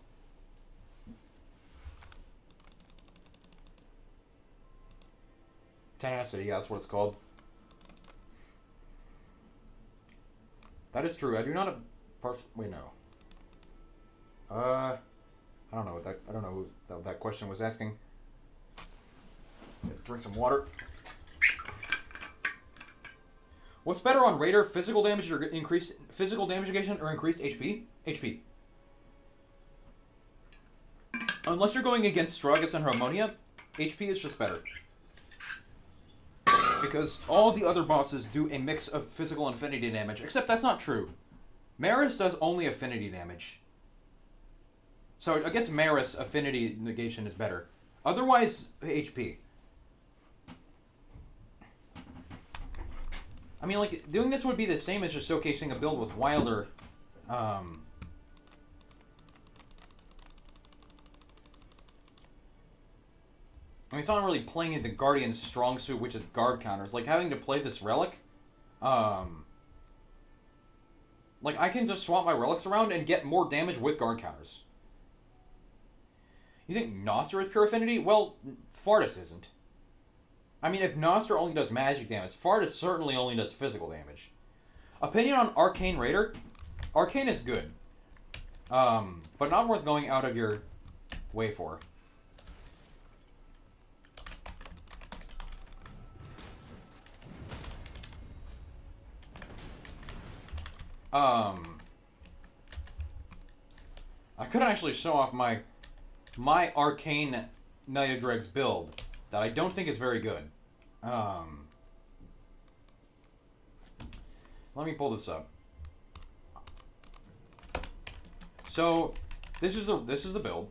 Speaker 4: Tenacity, yeah, that's what it's called. That is true. I do not... Wait, no. I don't know what that... I don't know what that question was asking. Drink some water. What's better on Raider? Physical damage or increased... Physical damage negation or increased HP? HP. Unless you're going against Stragus and Harmonia, HP is just better. Because all the other bosses do a mix of physical and affinity damage, except that's not true. Maris does only affinity damage. So against Maris, affinity negation is better. Otherwise, HP. I mean, like, doing this would be the same as just showcasing a build with Wilder, I mean, it's not really playing into Guardian's strong suit, which is guard counters. Like, having to play this relic, like, I can just swap my relics around and get more damage with guard counters. You think Noster is pure affinity? Well, Fardus isn't. I mean, if Noster only does magic damage, Fardus certainly only does physical damage. Opinion on Arcane Raider? Arcane is good. But not worth going out of your way for. I could actually show off my Arcane Knighted Dregs build that I don't think is very good. Let me pull this up. So this is the build.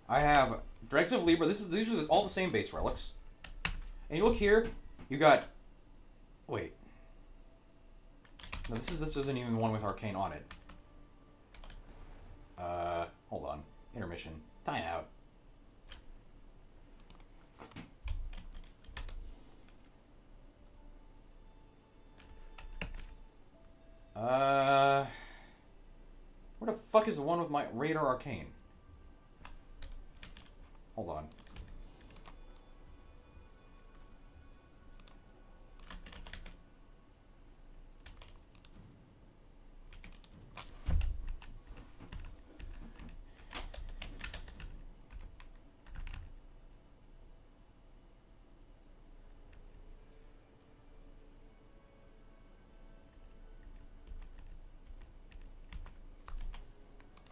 Speaker 4: I have Dregs of Libra. These are all the same base relics. And you look here, you got. Wait. No, this isn't even one with Arcane on it. Hold on. Intermission. Time out. Where the fuck is the one with my Raider Arcane? Hold on.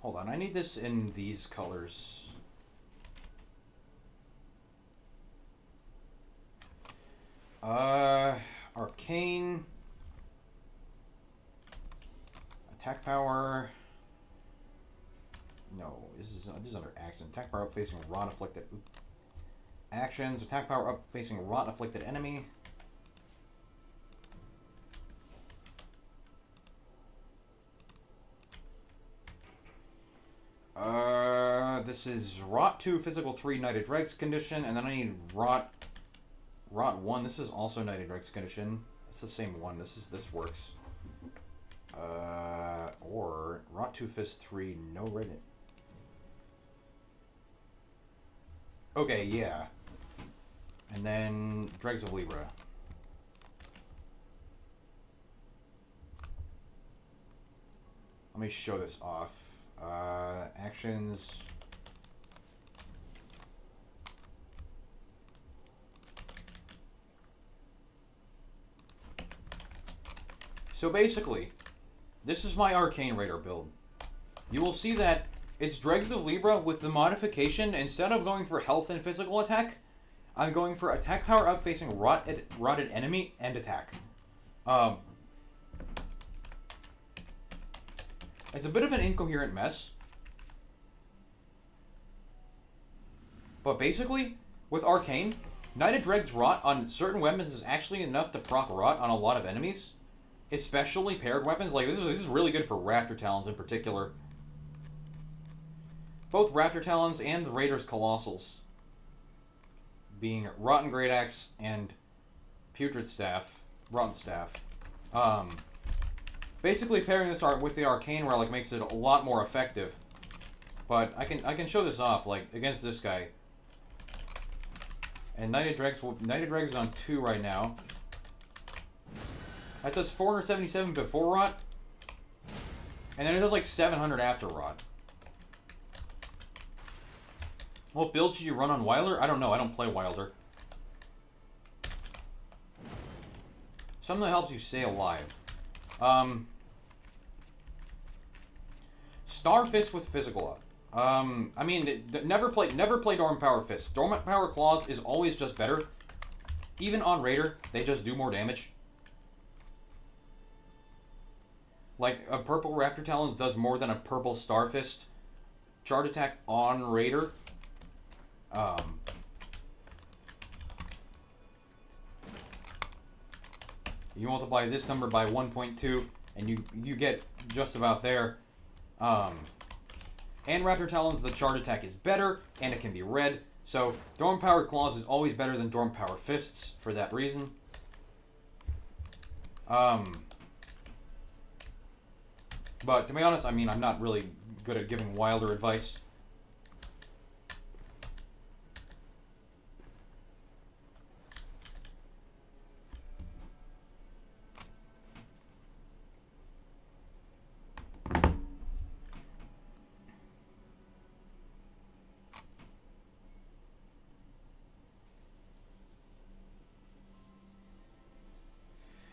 Speaker 4: Hold on, I need this in these colors. Arcane. Attack power. No, this is under action. Attack power up facing rot afflicted. Actions. Attack power up facing rot afflicted enemy. This is Rot 2, Physical 3, Knighted Dregs condition, and then I need Rot
Speaker 1: Rot 1. This is also Knighted Execution. It's the same one. This works. Or Rot 2 Fist 3. No red. Okay, yeah. And then Dregs of Libra. Let me show this off. Actions. So basically, this is my Arcane Raider build. You will see that it's Dregs of Libra with the modification. Instead of going for health and physical attack, I'm going for attack power up facing rotted enemy and attack. It's a bit of an incoherent mess. But basically, with Arcane, Knighted Dregs Rot on certain weapons is actually enough to proc Rot on a lot of enemies. Especially paired weapons. Like, this is really good for Raptor Talons in particular. Both Raptor Talons and the Raiders Colossals. Being Rotten Great Axe and Putrid Staff. Rotten Staff. Basically pairing this with the Arcane Relic makes it a lot more effective. But I can show this off, like, against this guy. And Knighted Dregs is on 2 right now. That does 477 before Rot. And then it does like 700 after Rot. What build should you run on Wilder? I don't know. I don't play Wilder. Something that helps you stay alive. Star Fist with physical up. I mean, never play Dormant Power Fist. Dormant Power Claws is always just better. Even on Raider, they just do more damage. Like, a purple Raptor Talons does more than a purple Star Fist charge attack on Raider. You multiply this number by 1.2, and you get just about there. And Raptor Talons, the charge attack is better, and it can be red. So, Dormant Power Claws is always better than Dormant Power Fists for that reason. But to be honest, I mean, I'm not really good at giving Wilder advice.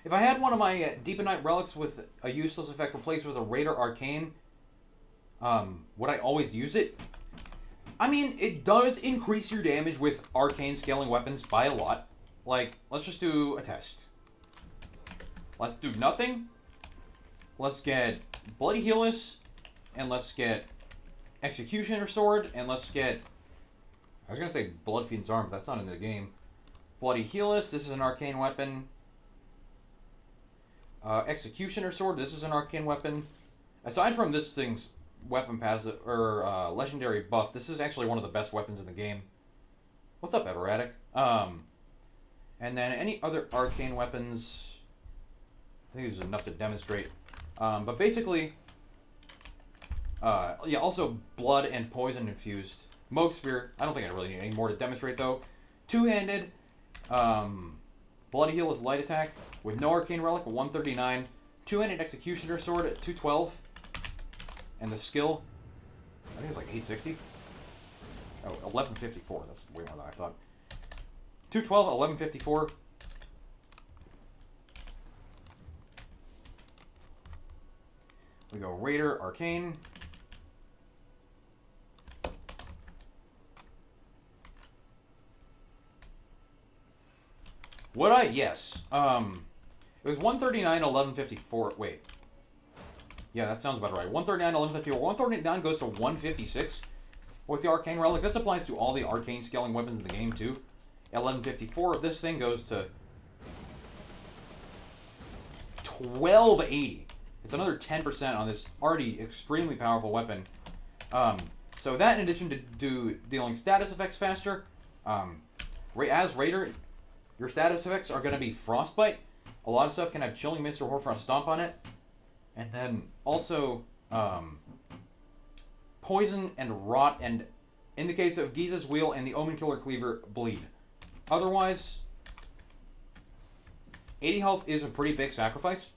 Speaker 1: If I had one of my Deep and Night relics with a useless effect replaced with a Raider Arcane, would I always use it? I mean, it does increase your damage with Arcane scaling weapons by a lot. Like, let's just do a test. Let's do nothing. Let's get Bloody Healess, and let's get Executioner Sword, and let's get... I was going to say Blood Fiend's Arm, but that's not in the game. Bloody Healess, this is an Arcane weapon. Executioner Sword, this is an Arcane weapon. Aside from this thing's weapon passive, or legendary buff, this is actually one of the best weapons in the game. What's up, Everadic? And then any other Arcane weapons, I think this is enough to demonstrate. But basically, yeah, also blood and poison infused. Moog Spear, I don't think I really need any more to demonstrate though. Two-handed, Bloody Heal is light attack with no Arcane Relic, 139. Two-handed Executioner Sword at 212. And the skill, I think it's like 860. Oh, 1154. That's way more than I thought. 212, 1154. We go Raider, Arcane. Would I? Yes. It was 139, 1154. Wait. Yeah, that sounds about right. 139, 1154. 139 goes to 156 with the Arcane Relic. This applies to all the Arcane scaling weapons in the game, too. 1154. This thing goes to 1280. It's another 10% on this already extremely powerful weapon. So that, in addition to dealing status effects faster, as Raider, Your status effects are going to be Frostbite. A lot of stuff can have Chilling Mist or Hoarfrost Stomp on it. And then also Poison and Rot, and in the case of Giza's Wheel and the Omen Killer Cleaver, Bleed. Otherwise, 80 health is a pretty big sacrifice.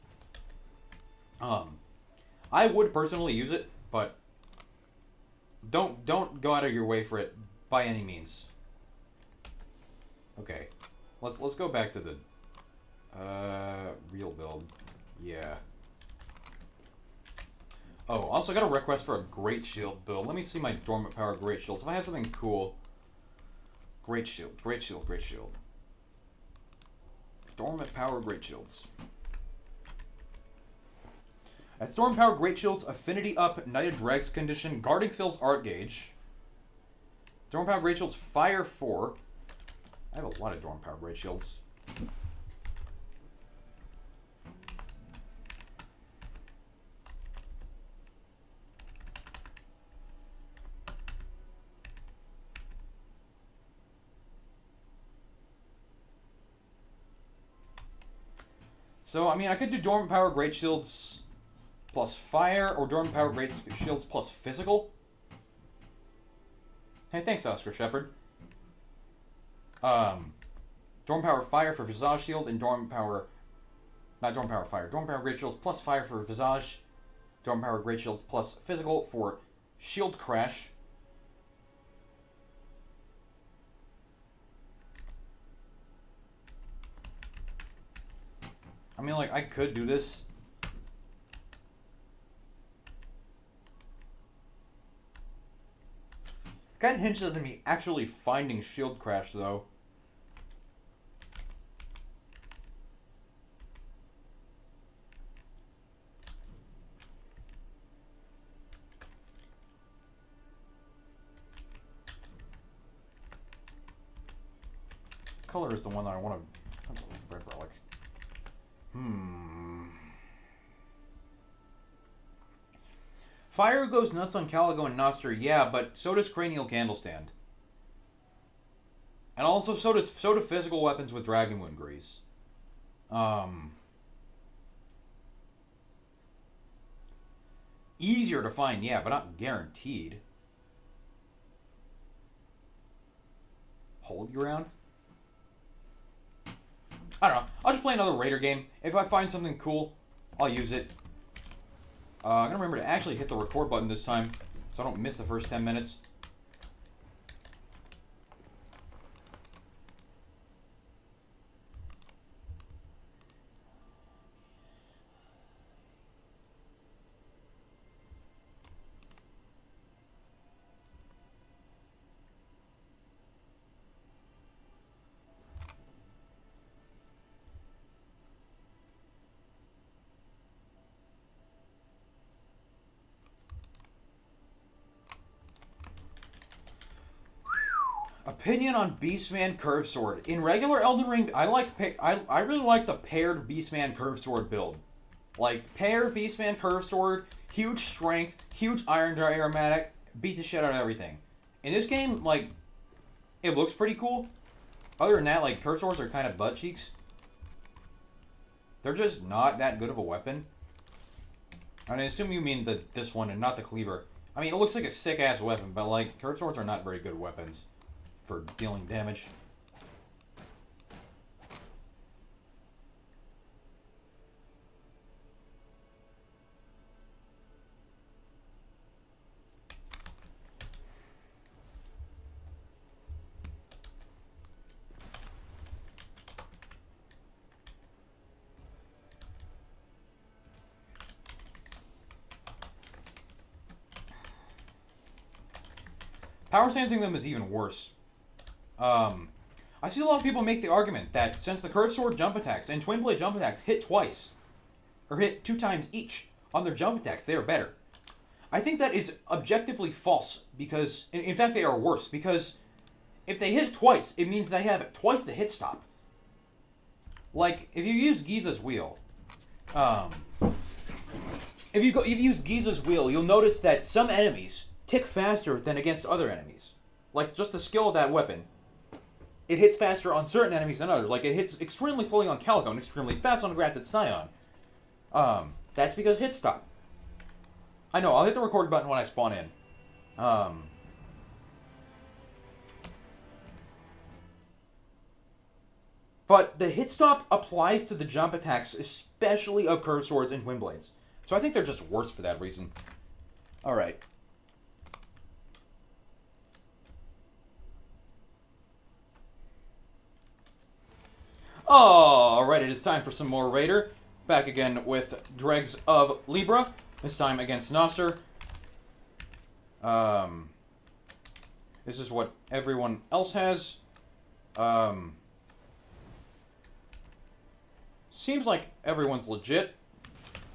Speaker 1: I would personally use it, but don't go out of your way for it by any means. Okay, let's go back to the real build. Yeah. Oh, also got a request for a Great Shield build. Let me see my Dormant Power Great Shields. If I have something cool. Great Shield, Great Shield, Great Shield. Dormant Power Great Shields. At Storm Power Great Shields, Affinity Up, Knighted Dregs Condition, Guarding fills Art Gauge. Storm Power Great Shields, Fire 4. I have a lot of Storm Power Great Shields. So, I mean, I could do Dormant Power Great Shields plus Fire, or Dormant Power Great Shields plus Physical. Hey, thanks, Oscar Shepard. Dormant Power Fire for Visage Shield, and Dormant Power... Not Dormant Power Fire. Dormant Power Great Shields plus Fire for Visage. Dormant Power Great Shields plus Physical for Shield Crash. I mean, like, I could do this. Kind of hinges on me actually finding Shield Crash, though. Color is the one that I want to... Red Relic. Fire goes nuts on Caligo and Noster, yeah, but so does Cranial Candlestand. And also so do physical weapons with Dragon Wound Grease. Easier to find, yeah, but not guaranteed. Holy Ground? I don't know. I'll just play another Raider game. If I find something cool, I'll use it. I'm going to remember to actually hit the record button this time, so I don't miss the first 10 minutes. Opinion on Beastman Curve Sword. In regular Elden Ring, I really like the paired Beastman Curve Sword build. Like, paired Beastman Curve Sword, huge strength, huge Iron Dry Aromatic, beat the shit out of everything. In this game, like, it looks pretty cool. Other than that, like, Curve Swords are kind of butt cheeks. They're just not that good of a weapon. And I assume you mean this one and not the Cleaver. I mean, it looks like a sick-ass weapon, but, like, Curve Swords are not very good weapons for dealing damage. Power stancing them is even worse. I see a lot of people make the argument that since the Curved Sword jump attacks and Twin Blade jump attacks hit twice, or hit 2 times each on their jump attacks, they are better. I think that is objectively false, because, in fact they are worse, because if they hit twice, it means they have twice the hit stop. Like, if you use Giza's Wheel, if you use Giza's Wheel, you'll notice that some enemies tick faster than against other enemies. Like, just the skill of that weapon it hits faster on certain enemies than others. Like, it hits extremely slowly on Calico and extremely fast on Grafted Scion. That's because hit stop. I know, I'll hit the record button when I spawn in. But the hit stop applies to the jump attacks, especially of curved swords and twin blades. So I think they're just worse for that reason. Alright. Alright, it is time for some more Raider. Back again with Dregs of Libra. This time against Nasser. This is what everyone else has. Seems like everyone's legit.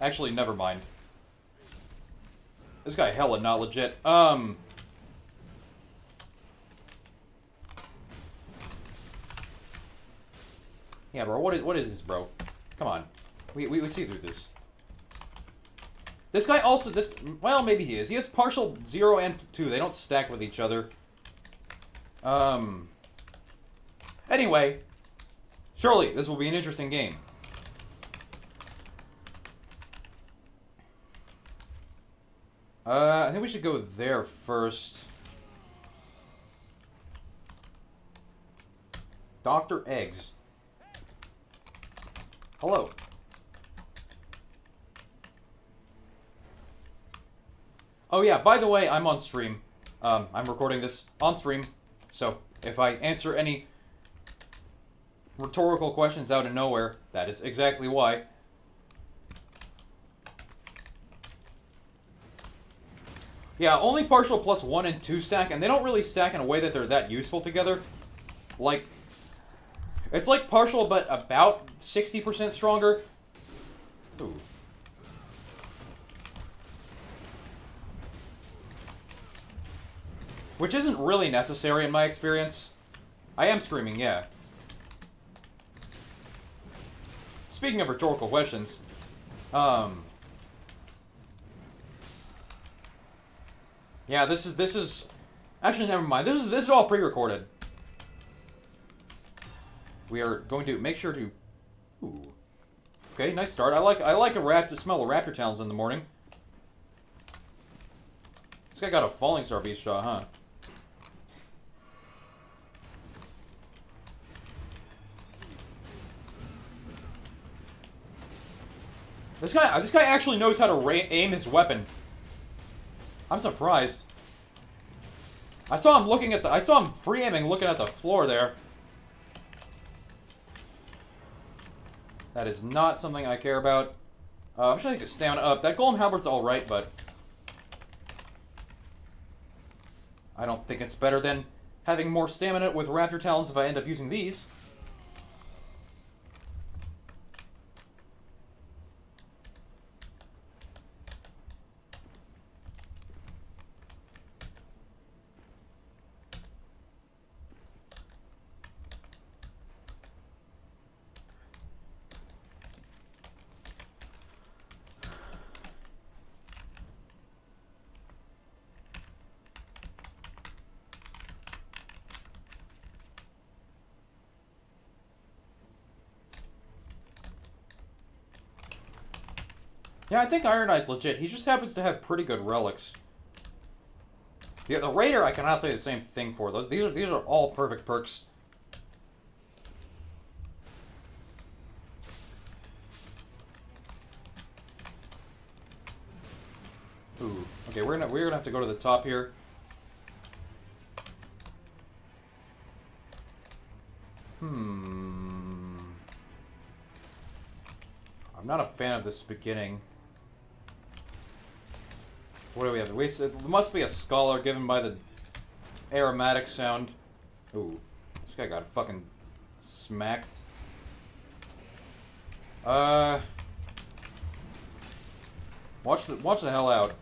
Speaker 1: Actually, never mind. This guy hella not legit. Yeah, bro, what is this, bro? Come on. We see through this. This guy also, well, maybe he is. He has partial 0 and 2. They don't stack with each other. Anyway, surely this will be an interesting game. I think we should go there first. Dr. Eggs. Hello. Oh yeah, by the way, I'm on stream. I'm recording this on stream, so if I answer any rhetorical questions out of nowhere, that is exactly why. Yeah, only partial plus 1 and 2 stack, and they don't really stack in a way that they're that useful together. Like, it's like partial, but about 60% stronger. Ooh. Which isn't really necessary in my experience. I am streaming, yeah. Speaking of rhetorical questions, yeah, this is actually, never mind. This is all pre-recorded. We are going to make sure to. Ooh. Okay, nice start. I like a raptor. Smell of raptor talons in the morning. This guy got a falling star beast shot, huh? This guy actually knows how to aim his weapon. I'm surprised. I saw him free aiming, looking at the floor there. That is not something I care about. I'm trying to get stamina up. That golem halberd's alright, but I don't think it's better than having more stamina with raptor talons if I end up using these. Yeah, I think Iron Eye's legit. He just happens to have pretty good relics. Yeah, the Raider I cannot say the same thing for. These are all perfect perks. Ooh. Okay, we're gonna have to go to the top here. I'm not a fan of this beginning. What do we have? It must be a scholar given by the aromatic sound. Ooh. This guy got fucking smacked. Watch the hell out.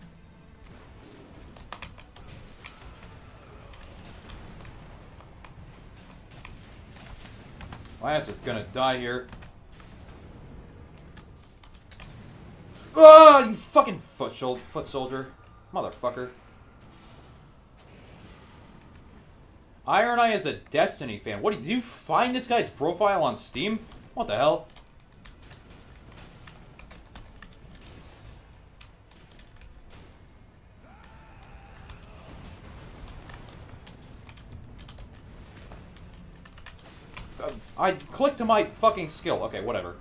Speaker 1: My ass is gonna die here. Oh, you fucking foot soldier. Motherfucker. Iron Eye is a Destiny fan. What, did you find this guy's profile on Steam? What the hell? I clicked to my fucking skill. Okay, whatever.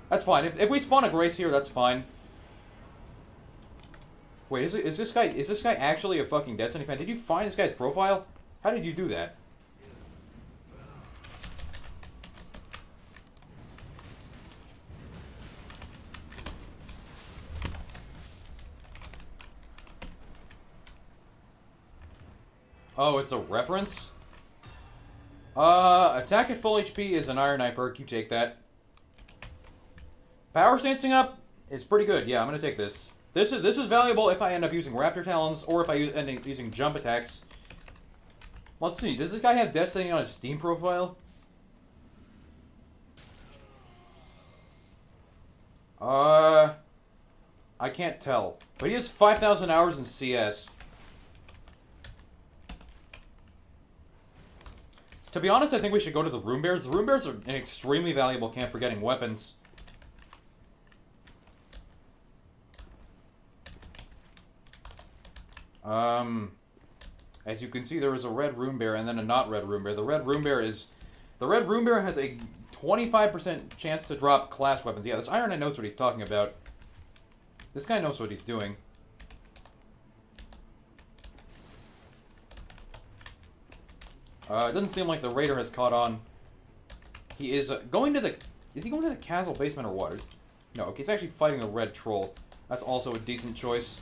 Speaker 1: That's fine. If we spawn a Grace here, that's fine. Wait, is this guy actually a fucking Destiny fan? Did you find this guy's profile? How did you do that? Oh, it's a reference? Attack at full HP is an Iron Eye perk. You take that. Power stancing up is pretty good. Yeah, I'm gonna take this. This is valuable if I end up using Raptor Talons or if I end up using jump attacks. Let's see. Does this guy have Destiny on his Steam profile? I can't tell. But he has 5,000 hours in CS. To be honest, I think we should go to the Room Bears. The Room Bears are an extremely valuable camp for getting weapons. As you can see, there is a red Room Bear and then a not red Room Bear. The red Room Bear has a 25% chance to drop class weapons. Yeah, this Iron Knight knows what he's talking about. This guy knows what he's doing. It doesn't seem like the Raider has caught on. He is going to the... Is he going to the castle basement or what? No, okay, he's actually fighting the red troll. That's also a decent choice.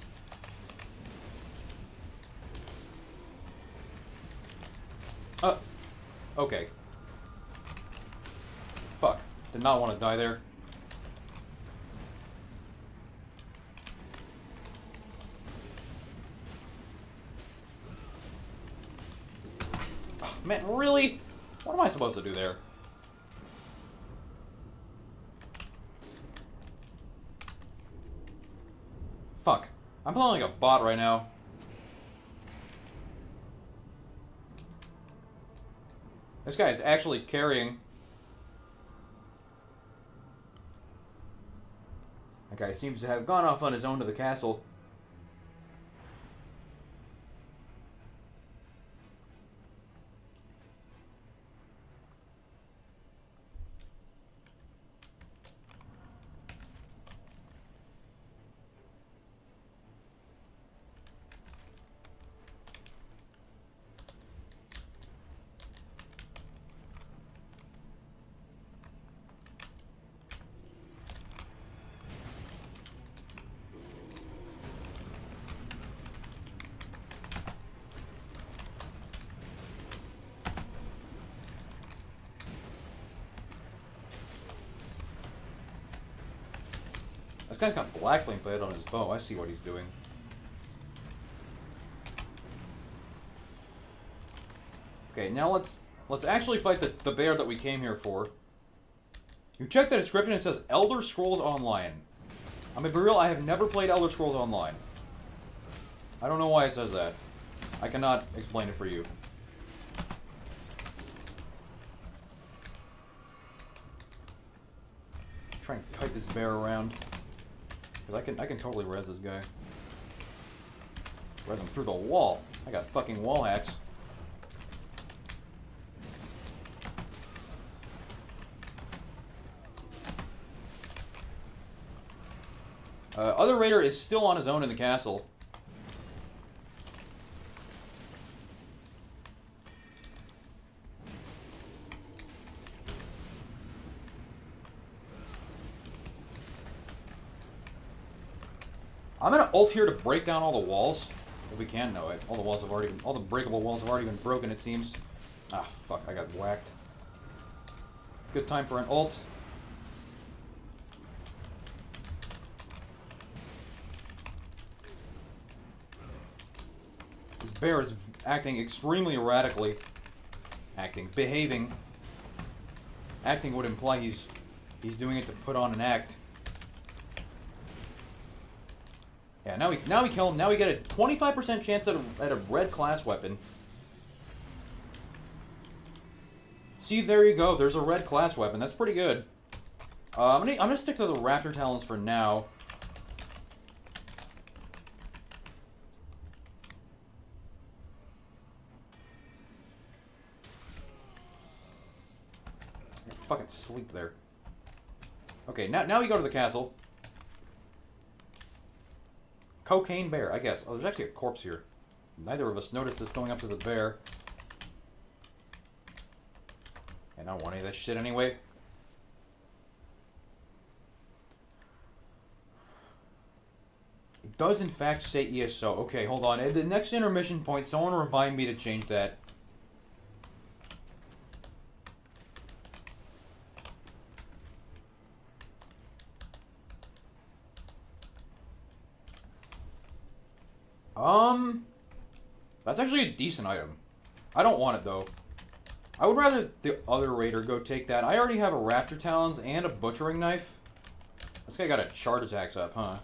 Speaker 1: Okay. Fuck. Did not want to die there. Oh, man, really? What am I supposed to do there? Fuck. I'm playing like a bot right now. This guy is actually carrying. That guy seems to have gone off on his own to the castle. This guy's got black flame blade on his bow. I see what he's doing. Okay, now let's actually fight the bear that we came here for. You check the description, it says Elder Scrolls Online. I'm gonna be real, I have never played Elder Scrolls Online. I don't know why it says that. I cannot explain it for you. Try and kite this bear around. Cause I can totally res this guy. Res him through the wall. I got fucking wall hacks. Other Raider is still on his own in the castle. I'm gonna ult here to break down all the walls, if we can. No, all the walls have already been, all the breakable walls have already been broken. It seems. Ah, fuck! I got whacked. Good time for an ult. This bear is acting extremely erratically. Behaving. Acting would imply he's doing it to put on an act. Yeah, now we kill him. Now we get a 25% chance at a red class weapon. See, there you go. There's a red class weapon. That's pretty good. I'm gonna stick to the Raptor Talons for now. Fucking sleep there. Okay, now we go to the castle. Cocaine bear, I guess. Oh, there's actually a corpse here. Neither of us noticed this going up to the bear. And I don't want any of that shit anyway. It does in fact say ESO. Okay, hold on. At the next intermission point, someone remind me to change that. That's actually a decent item. I don't want it, though. I would rather the other raider go take that. I already have a Raptor Talons and a Butchering Knife. This guy got a charge attacks up, huh?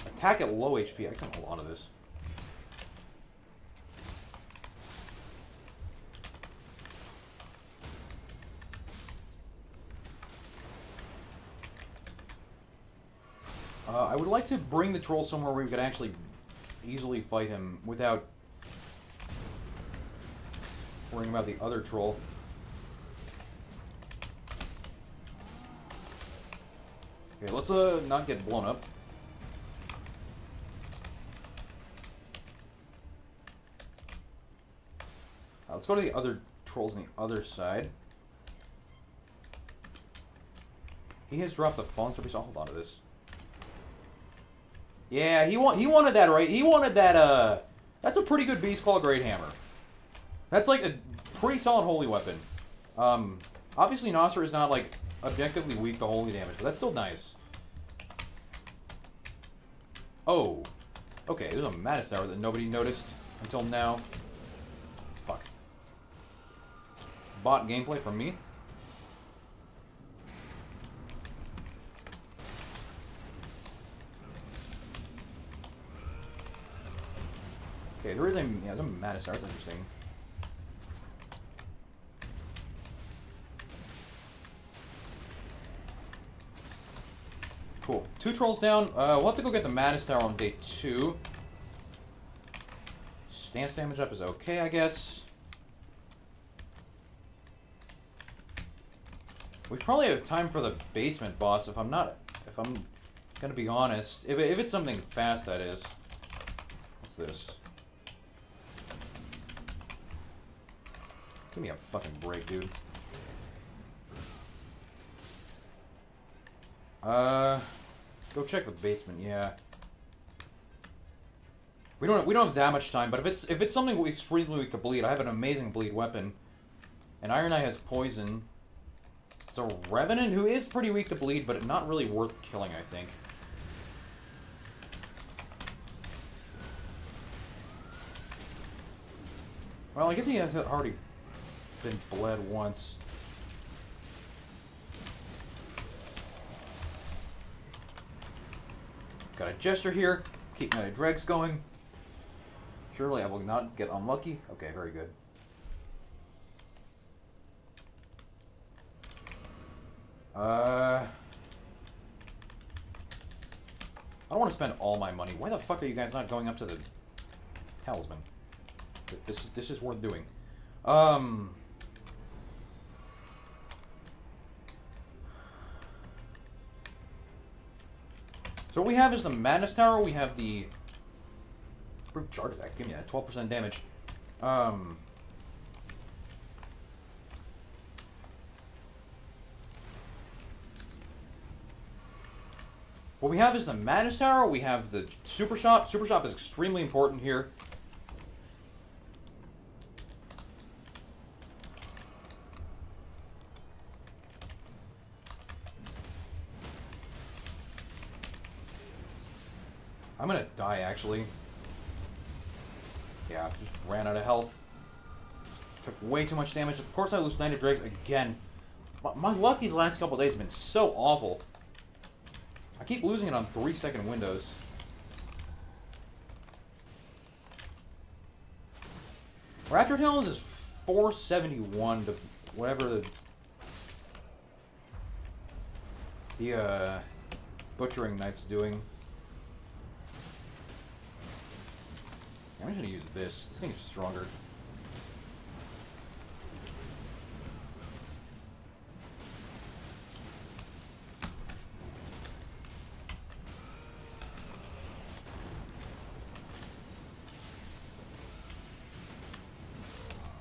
Speaker 1: Attack at low HP. I can have a lot of this. I would like to bring the troll somewhere where we could actually easily fight him without worrying about the other troll. Okay, let's not get blown up. Let's go to the other trolls on the other side. He has dropped the phone, so hold on to this. Yeah, he wanted that, right? He wanted that, that's a pretty good Beast Claw Great Hammer. That's, like, a pretty solid holy weapon. Obviously Nasser is not, like, objectively weak to holy damage, but that's still nice. Oh. Okay, there's a Madness Tower that nobody noticed until now. Fuck. Bot gameplay from me. Okay, there is a there's a Madness Tower. That's interesting. Cool. 2 trolls down. We'll have to go get the Madness Tower on day 2. Stance damage up is okay, I guess. We probably have time for the basement boss if I'm gonna be honest. If it's something fast, that is. What's this? Give me a fucking break, dude. Go check the basement. Yeah. We don't have that much time, but if it's something extremely weak to bleed, I have an amazing bleed weapon. And Iron Eye has poison. It's a Revenant who is pretty weak to bleed, but not really worth killing, I think. Well, I guess he has already been bled once. Got a Jester here. Keep my dregs going. Surely I will not get unlucky. Okay, very good. I don't want to spend all my money. Why the fuck are you guys not going up to the talisman? This is worth doing. So what we have is the Madness Tower. We have the Brute Charge Attack. Give me that 12% damage. What we have is the Madness Tower. We have the Super Shop. Super Shop is extremely important here. I'm gonna die, actually. Yeah, just ran out of health. Took way too much damage. Of course I lose Knight of Drakes again. My luck these last couple days has been so awful. I keep losing it on 3-second windows. Raptor Talons is 471 to whatever the butchering knife's doing. I'm just gonna use this. This thing's stronger.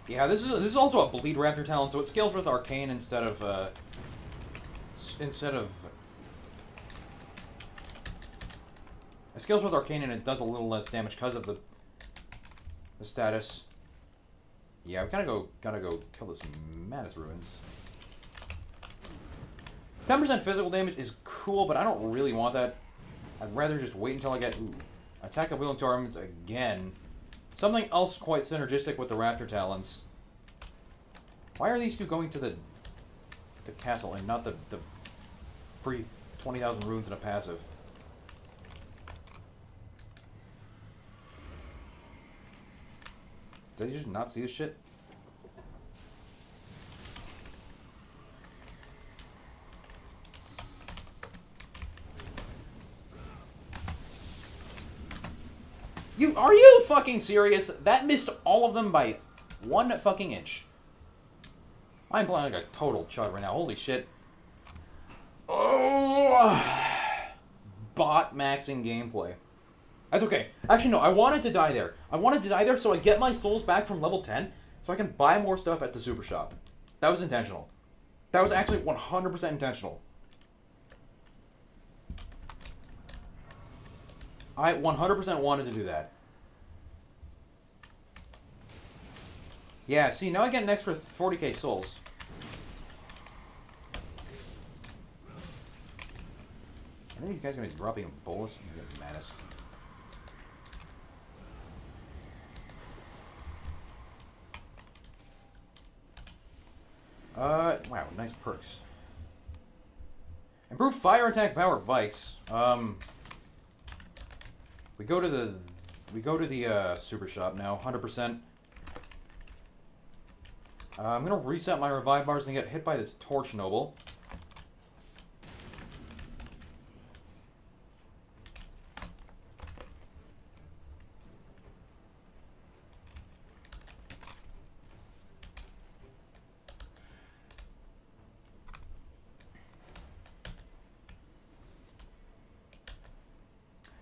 Speaker 1: Yeah, this is also a bleed raptor talent, so it scales with Arcane instead of it scales with Arcane and it does a little less damage because of the status. Yeah, we gotta go kill this Madness Ruins. 10% physical damage is cool, but I don't really want that. I'd rather just wait until I get attack of wheeling two armaments again. Something else quite synergistic with the Raptor Talons. Why are these two going to the castle and not the free 20,000 runes in a passive? Did you just not see this shit? Are you fucking serious? That missed all of them by 1 fucking inch. I'm playing like a total chud right now. Holy shit. Oh! Bot maxing gameplay. That's okay. Actually, no. I wanted to die there. I wanted to die there so I get my souls back from level 10 so I can buy more stuff at the super shop. That was intentional. That was actually 100% intentional. I 100% wanted to do that. Yeah, see, now I get an extra 40k souls. I think these guys are going to be dropping a bolus. I'm going to get Madness. Wow, nice perks. Improve fire attack power Vikes. We go to the super shop now, 100%. I'm gonna reset my revive bars and get hit by this torch noble.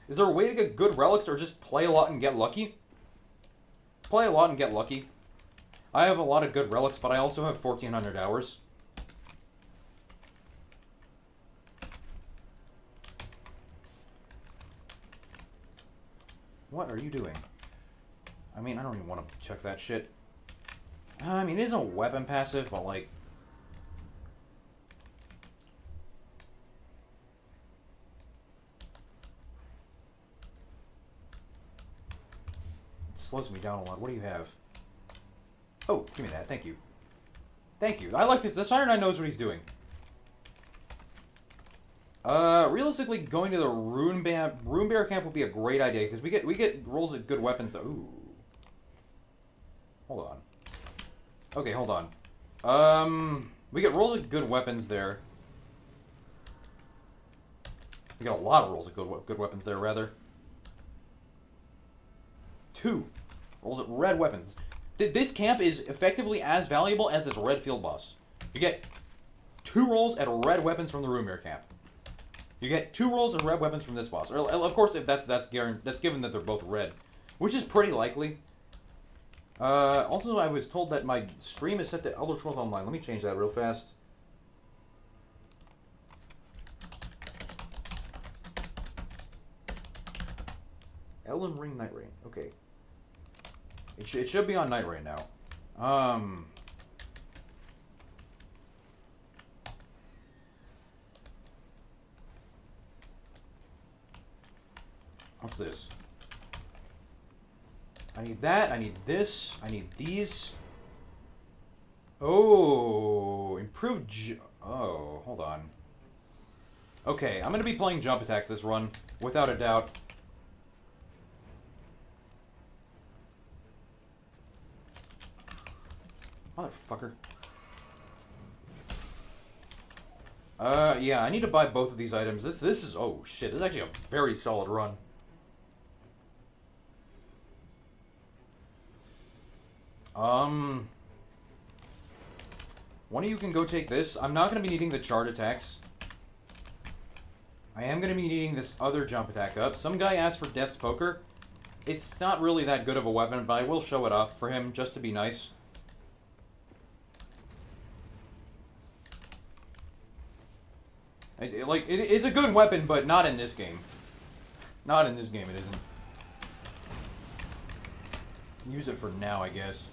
Speaker 1: Is there a way to get good relics or just play a lot and get lucky? Play a lot and get lucky. I have a lot of good relics, but I also have 1,400 hours. What are you doing? I mean, I don't even want to check that shit. I mean, it is a weapon passive, but like... it slows me down a lot. What do you have? Oh, give me that. Thank you. Thank you. I like this. The Siren Knight knows what he's doing. Realistically, going to the Rune Bear camp would be a great idea because we get rolls at good weapons. Though. Ooh. Hold on. Okay, hold on. We get rolls at good weapons there. We get a lot of rolls at good weapons there, rather. 2 rolls at red weapons. This camp is effectively as valuable as this red field boss. You get 2 rolls at red weapons from the Roomere camp. You get 2 rolls of red weapons from this boss. Or, of course, if that's given that they're both red, which is pretty likely. Also, I was told that my stream is set to Elder Scrolls Online. Let me change that real fast. Elden Ring Night Rain. Okay. It should be on Night Rain now. What's this? I need that. I need this. I need these. Oh, improved. Oh, hold on. Okay, I'm gonna be playing jump attacks this run, without a doubt. Motherfucker. Yeah, I need to buy both of these items. This is, oh shit, this is actually a very solid run. One of you can go take this. I'm not going to be needing the charge attacks. I am going to be needing this other jump attack up. Some guy asked for Death's Poker. It's not really that good of a weapon, but I will show it off for him just to be nice. It is a good weapon, but not in this game. Not in this game, it isn't. Use it for now, I guess.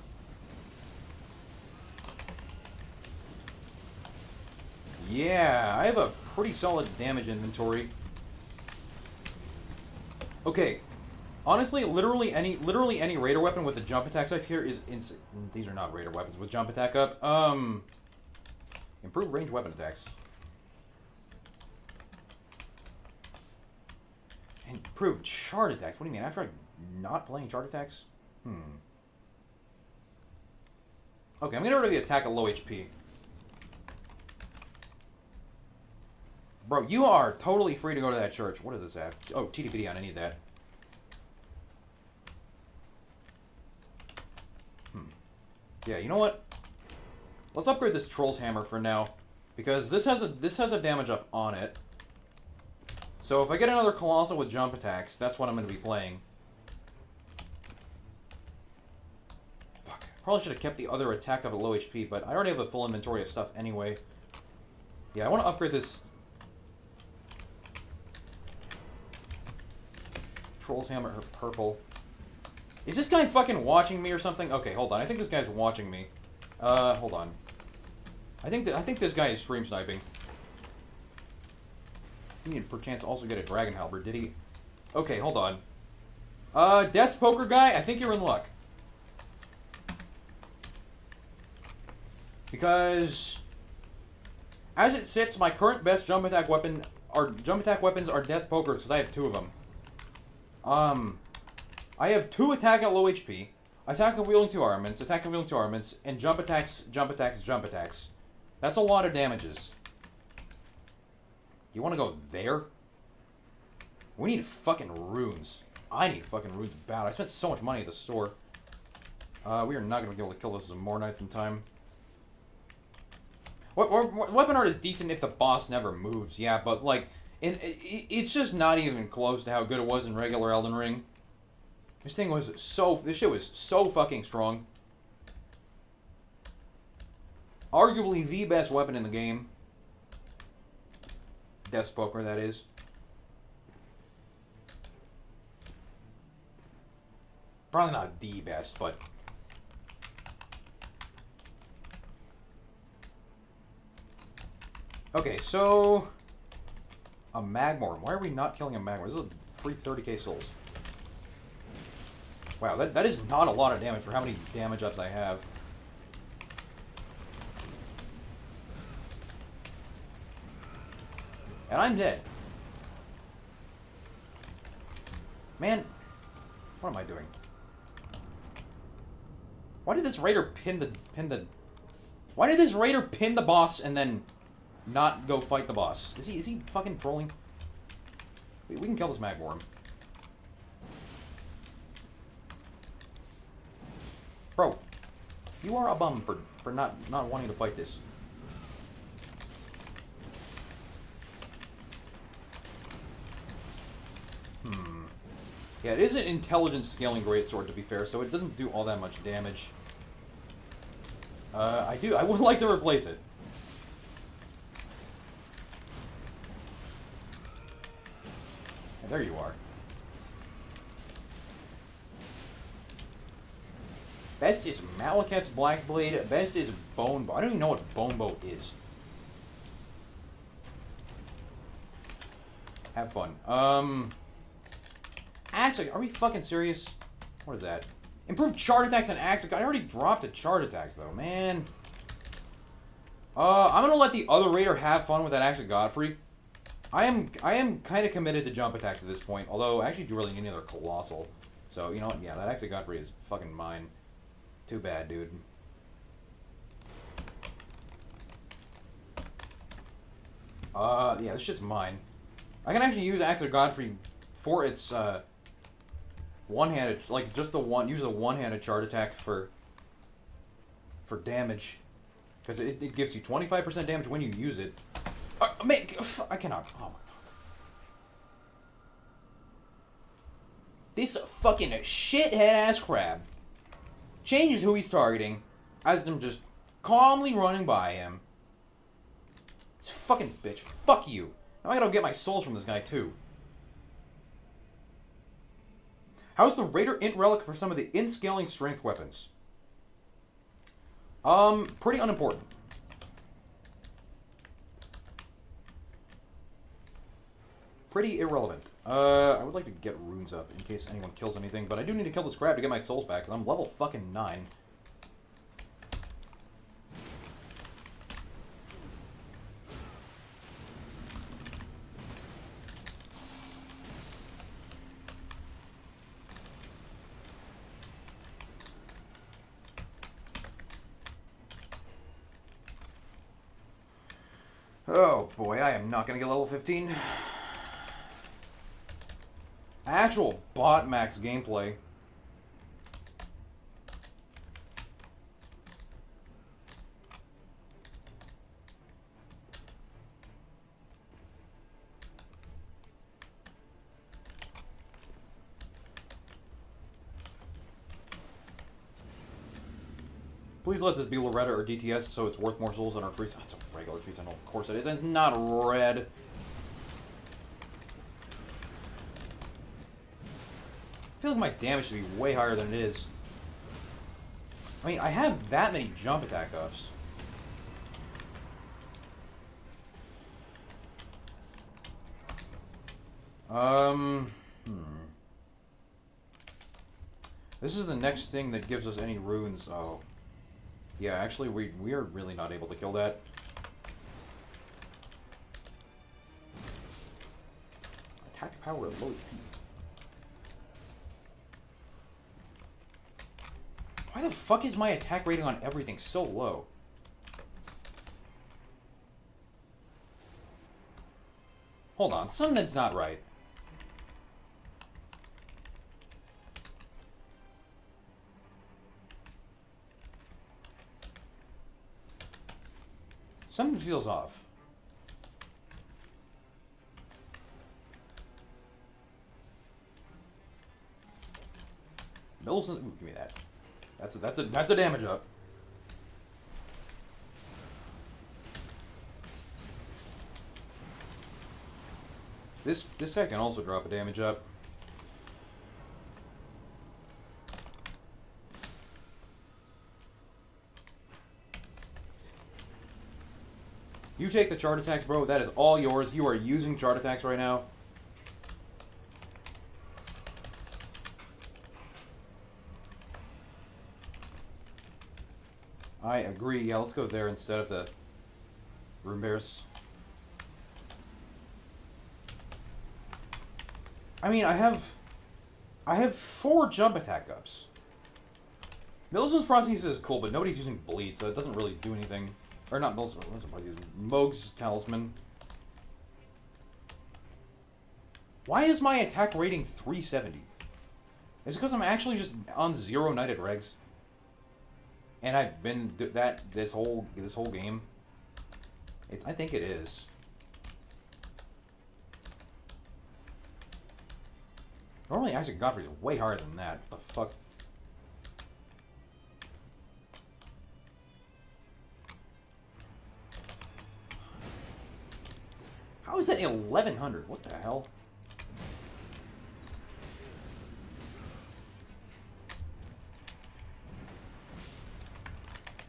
Speaker 1: Yeah, I have a pretty solid damage inventory. Okay, honestly, literally any raider weapon with the jump attacks up here is these are not raider weapons with jump attack up. Improved range weapon attacks. Improved chart attacks. What do you mean? After I'm not playing chart attacks? Okay, I'm gonna order the attack at low HP. Bro, you are totally free to go to that church. What is this at? Oh, TDPD on. I need that. Yeah, you know what? Let's upgrade this Troll's Hammer for now, because this has a damage up on it. So if I get another Colossal with jump attacks, that's what I'm going to be playing. Fuck. Probably should have kept the other attack up at low HP, but I already have a full inventory of stuff anyway. Yeah, I want to upgrade this Troll's Hammer purple. Is this guy fucking watching me or something? Okay, hold on. I think this guy's watching me. Hold on. I think this guy is stream sniping. He didn't perchance also get a Dragon Halberd, did he? Okay, hold on. Death's Poker guy, I think you're in luck. Because as it sits, my current best jump attack weapons are Death's Pokers, because I have 2 of them. I have 2 attack at low HP, attack and wielding 2 armaments, attack and wielding 2 armaments, and jump attacks, jump attacks, jump attacks. That's a lot of damages. You want to go there? We need fucking runes. I need fucking runes bad. I spent so much money at the store. We are not going to be able to kill this some more nights in time. Weapon art is decent if the boss never moves, yeah, but like, it's just not even close to how good it was in regular Elden Ring. This shit was so fucking strong. Arguably the best weapon in the game. Death's Poker, that is. Probably not the best, but... Okay, so... A Magmorn. Why are we not killing a Magmorn? This is a free 30k souls. Wow, that is not a lot of damage for how many damage ups I have. And I'm dead. Man, what am I doing? Why did this raider Why did this raider pin the boss and then not go fight the boss? Is he fucking trolling? We can kill this Magworm. Bro, you are a bum for not wanting to fight this. Yeah, it is an intelligence scaling greatsword, to be fair, so it doesn't do all that much damage. I would like to replace it. And there you are. Best is Malekith's Blackblade. Best is Bonebow. I don't even know what Bonebow is. Have fun. Axe, are we fucking serious? What is that? Improved chart attacks and axe. I already dropped a chart attacks though, man. I'm gonna let the other raider have fun with that axe of Godfrey. I am kind of committed to jump attacks at this point. Although I actually do really need another colossal. So you know what? Yeah, that axe of Godfrey is fucking mine. Too bad, dude. Yeah, this shit's mine. I can actually use Axe of Godfrey for its, one-handed, like, just the one, use a one-handed charge attack for damage. Because it gives you 25% damage when you use it. I cannot. Oh my god. This fucking shit-ass crab changes who he's targeting as I'm just calmly running by him. This fucking bitch. Fuck you. Now I gotta get my souls from this guy, too. How's the Raider Int Relic for some of the int-scaling strength weapons? Pretty unimportant. Pretty irrelevant. I would like to get runes up in case anyone kills anything, but I do need to kill this crab to get my souls back, because I'm level fucking 9. Oh boy, I am not gonna get level 15. Actual bot max gameplay. Please let this be Loretta or DTS so it's worth more souls than our free. That's a regular free sentinel. Of course it is. It's not red. I feel like my damage should be way higher than it is. I mean, I have that many jump attack ups. This is the next thing that gives us any runes. Oh. Yeah, actually, we are really not able to kill that. Attack power at low HP. Why the fuck is my attack rating on everything so low? Hold on, something's not right. Something feels off. Millicent, ooh, give me that. That's a damage up. This guy can also drop a damage up. You take the chart attacks, bro. That is all yours. You are using chart attacks right now. I agree. Yeah, let's go there instead of the Room Bears. I mean, I have 4 jump attack ups. Millicent's Prosthesis is cool, but nobody's using Bleed, so it doesn't really do anything. Or not Millicent's Prosthesis, Moog's Talisman. Why is my attack rating 370? Is it because I'm actually just on 0 Knighted Regs? And I've been this whole game. I think it is. Normally Isaac Godfrey's way higher than that. What the fuck? How is that 1100? What the hell?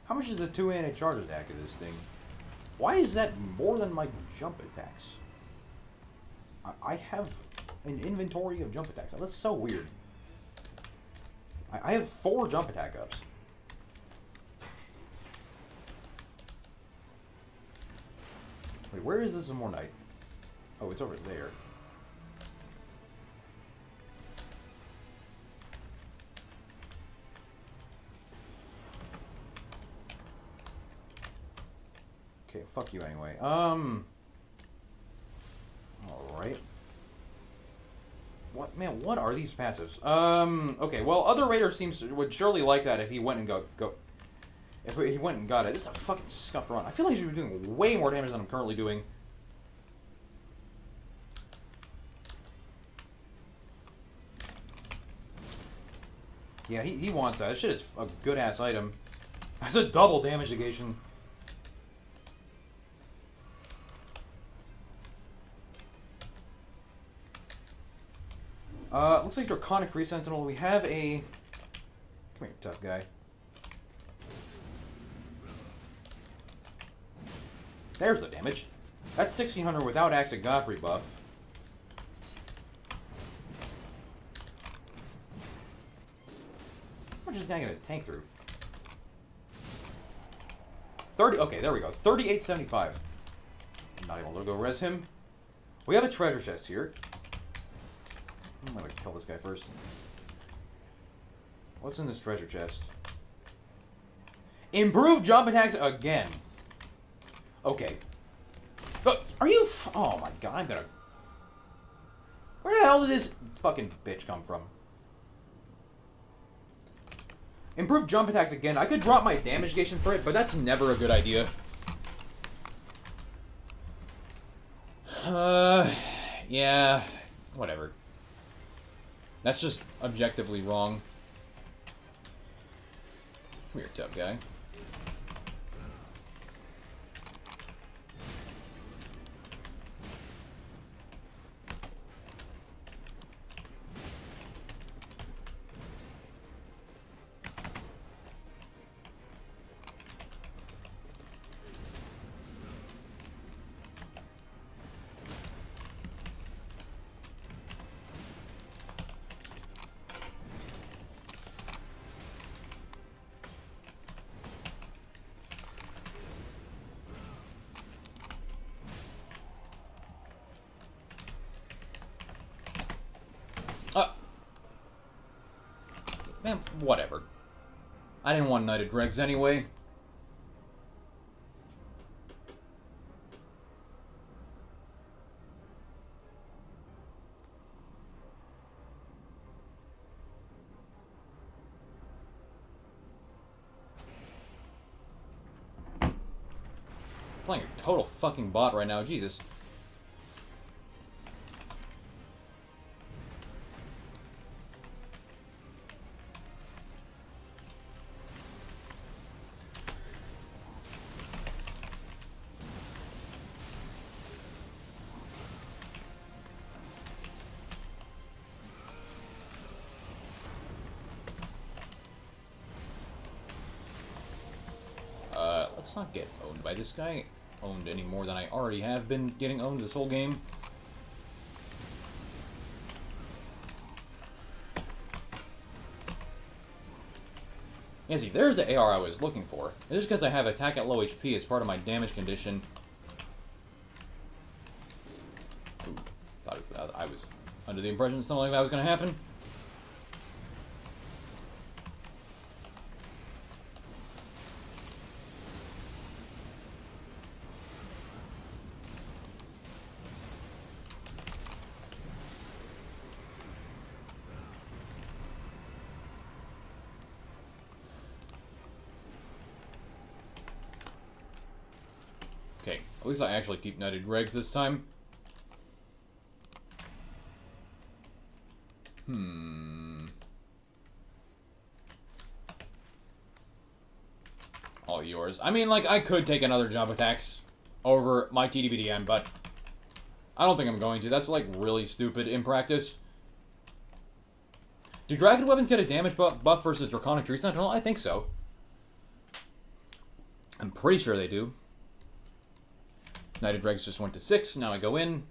Speaker 1: How much is the 2-handed charge attack of this thing? Why is that more than my jump attacks? I have an inventory of jump attacks. That's so weird. I have 4 jump attack ups. Wait, where is this Zamornite? Oh, it's over there. Okay, fuck you anyway. Man, what are these passives? Okay, well, other raiders would surely like that if he went and if he went and got it. This is a fucking scuffed run. I feel like he should be doing way more damage than I'm currently doing. Yeah, he wants that. This shit is a good-ass item. That's a double damage negation. Looks like Draconic Re-Sentinel. We have a... Come here, tough guy. There's the damage. That's 1600 without Axe of Godfrey buff. How much is this guy gonna tank through? 30. Okay, there we go. 3875. I'm not able to go res him. We have a treasure chest here. I'm gonna kill this guy first. What's in this treasure chest? Improved jump attacks again. Okay. But are you? Oh my god! I'm gonna. Where the hell did this fucking bitch come from? Improved jump attacks again. I could drop my damage negation for it, but that's never a good idea. Yeah. Whatever. That's just objectively wrong. Come here, tough guy. Man, whatever. I didn't want Knighted Dregs anyway. Playing a total fucking bot right now, Jesus. Let's not get owned by this guy. Owned any more than I already have been getting owned this whole game. Yeah, see, there's the AR I was looking for. Just because I have attack at low HP as part of my damage condition. Ooh, I was under the impression something like that was going to happen. Okay, at least I actually keep Knighted Dregs this time. All yours. I mean, like, I could take another jump attacks over my TDBDM, but I don't think I'm going to. That's, like, really stupid in practice. Do Dragon Weapons get a damage buff versus Draconic Tree Sentinel? I think so. I'm pretty sure they do. Knighted Dregs just went to 6. Now I go in.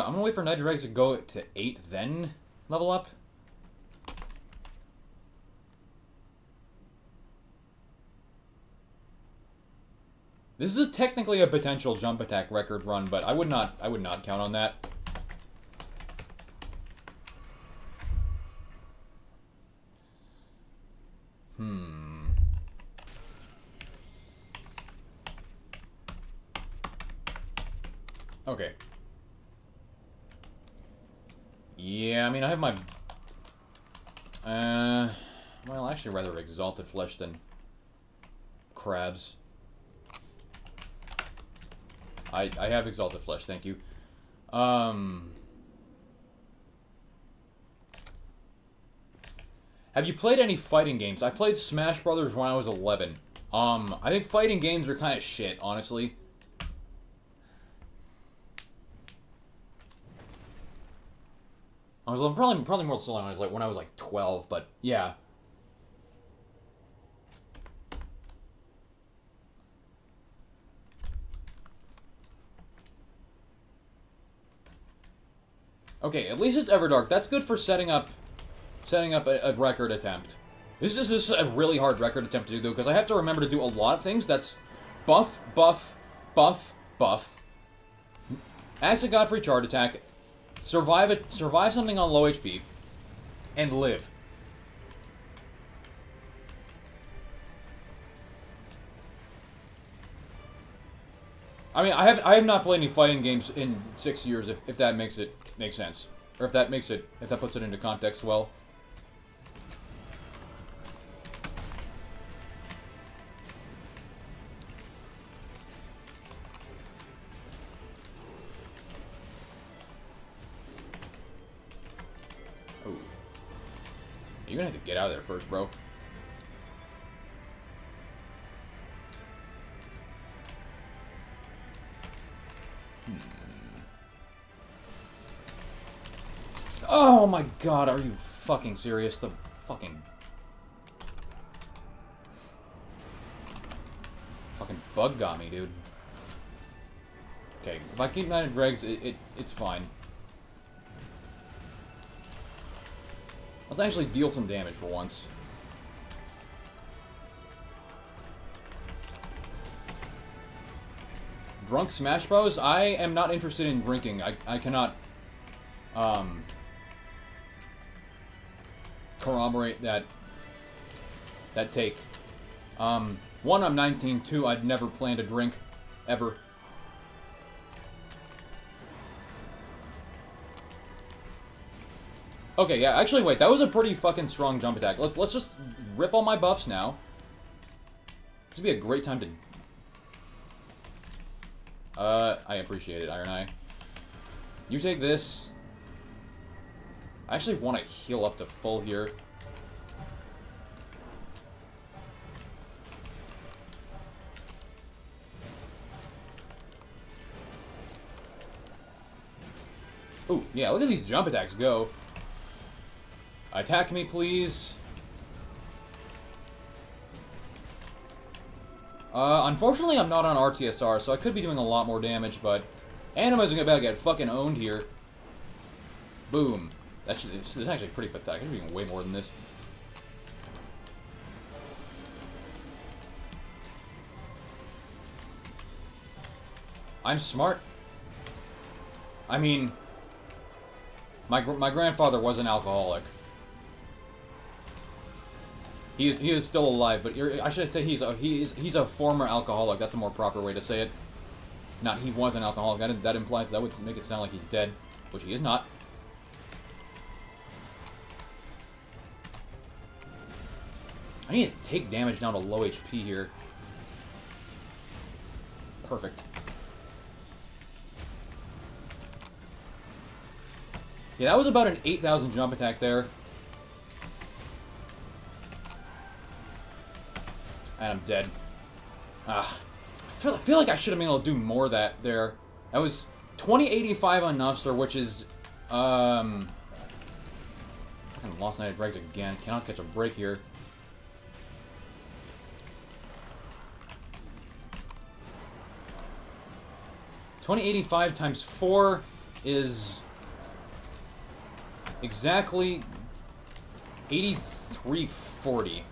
Speaker 1: I'm gonna wait for Knighted Dregs to go to 8, then level up.
Speaker 4: This is technically a potential jump attack record run, but I would not count on that. Okay. Yeah, I mean, I have my... well, actually, rather Exalted Flesh than crabs. I have Exalted Flesh, thank you. Have you played any fighting games? I played Smash Brothers when I was 11. I think fighting games are kind of shit, honestly. I was probably more so when I was like 12, but yeah. Okay, at least it's Everdark. That's good for setting up a record attempt. This is a really hard record attempt to do, though, because I have to remember to do a lot of things. That's buff, buff, buff, buff. Axe of Godfrey Charge Attack. Survive something on low HP. And live. I mean, I have not played any fighting games in 6 years, if that makes sense. Or if that puts it into context well. Oh. You're gonna have to get out of there first, bro. Oh my god, are you fucking serious? The fucking bug got me, dude. Okay, if I keep United Dregs, it's fine. Let's actually deal some damage for once. Drunk Smash Bros? I am not interested in drinking. I cannot corroborate that take. One, I'm 19. Two, I'd never plan to drink ever. Okay, yeah, actually, wait, that was a pretty fucking strong jump attack. Let's just rip all my buffs now. This would be a great time to... I appreciate it, Iron Eye. You take this. I actually want to heal up to full here. Ooh, yeah, look at these jump attacks go. Attack me, please. Unfortunately, I'm not on RTSR, so I could be doing a lot more damage, but Anima's about to get fucking owned here. Boom. That's actually pretty pathetic. I could be doing way more than this. I'm smart. I mean, my grandfather was an alcoholic. He is still alive, but I should say he's a former alcoholic. That's a more proper way to say it. Not he was an alcoholic. That implies that would make it sound like he's dead, which he is not. I need to take damage down to low HP here. Perfect. Yeah, that was about an 8,000 jump attack there. And I'm dead. I feel like I should have been able to do more of that there. That was 2085 on Nufster, which is, fucking lost Night of Dregs again. Cannot catch a break here. $2085 times 4 is exactly 8340.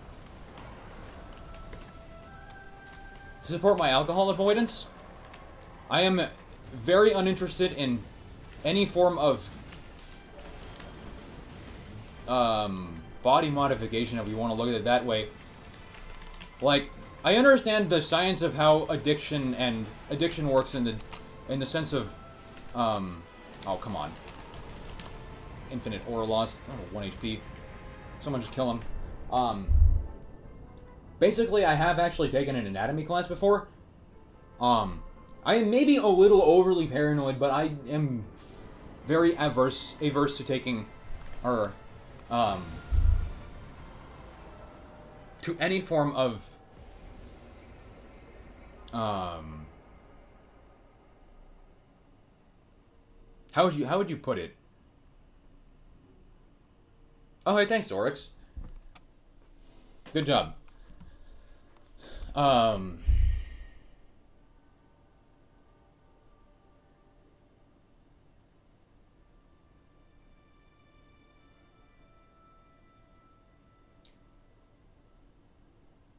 Speaker 4: support my alcohol avoidance. I am very uninterested in any form of body modification, if you want to look at it that way. Like, I understand the science of how addiction works in the sense of oh, come on. Infinite aura loss. Oh, 1 HP. Someone just kill him. Basically, I have actually taken an anatomy class before. I am maybe a little overly paranoid, but I am very averse to taking, or, to any form of, how would you put it? Oh, hey, thanks, Oryx. Good job.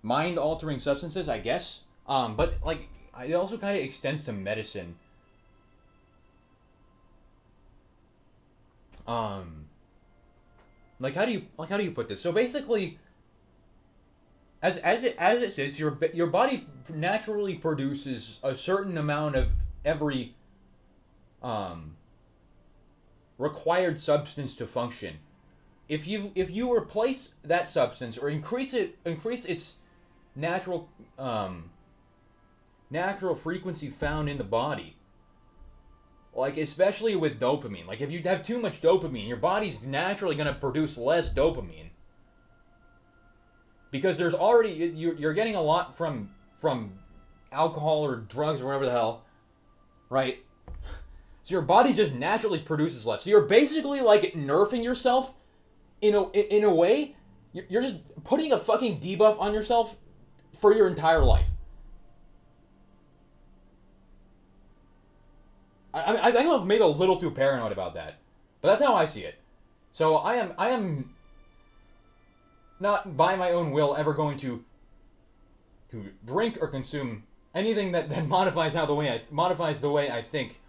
Speaker 4: Mind-altering substances, I guess. But, like, it also kind of extends to medicine. Like, how do you put this? So basically, as it sits, your body naturally produces a certain amount of every required substance to function. If you replace that substance or increase its natural frequency found in the body, like especially with dopamine. Like if you have too much dopamine, your body's naturally going to produce less dopamine because there's already you're getting a lot from alcohol or drugs or whatever the hell, right? So your body just naturally produces less. So you're basically like nerfing yourself in a way. You're just putting a fucking debuff on yourself for your entire life. I think I'm maybe a little too paranoid about that, but that's how I see it. So I am not by my own will ever going to drink or consume anything that modifies the way I think.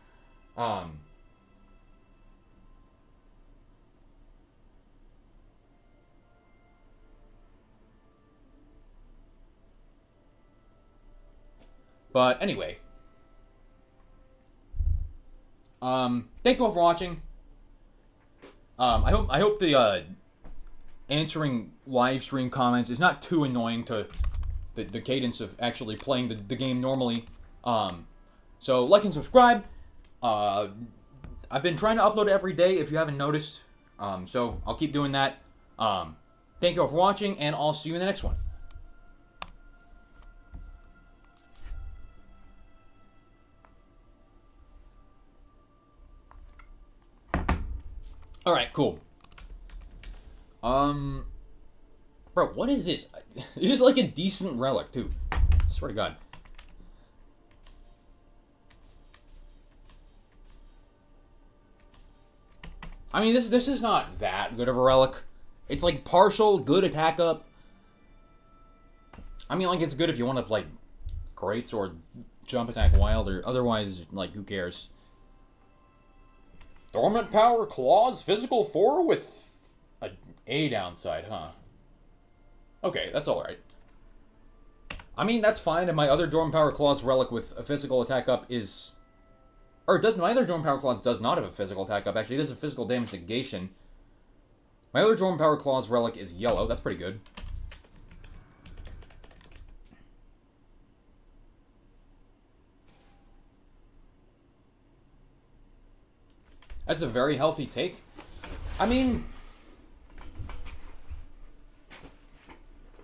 Speaker 4: But anyway, thank you all for watching. I hope the answering live stream comments is not too annoying to the cadence of actually playing the game normally. So like and subscribe. I've been trying to upload every day if you haven't noticed. So I'll keep doing that. Thank you all for watching, and I'll see you in the next one. Alright, cool. Bro, what is this? It's just like a decent relic, too. I swear to God. I mean, this is not that good of a relic. It's like partial, good attack up. I mean, like, it's good if you want to play greatsword, jump attack wild, or otherwise, like, who cares? Dormant power claws, physical 4 with a downside, huh? Okay, that's alright. I mean, that's fine, and my other Dormant Power Claws relic with a physical attack up is... Or, my other Dormant Power Claws does not have a physical attack up, actually, it has a physical damage negation. My other Dormant Power Claws relic is yellow, that's pretty good. That's a very healthy take. I mean...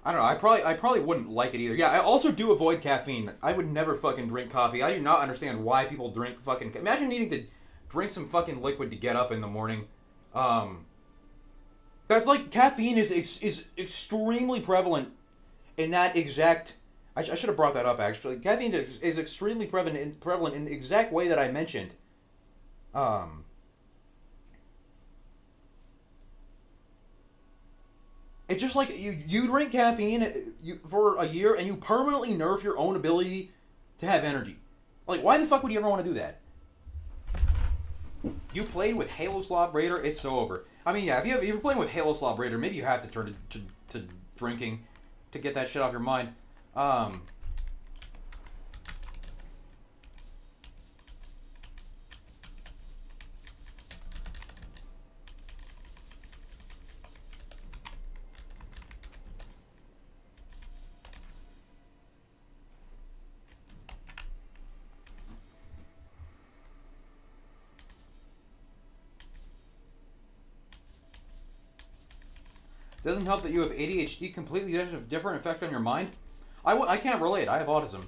Speaker 4: I don't know, I probably wouldn't like it either. Yeah, I also do avoid caffeine. I would never fucking drink coffee. I do not understand why people drink fucking... Imagine needing to drink some fucking liquid to get up in the morning. That's like, caffeine is extremely prevalent in that exact... I should have brought that up, actually. Caffeine is extremely prevalent in the exact way that I mentioned.
Speaker 1: It's just like you drink caffeine for a year and you permanently nerf your own ability to have energy. Like, why the fuck would you ever want to do that? You played with Halo Slop Raider, it's so over. I mean, yeah, if you're playing with Halo Slop Raider, maybe you have to turn to drinking to get that shit off your mind. Doesn't help that you have ADHD, completely different effect on your mind. I can't relate. I have autism.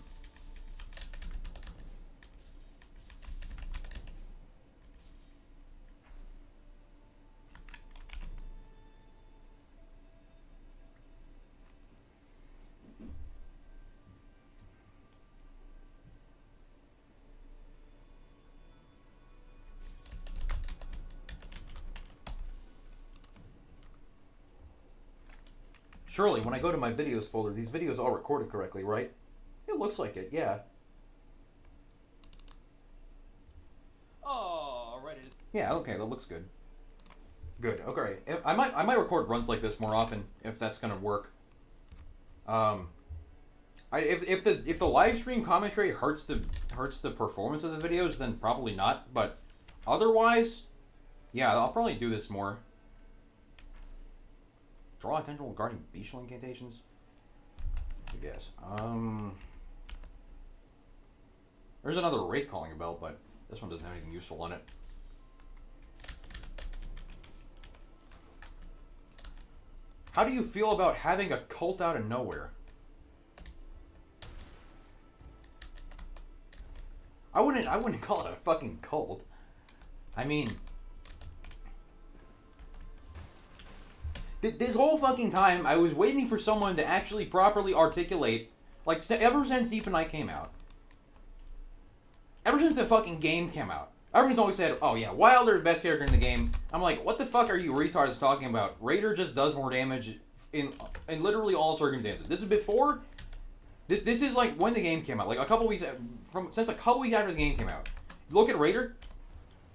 Speaker 1: Surely, when I go to my videos folder, these videos all recorded correctly, right? It looks like it, yeah.
Speaker 3: Oh, right.
Speaker 1: Yeah, okay, that looks good. Good. Okay, I might record runs like this more often if that's gonna work. If the live stream commentary hurts the performance of the videos, then probably not. But otherwise, yeah, I'll probably do this more. Draw attention regarding bestial incantations? I guess. There's another Wraith Calling Bell, but this one doesn't have anything useful on it. How do you feel about having a cult out of nowhere? I wouldn't call it a fucking cult. I mean, this whole fucking time, I was waiting for someone to actually properly articulate, like, ever since Deep and Night came out. Ever since the fucking game came out. Everyone's always said, oh yeah, Wilder is the best character in the game. I'm like, what the fuck are you retards talking about? Raider just does more damage in literally all circumstances. This is before, this is like when the game came out. Like a couple weeks, since a couple weeks after the game came out. Look at Raider.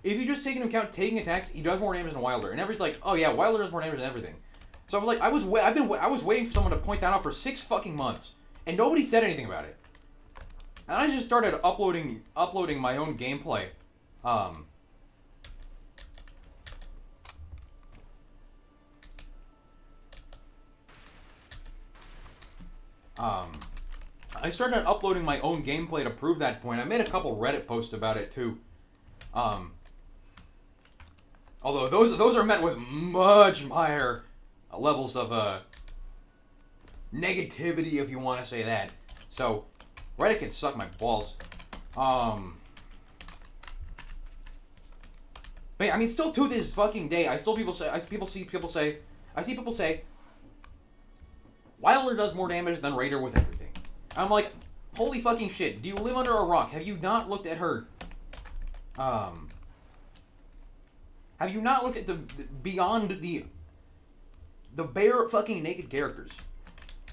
Speaker 1: If you just take into account taking attacks, he does more damage than Wilder. And everybody's like, oh yeah, Wilder does more damage than everything. So I was like, I was waiting for someone to point that out for 6 fucking months, and nobody said anything about it. And I just started uploading my own gameplay. I started uploading my own gameplay to prove that point. I made a couple Reddit posts about it too. Although those are met with much higher levels of negativity, if you want to say that. So Reddit can suck my balls. But yeah, I mean, still to this fucking day, I see people say Wilder does more damage than Raider with everything. I'm like, holy fucking shit! Do you live under a rock? Have you not looked at her? Have you not looked at the beyond the bare fucking naked characters?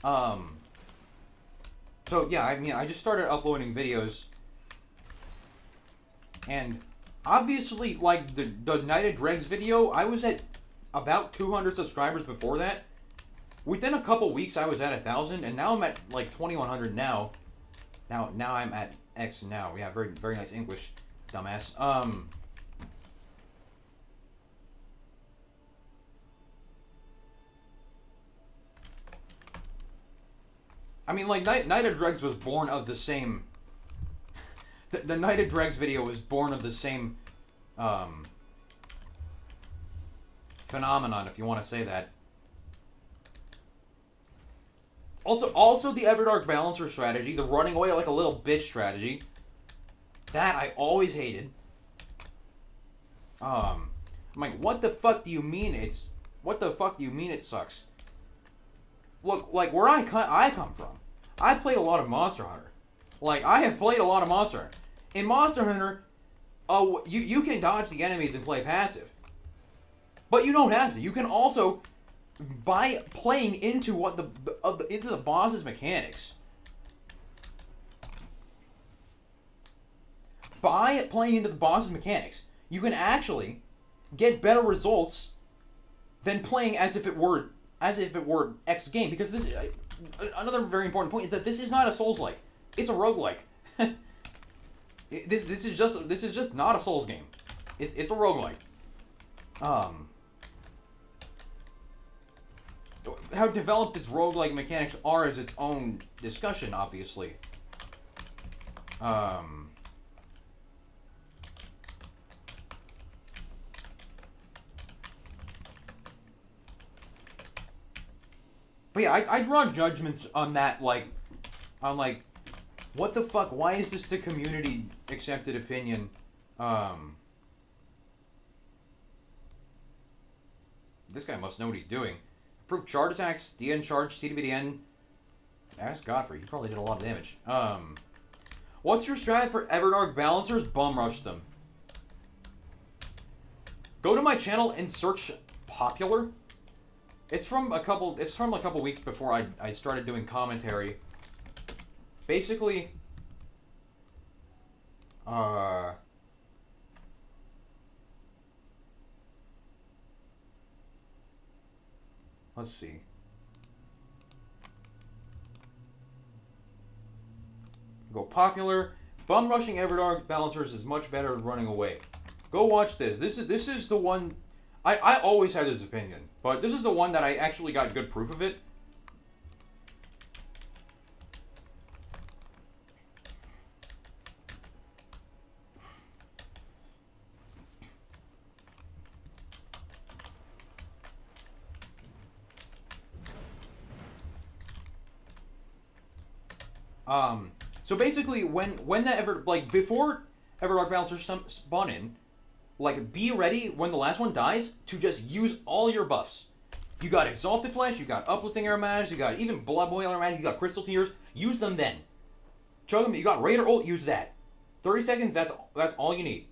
Speaker 1: So yeah, I mean, I just started uploading videos, and obviously, like the Night of Dregs video, I was at about 200 subscribers before that. Within a couple weeks, I was at 1,000, and now I'm at like 2,100 now. Now I'm at X now. Yeah, very very nice English, dumbass. I mean, like, Night of Dregs was born of the same... the Night of Dregs video was born of the same, phenomenon, if you want to say that. Also the Everdark Balancer strategy, the running away like a little bitch strategy. That I always hated. I'm like, what the fuck do you mean it sucks? Look, like, where I come from, I played a lot of Monster Hunter. Like, I have played a lot of Monster Hunter. In Monster Hunter, you can dodge the enemies and play passive. But you don't have to. You can also by playing into into the boss's mechanics. By playing into the boss's mechanics, you can actually get better results than playing as if it were X game. Because this another very important point is that this is not a Souls-like. It's a roguelike. This is just not a Souls game. It's a roguelike. How developed its roguelike mechanics are is its own discussion, obviously. But yeah, I'd run judgments on that, like, what the fuck? Why is this the community accepted opinion? This guy must know what he's doing. Improve charge attacks, DN charge, TDBDN. Ask Godfrey, he probably did a lot of damage. What's your strat for Everdark balancers? Bum rush them. Go to my channel and search popular. It's from a couple weeks before I started doing commentary. Basically, let's see. Go popular. Bum rushing Everdark balancers is much better than running away. Go watch this. This is the one. I always had this opinion, but this is the one that I actually got good proof of it. So basically, when before Everdark balancers spawn in, like, be ready when the last one dies to just use all your buffs. You got Exalted Flesh, you got Uplifting Aromatics, you got even Blood Boil Aromatics, you got Crystal Tears. Use them then. Chug them. You got Raider ult. Use that. 30 seconds. That's all you need.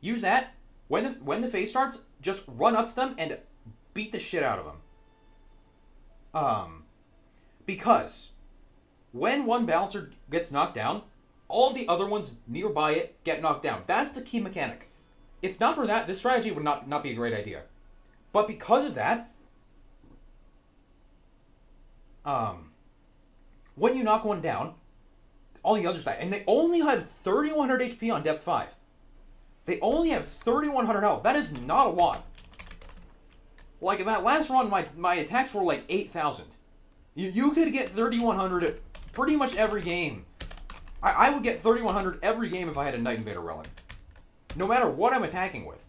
Speaker 1: Use that when the phase starts. Just run up to them and beat the shit out of them. Because when one balancer gets knocked down, all the other ones nearby it get knocked down. That's the key mechanic. If not for that, this strategy would not be a great idea. But because of that, when you knock one down, all the others die. And they only have 3,100 HP on depth 5. They only have 3,100 health. That is not a lot. Like, in that last run, my attacks were like 8,000. You could get 3,100 pretty much every game. I would get 3,100 every game if I had a Night Invader relic. No matter what I'm attacking with.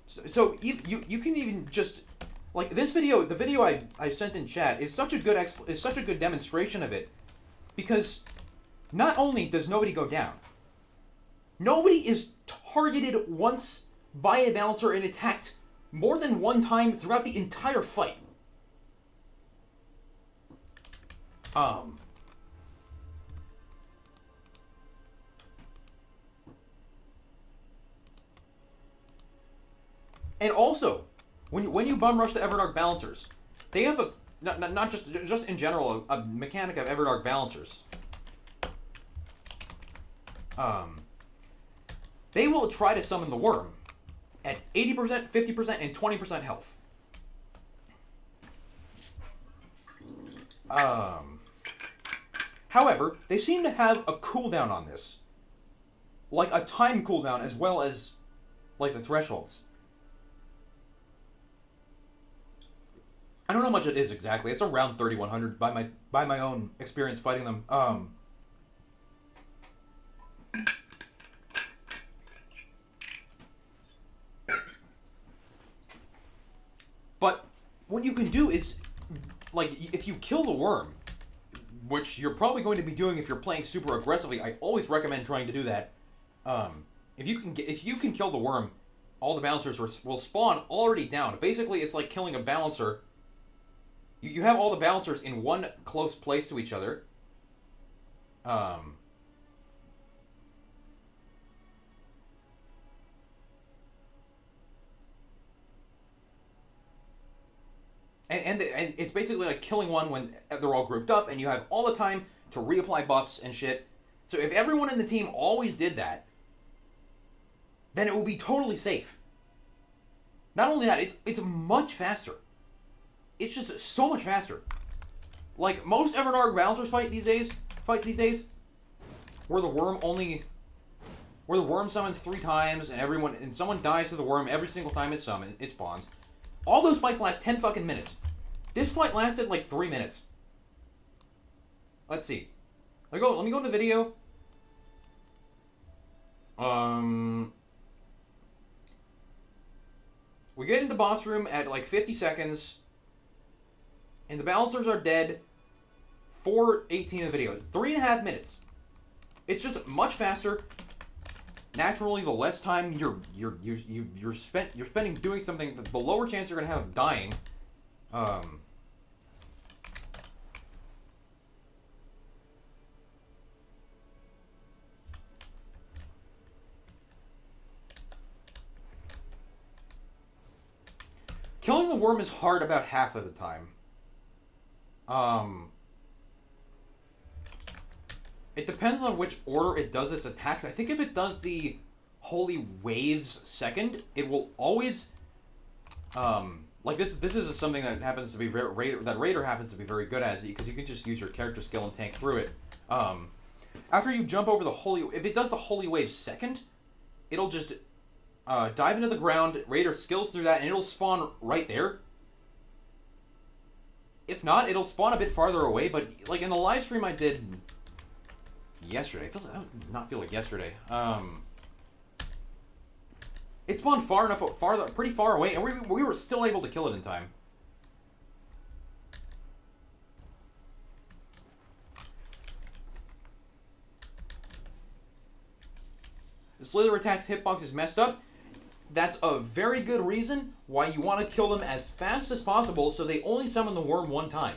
Speaker 1: So you can even just, like, this video, the video I sent in chat is such a good demonstration of it, because not only does nobody go down, nobody is targeted once by a balancer and attacked more than one time throughout the entire fight. And also, when you bum rush the Everdark balancers, they have a not just in general a mechanic of Everdark balancers. They will try to summon the worm at 80%, 50%, and 20% health. However, they seem to have a cooldown on this. Like a time cooldown as well as, like, the thresholds. I don't know how much it is exactly. It's around 3,100 by my own experience fighting them. But what you can do is, like, if you kill the worm, which you're probably going to be doing if you're playing super aggressively, I always recommend trying to do that. If you can kill the worm, all the balancers will spawn already down. Basically, it's like killing a balancer. You have all the balancers in one close place to each other. Um, and it's basically like killing one when they're all grouped up, and you have all the time to reapply buffs and shit. So if everyone in the team always did that, then it would be totally safe. Not only that, it's much faster. It's just so much faster. Like most Everdark balancers fights these days, where the worm summons 3 times and someone dies to the worm every single time it spawns. All those fights last 10 fucking minutes. This fight lasted like 3 minutes. Let's see. Let me go into the video. We get into the boss room at like 50 seconds. And the balancers are dead. 4:18 of the video. 3.5 minutes. It's just much faster. Naturally, the less time you're spending doing something, the lower chance you're gonna have of dying. Killing the worm is hard about half of the time. It depends on which order it does its attacks. I think if it does the Holy Waves second, it will always, like this is something that happens to be Raider happens to be very good at, because you can just use your character skill and tank through it. After you jump over if it does the Holy Wave second, it'll just dive into the ground, Raider skills through that, and it'll spawn right there. If not, it'll spawn a bit farther away, but like in the live stream I did yesterday, it does not feel like yesterday. It spawned pretty far away, and we were still able to kill it in time. The Slither attack's hitbox is messed up. That's a very good reason why you want to kill them as fast as possible, so they only summon the worm one time.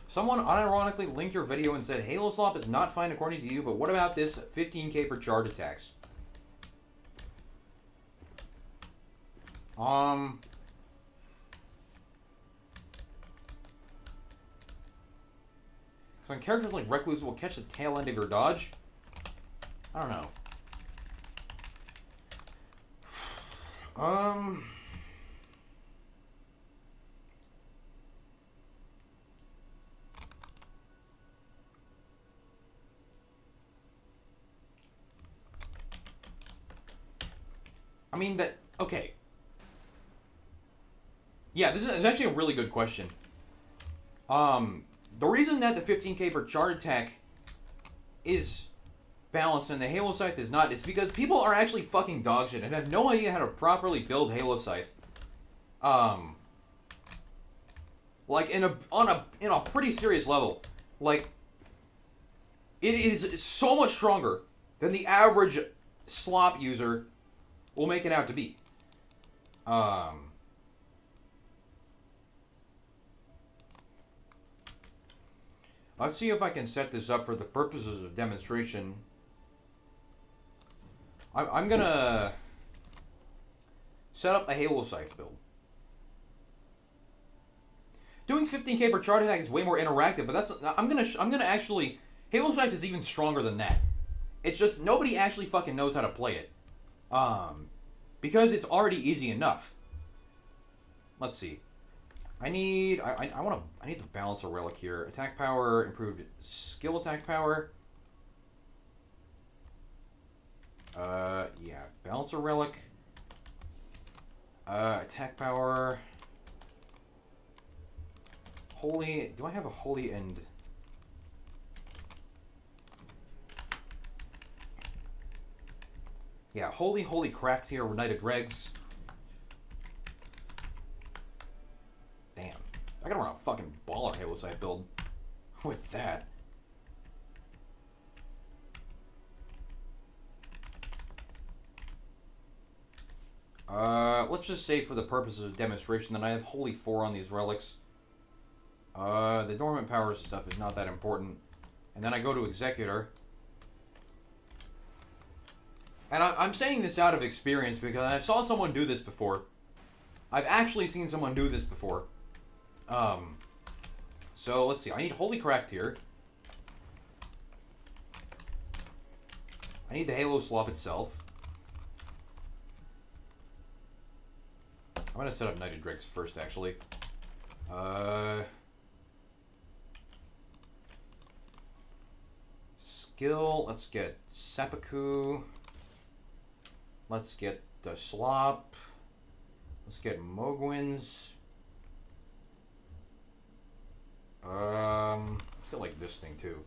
Speaker 1: Someone unironically linked your video and said, Halo Slop is not fine according to you, but what about this 15k per charge attacks? Some characters like Recluse will catch the tail end of your dodge. I don't know. I mean that. Okay. Yeah, this is actually a really good question. The reason that the 15k per charge attack is balanced and the Halo Scythe is not is because people are actually fucking dog shit and have no idea how to properly build Halo Scythe. Like in a pretty serious level. Like it is so much stronger than the average slop user will make it out to be. Let's see if I can set this up for the purposes of demonstration. I'm gonna set up a Halo Scythe build. Doing 15k per charge attack is way more interactive, but I'm gonna actually Halo Scythe is even stronger than that. It's just nobody actually fucking knows how to play it. Because it's already easy enough. Let's see. I need the balancer relic here. Attack power, improved skill attack power. Yeah, balancer relic. Attack power. Holy, do I have a holy and... Yeah, holy cracked here, United Regs. Damn. I gotta run a fucking baller Halo Scythe build with that. Let's just say for the purposes of demonstration that I have Holy 4 on these relics. The dormant powers stuff is not that important. And then I go to Executor. And I'm saying this out of experience because I saw someone do this before. I've actually seen someone do this before. So let's see. I need Holy Cracked here. I need the Halo Slop itself. I'm gonna set up Knighted Dregs first, actually. Skill. Let's get Seppuku. Let's get the Slop. Let's get Mogwins. Let's get like this thing too.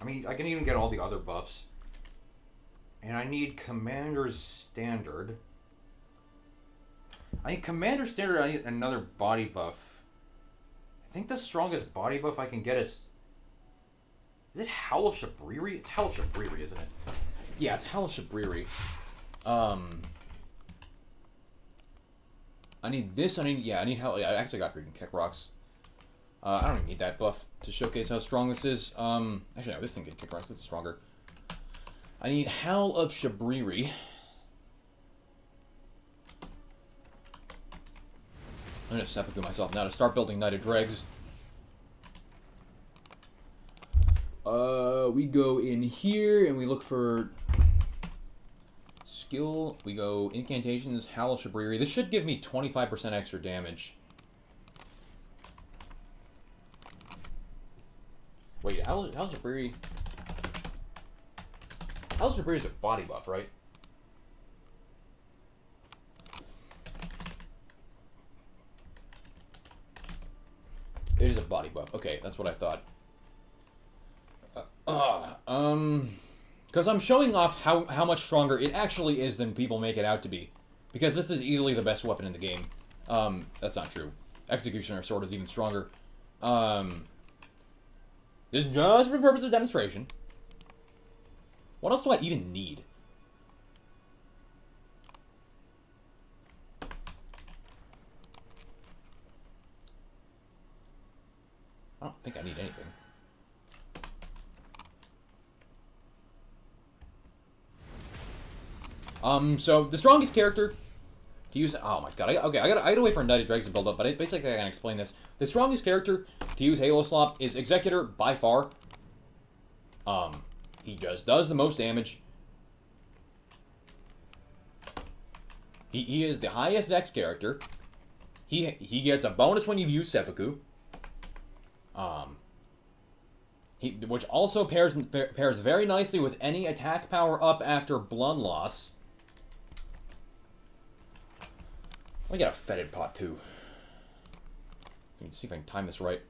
Speaker 1: I mean, I can even get all the other buffs. And I need Commander's Standard. I need Commander Standard. I need another body buff. I think the strongest body buff I can get is it Howl of Shabriri? It's Howl of Shabriri, isn't it? Yeah, it's Howl of Shabriri. I need this. I need Hell. Yeah, I actually got Green Kick Rocks. I don't even need that buff to showcase how strong this is. Actually, no, this thing can Kick Rocks. It's stronger. I need Howl of Shabriri. I'm gonna seppuku myself now to start building Knighted Dregs. We go in here and we look for skill. We go incantations, Howl of Shabriri. This should give me 25% extra damage. Wait, Howl of Shabriri? Howl of Shabriri is a body buff, right? It is a body buff. Okay, that's what I thought. Because I'm showing off how much stronger it actually is than people make it out to be. Because this is easily the best weapon in the game. That's not true. Executioner Sword is even stronger. This is just for the purpose of demonstration. What else do I even need? I don't think I need anything. So the strongest character to use. Oh my god. I gotta wait for Knighted Dregs to build up, but basically I can explain this. The strongest character to use Halo Slop is Executor by far. He just does the most damage. He is the highest Dex character. He gets a bonus when you use Seppuku. Which also pairs very nicely with any attack power up after blood loss. I got a fetid pot too. Let me see if I can time this right.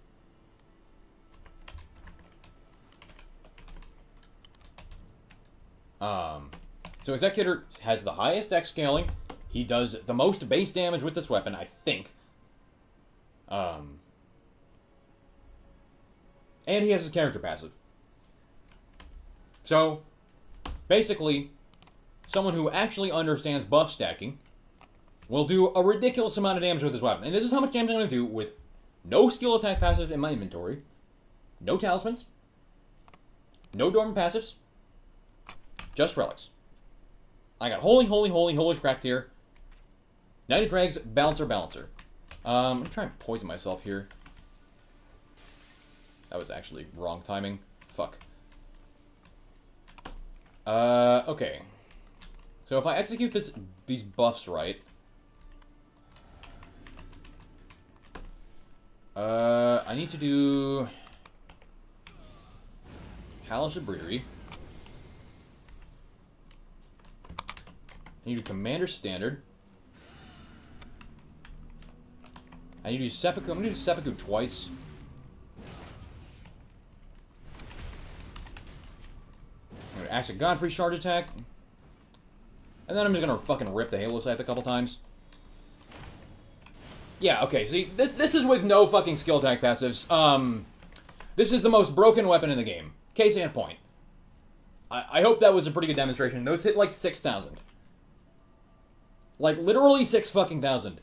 Speaker 1: So Executor has the highest Dex scaling. He does the most base damage with this weapon, I think. And he has his character passive. So, basically, someone who actually understands buff stacking will do a ridiculous amount of damage with this weapon. And this is how much damage I'm going to do with no skill attack passive in my inventory, no talismans, no dormant passives, just relics. I got Holy Cracked here. Knighted Dregs, Balancer. I'm going to try and poison myself here. That was actually wrong timing. Fuck. Okay. So if I execute these buffs right... I need to do... Howl of Shabriri. I need to do Commander Standard. I need to do Seppuku. I'm going to do Seppuku twice. I'm going to Axe of Godfrey charge attack. And then I'm just going to fucking rip the Halo Scythe a couple times. Yeah, okay, see, this is with no fucking skill attack passives. This is the most broken weapon in the game. Case in point.
Speaker 4: I hope that was a pretty good demonstration. Those hit like 6,000. Like, literally 6 fucking thousand.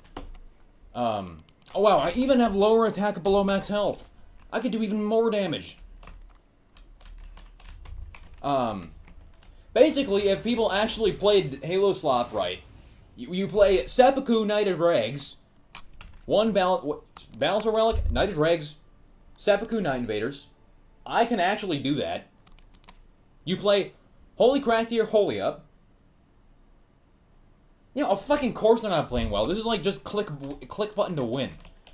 Speaker 4: Oh wow, I even have lower attack below max health. I could do even more damage. Basically, if people actually played Halo Sloth right, you play Seppuku Knighted Regs, one Balancer Relic, Knighted Regs, Seppuku Night Invaders. I can actually do that. You play Holy Craftier Holy Up. You know, of fucking course they're not playing well. This is like just click button to win.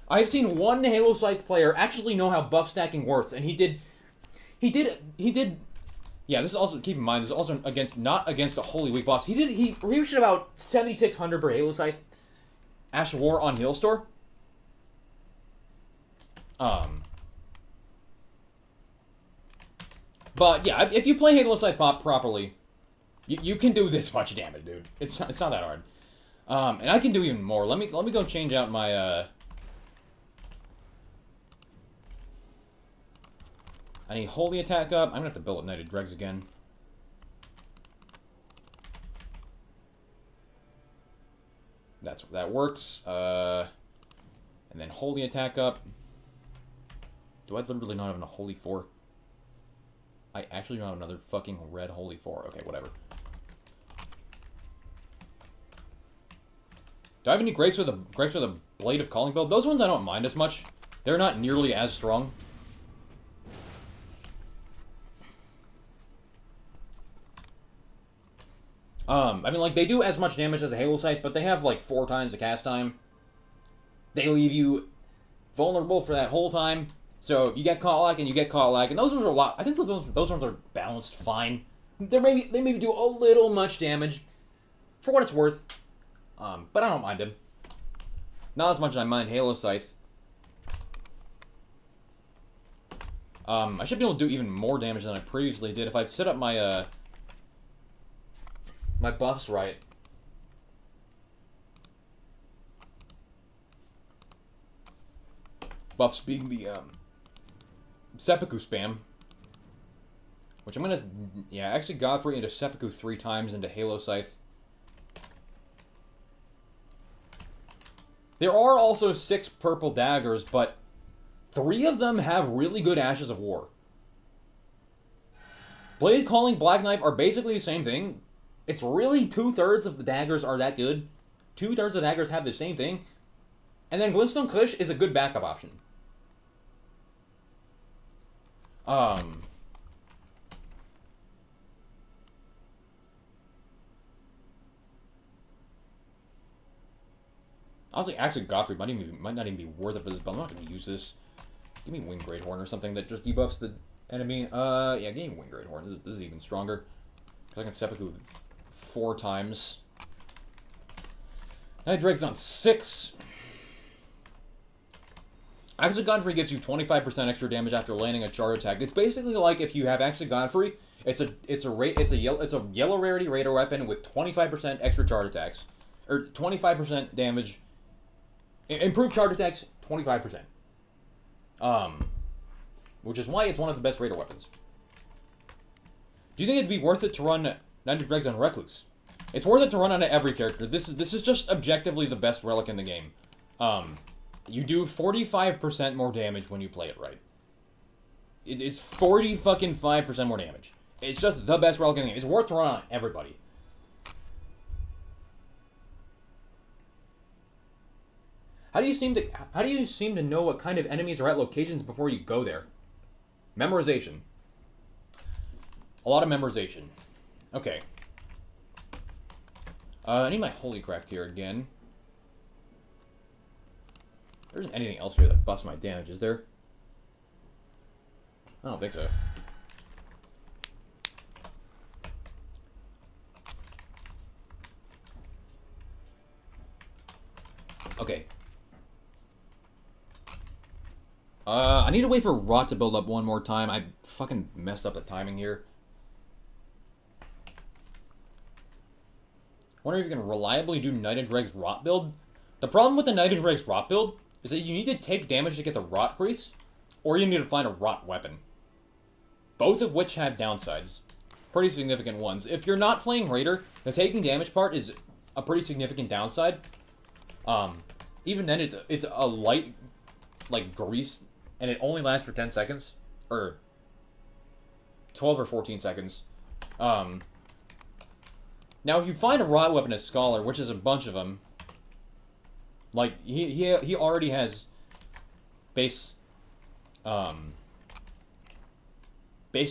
Speaker 4: I've seen one Halo Scythe player actually know how buff stacking works, and he did. Yeah, this is also, keep in mind, this is also not against a Holy Weak boss. He reached about 7,600 per Halo Scythe Ash of War on Heal Store. But yeah, if you play Halo Scythe Pop properly, you can do this much damage, dude. It's not that hard. And I can do even more. Let me go change out my I need Holy Attack up. I'm gonna have to build up Knighted Dregs again. That works. And then Holy Attack up. Do I literally not have a Holy 4? I actually don't have another fucking red Holy 4. Okay, whatever. Do I have any grapes with a Blade of Calling build? Those ones I don't mind as much. They're not nearly as strong. I mean, like, they do as much damage as a Halo Scythe, but they have, like, 4 times the cast time. They leave you vulnerable for that whole time. So, you get caught lag, and you get caught lag, and those ones are a lot. I think those ones are balanced fine. They maybe do a little much damage, for what it's worth. But I don't mind them. Not as much as I mind Halo Scythe. I should be able to do even more damage than I previously did if I set up my, my buffs right. Buffs being the, Seppuku spam. Which I'm gonna, yeah, actually Godfrey into Seppuku 3 times into Halo Scythe. There are also 6 purple daggers, but 3 of them have really good Ashes of War. Blade Calling, Black Knife are basically the same thing. It's really 2/3 of the daggers are that good. 2/3 of the daggers have the same thing. And then Glintstone Kush is a good backup option. I was like, actually, Godfrey might not even be worth it for this, but I'm not going to use this. Give me Wing Great Horn or something that just debuffs the enemy. Yeah, give me Wing Great Horn. This is even stronger. I can Seppuku 4 times. Night Dregs on 6. Actually, Godfrey gives you 25% extra damage after landing a charge attack. It's basically like if you have Actually Godfrey, it's a yellow rarity raider weapon with 25% extra charge attacks, or 25% damage. Improved charge attacks, 25%. Which is why it's one of the best raider weapons. Do you think it'd be worth it to run 90 Dregs on Recluse? It's worth it to run on every character. This is just objectively the best relic in the game. You do 45% more damage when you play it right. It's 45% more damage. It's just the best relic in the game. It's worth to run on everybody. How do you seem to know what kind of enemies are at locations before you go there? Memorization. A lot of memorization. Okay. I need my Holy Craft here again. There isn't anything else here that busts my damage, is there? I don't think so. Okay. I need to wait for Rot to build up one more time. I fucking messed up the timing here. Wonder if you can reliably do Knighted Regs Rot build. The problem with the Knighted Regs Rot build is that you need to take damage to get the Rot crease, or you need to find a Rot weapon. Both of which have downsides. pretty significant ones. If you're not playing Raider, the taking damage part is a pretty significant downside. Even then, it's a light, like, grease, and it only lasts for 10 seconds. Or 12 or 14 seconds. Now, if you find a rot weapon as Scholar, which is a bunch of them, like, he already has base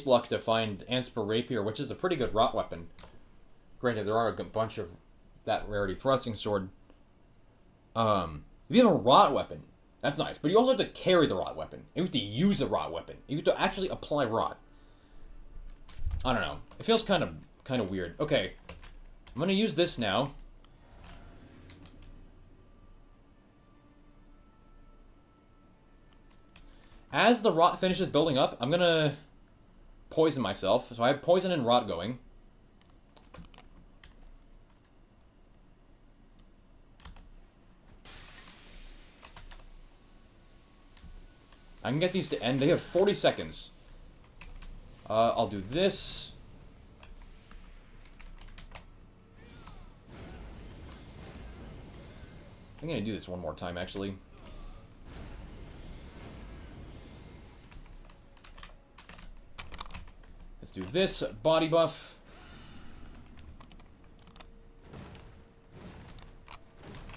Speaker 4: luck to find Anspur Rapier, which is a pretty good rot weapon. Granted, there are a bunch of that rarity. Thrusting Sword. If you have a rot weapon, that's nice. But you also have to carry the rot weapon. You have to use the rot weapon. You have to actually apply rot. I don't know. It feels kind of weird. Okay. I'm gonna use this now. As the rot finishes building up, I'm gonna poison myself. So I have poison and rot going. I can get these to end. They have 40 seconds. I'll do this. I'm gonna do this one more time, actually. Let's do this. Body buff.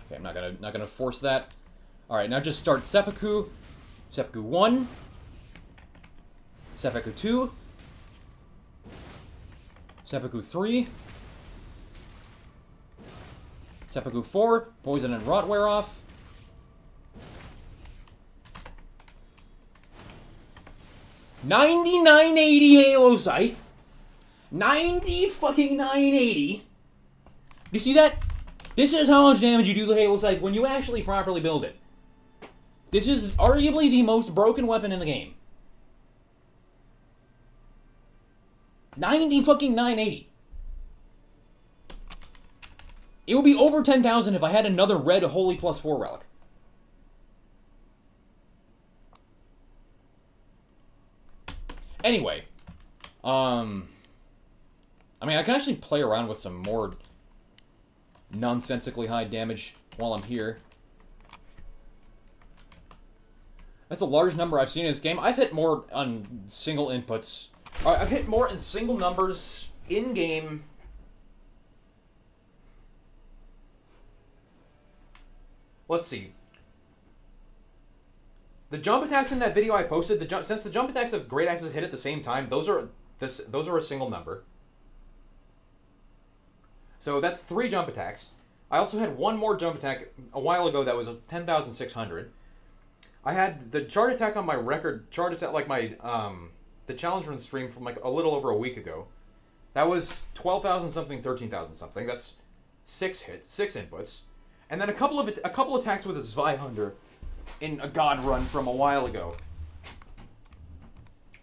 Speaker 4: Okay, I'm not gonna force that. Alright, now just start Seppuku. Seppuku 1. Seppuku 2. Seppuku 3. Seppuku 4. Poison and rot wear off. $99.80 Halo Scythe. 90 fucking 980. You see that? This is how much damage you do to Halo Scythe when you actually properly build it. This is arguably the most broken weapon in the game. 90 fucking 980. It would be over 10,000 if I had another red Holy +4 relic. Anyway. I mean, I can actually play around with some more nonsensically high damage while I'm here. That's a large number I've seen in this game. I've hit more on single inputs. I've hit more in single numbers in-game. Let's see. The jump attacks in that video I posted, since the jump attacks of Great Axes hit at the same time, those are a single number. So that's 3 jump attacks. I also had one more jump attack a while ago that was 10,600. I had the chart attack on my record, chart attack, like my, the challenge run stream from like a little over a week ago. That was 12,000 something, 13,000 something. That's 6 hits, 6 inputs. And then a couple attacks with a Zweihander in a God run from a while ago.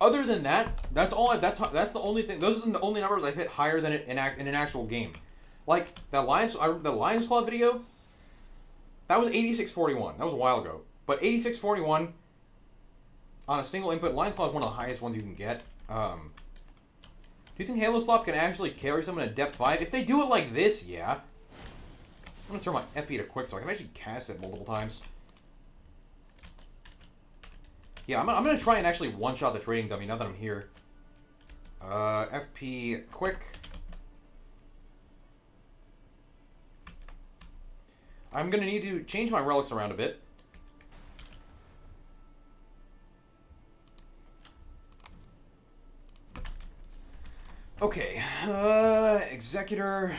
Speaker 4: Other than that, that's the only thing. Those are the only numbers I've hit higher than it in an actual game. Like the Lions Claw video, that was 8641. That was a while ago. But 8641 on a single input, Lions Claw is one of the highest ones you can get. Do you think Halo Slop can actually carry someone at depth 5? If they do it like this, yeah. I'm gonna throw my FP to quick so I can actually cast it multiple times. Yeah, I'm gonna try and actually one-shot the trading dummy now that I'm here. FP quick. I'm gonna need to change my relics around a bit. Okay, Executor.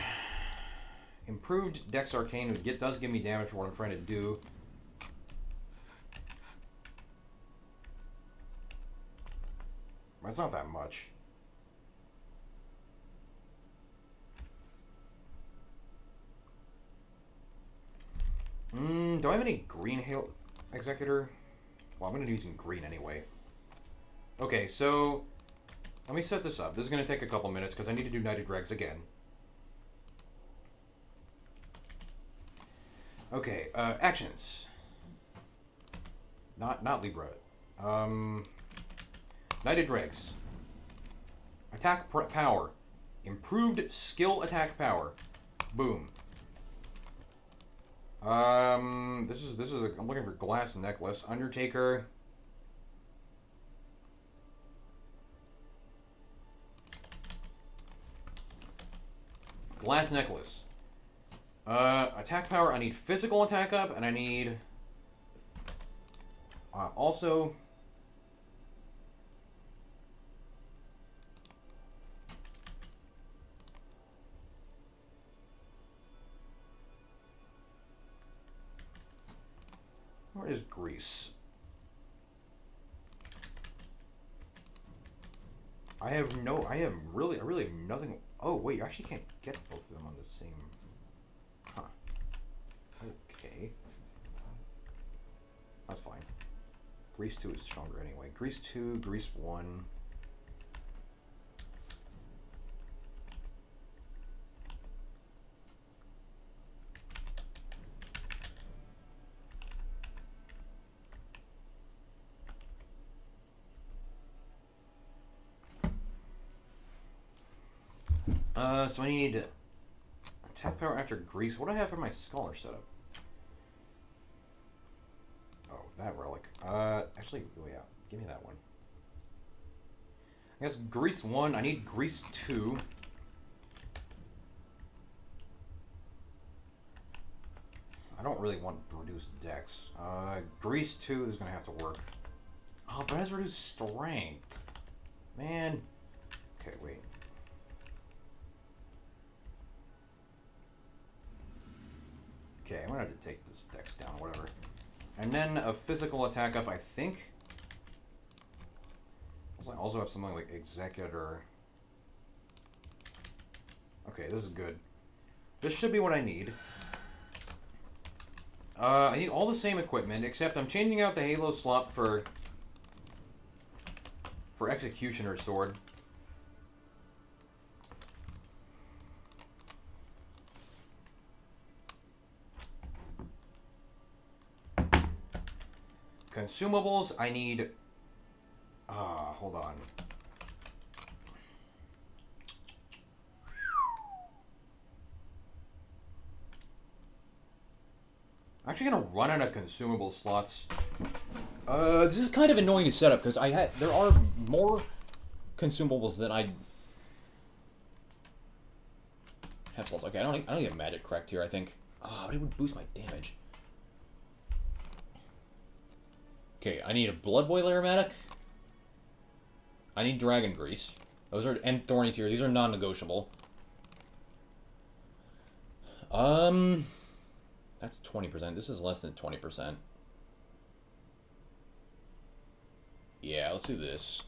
Speaker 4: Improved Dex Arcane does give me damage for what I'm trying to do. That's not that much. Do I have any green Halo Executor? Well, I'm going to be using green anyway. Okay, so let me set this up. This is going to take a couple minutes because I need to do Knighted Dregs again. Okay, actions. Not Libra. Knighted Dregs. Attack power.
Speaker 1: Improved skill attack power. Boom. This is I'm looking for glass necklace. Undertaker. Glass necklace. Attack power. I need physical attack up, and I need also. Where is grease? I really have nothing. Oh wait, you actually can't get both of them on the same. Huh. Okay. That's fine. Grease 2 is stronger anyway. Grease 2, Grease 1. So I need attack power after grease. What do I have for my scholar setup? Oh, that relic. Actually, oh yeah, give me that one. I guess grease 1. I need grease 2. I don't really want reduced dex. Grease 2 is gonna have to work. Oh, but it has reduced strength. Man. Okay, wait. Okay, I'm gonna have to take this dex down, whatever. And then a physical attack up, I think. I also have something like Executor. Okay, this is good. This should be what I need. I need all the same equipment, except I'm changing out the Halo slot for Executioner sword. Consumables, I need... hold on. I'm actually gonna run out of consumable slots.
Speaker 4: This is kind of annoying to set up, because there are more consumables than I have slots. Okay, I don't need a magic correct here, I think. But it would boost my damage. Okay, I need a Blood Boiler aromatic. I need Dragon Grease. Those are, and Thorny Tear. These are non-negotiable. That's 20%. This is less than 20%. Yeah, let's do this.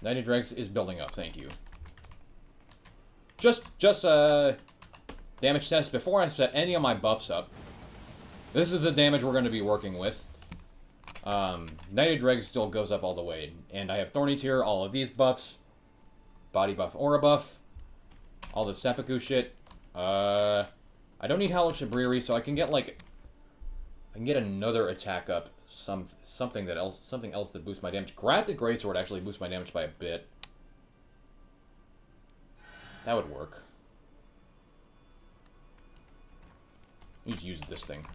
Speaker 4: Nighted Dregs is building up, thank you. Just damage test before I set any of my buffs up. This is the damage we're going to be working with. Nighted Dregs still goes up all the way. And I have Thorny Tear, all of these buffs. Body buff, aura buff. All the seppuku shit. I don't need Hallowed Shabriri, so I can get, like... I can get another attack up. Something else that boosts my damage. Grafted Greatsword actually boosts my damage by a bit. That would work. Need to use this thing.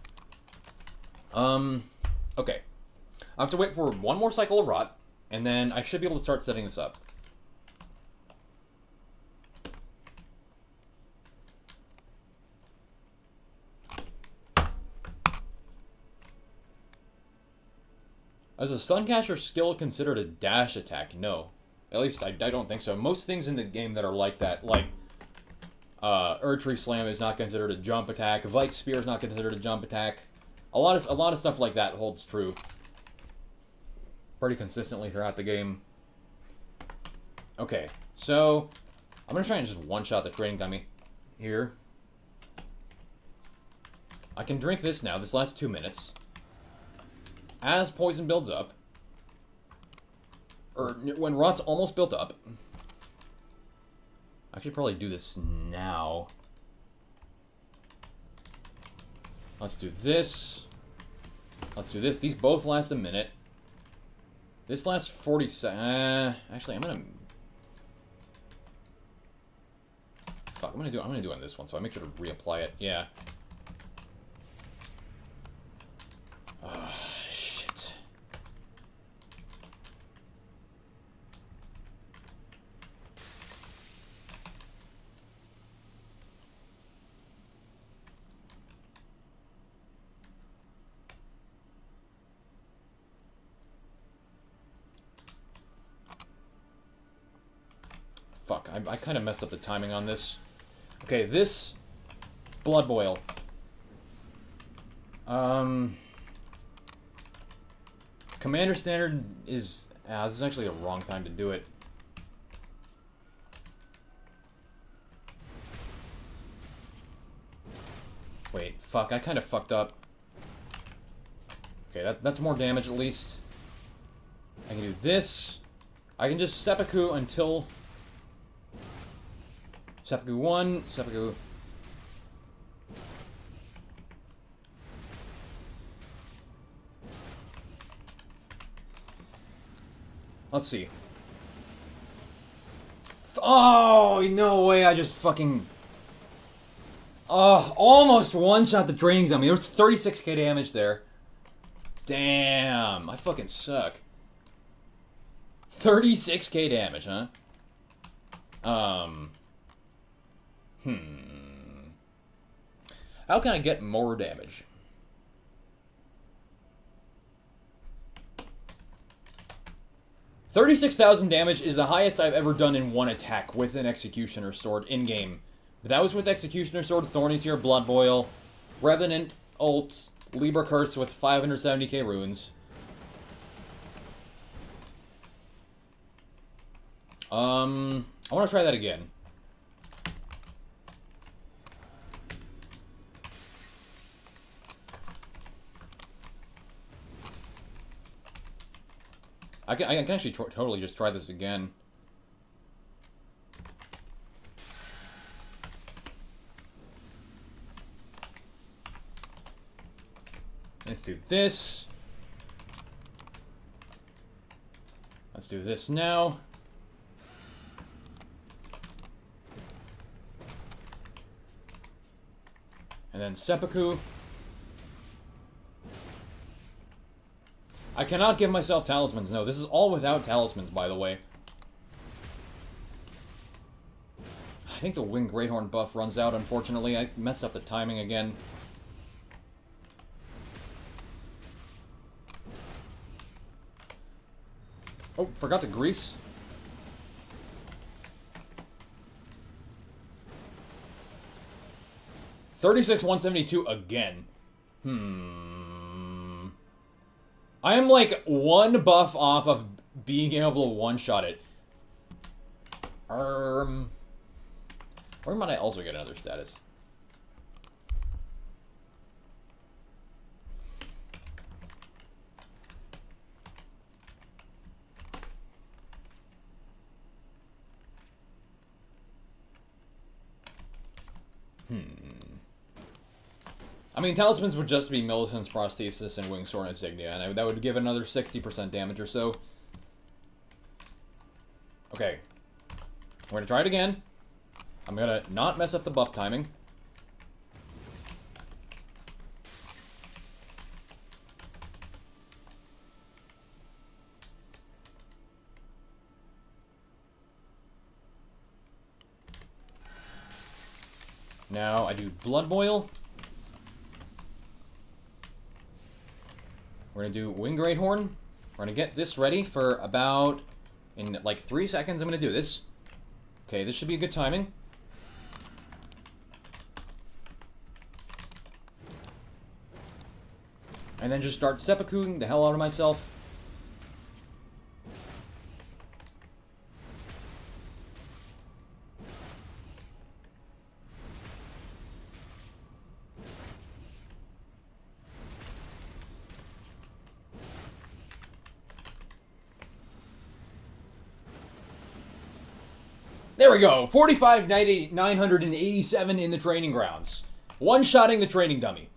Speaker 4: Okay. I have to wait for one more cycle of Rot, and then I should be able to start setting this up. Is a Suncatcher skill considered a dash attack? No. At least I don't think so. Most things in the game that are like that, like Erdtree Slam is not considered a jump attack. Vite Spear is not considered a jump attack. A lot of stuff like that holds true pretty consistently throughout the game. Okay, so I'm gonna try and just one-shot the training dummy here. I can drink this now. This lasts 2 minutes. As poison builds up, or when Rot's almost built up, I should probably do this now. Let's do this. Let's do this. These both last a minute. This lasts 40 seconds. Actually, I'm gonna... I'm gonna do it on this one, so I make sure to reapply it. Yeah. Shit. Fuck, I kind of messed up the timing on this. Okay, this Blood Boil. Commander Standard is... this is actually the wrong time to do it. Wait, fuck, I kind of fucked up. Okay, that's more damage at least. I can do this. I can just seppuku until... Seppuku 1, seppuku... Let's see. Oh, no way, I just fucking... almost one-shot the training dummy. There was 36k damage there. Damn, I fucking suck. 36k damage, huh? How can I get more damage? $36,000 damage is the highest I've ever done in one attack with an Executioner Sword in-game. But that was with Executioner Sword, Thorny Tear, Blood Boil, Revenant, Ult, Libra Curse with 570k runes. I want to try that again. I can actually totally just try this again. Let's do this. Let's do this now. And then seppuku. I cannot give myself talismans. No, this is all without talismans, by the way. I think the Winged Greathorn buff runs out, unfortunately. I messed up the timing again. Oh, forgot to grease. $36,172 again. I am like one buff off of being able to one-shot it. Where might I also get another status? I mean, talismans would just be Millicent's Prosthesis and Winged Sword Insignia, and that would give another 60% damage or so. Okay. We're gonna try it again. I'm gonna not mess up the buff timing. Now I do Blood Boil. We're gonna do Winged Greathorn. We're gonna get this ready for about, in like 3 seconds, I'm gonna do this. Okay, this should be good timing. And then just start seppukuing the hell out of myself. There we go, 45,987 in the training grounds. One-shotting the training dummy.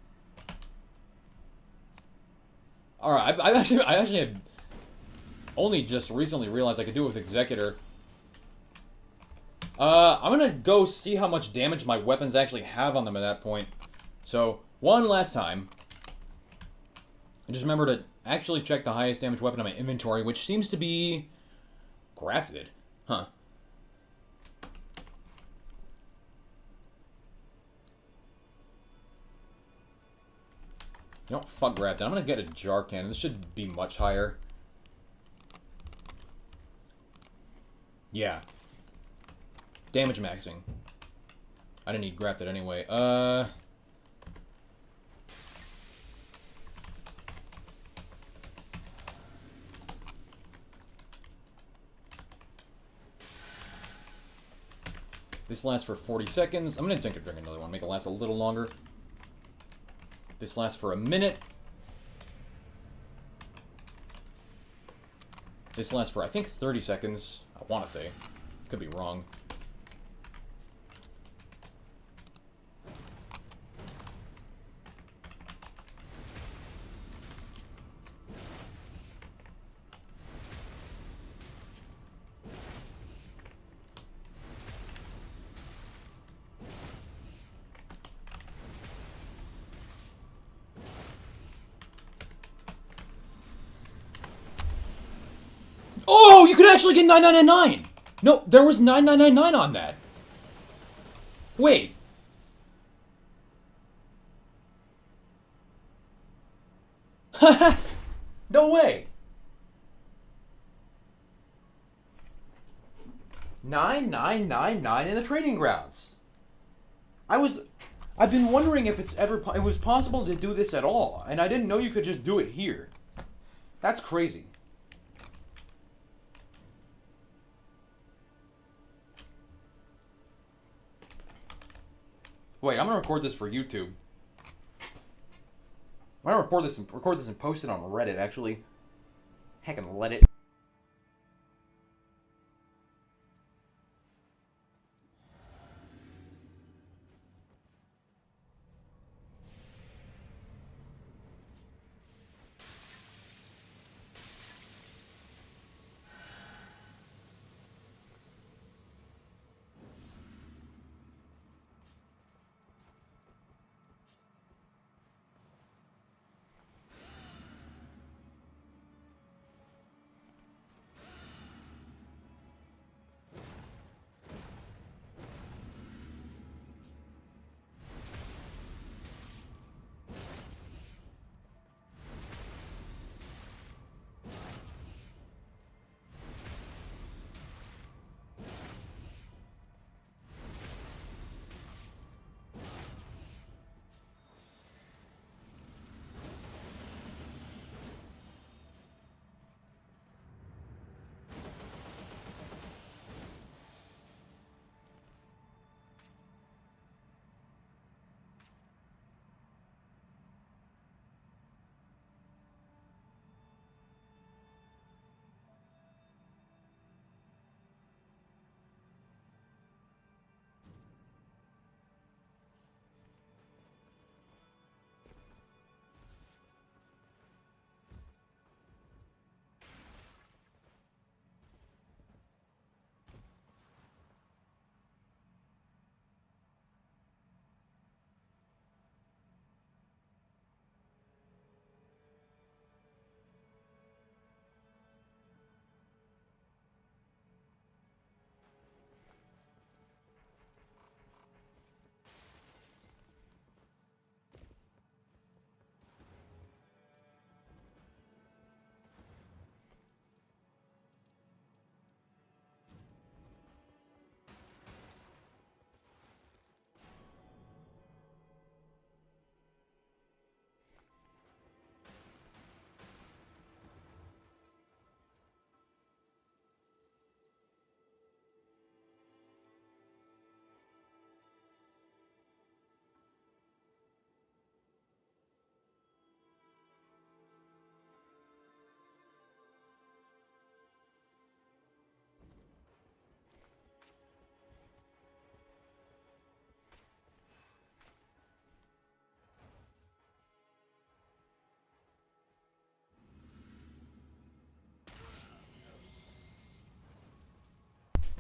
Speaker 4: Alright, I actually have only just recently realized I could do it with Executor. I'm gonna go see how much damage my weapons actually have on them at that point. So, one last time. And just remember to actually check the highest damage weapon in my inventory, which seems to be... grafted. Huh. You know, fuck grafted. I'm gonna get a jar cannon. This should be much higher. Yeah. Damage maxing. I didn't need grafted anyway. This lasts for 40 seconds. I'm gonna drink another one, make it last a little longer. This lasts for a minute. This lasts for, I think, 30 seconds. I want to say. Could be wrong. Oh, you could actually get 9999! No, there was 9999 on that. Wait. No way. 9999 in the training grounds. I've been wondering if it was possible to do this at all, and I didn't know you could just do it here. That's crazy. Wait, I'm gonna record this for YouTube. I'm gonna record this and post it on Reddit, actually. Heck, and let it.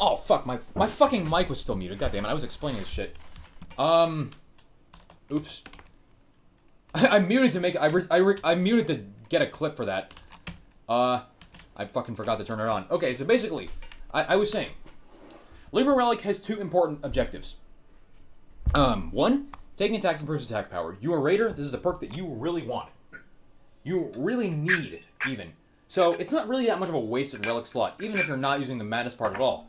Speaker 4: Oh, fuck, my fucking mic was still muted. God damn it, I was explaining this shit. Oops. I muted to make... I muted to get a clip for that. I fucking forgot to turn it on. Okay, so basically, I was saying, Libra Relic has two important objectives. One, taking attacks improves attack power. You are Raider, this is a perk that you really want. You really need, even. So, it's not really that much of a wasted relic slot, even if you're not using the madness part at all.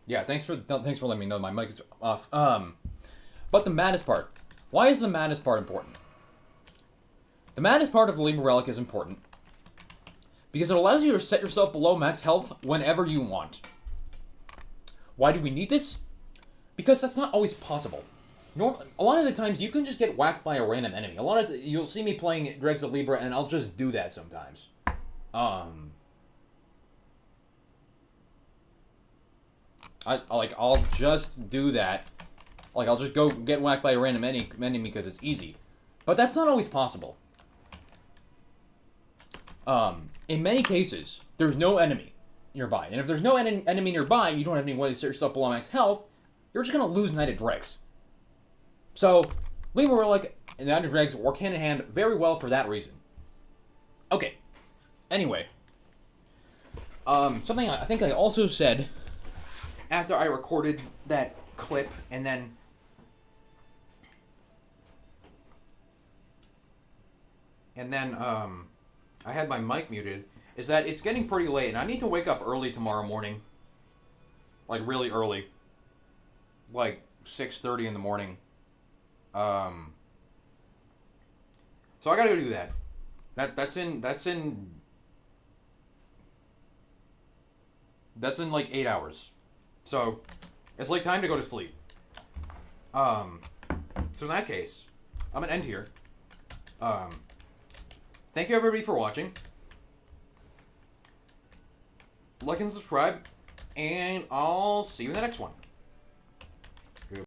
Speaker 4: Yeah, thanks for letting me know my mic is off. But the madness part. Why is the madness part important? The madness part of the Libra Relic is important because it allows you to set yourself below max health whenever you want. Why do we need this? Because that's not always possible. A lot of the times you can just get whacked by a random enemy. You'll see me playing Dregs of Libra and I'll just do that sometimes. I'll just do that. Like, I'll just go get whacked by a random enemy because it's easy. But that's not always possible. In many cases, there's no enemy nearby. And if there's no enemy nearby, you don't have any way to set yourself below max health, you're just going to lose Knighted Dregs. So, Libra Relic and Knighted Dregs work hand in hand very well for that reason. Okay. Anyway. Something I think I also said after I recorded that clip and then I had my mic muted, is that it's getting pretty late and I need to wake up early tomorrow morning. Like, really early. Like, 6:30 in the morning. So I gotta go do that. That's in like 8 hours. So, it's like time to go to sleep. So in that case, I'm gonna end here. Thank you everybody for watching. Like and subscribe, and I'll see you in the next one.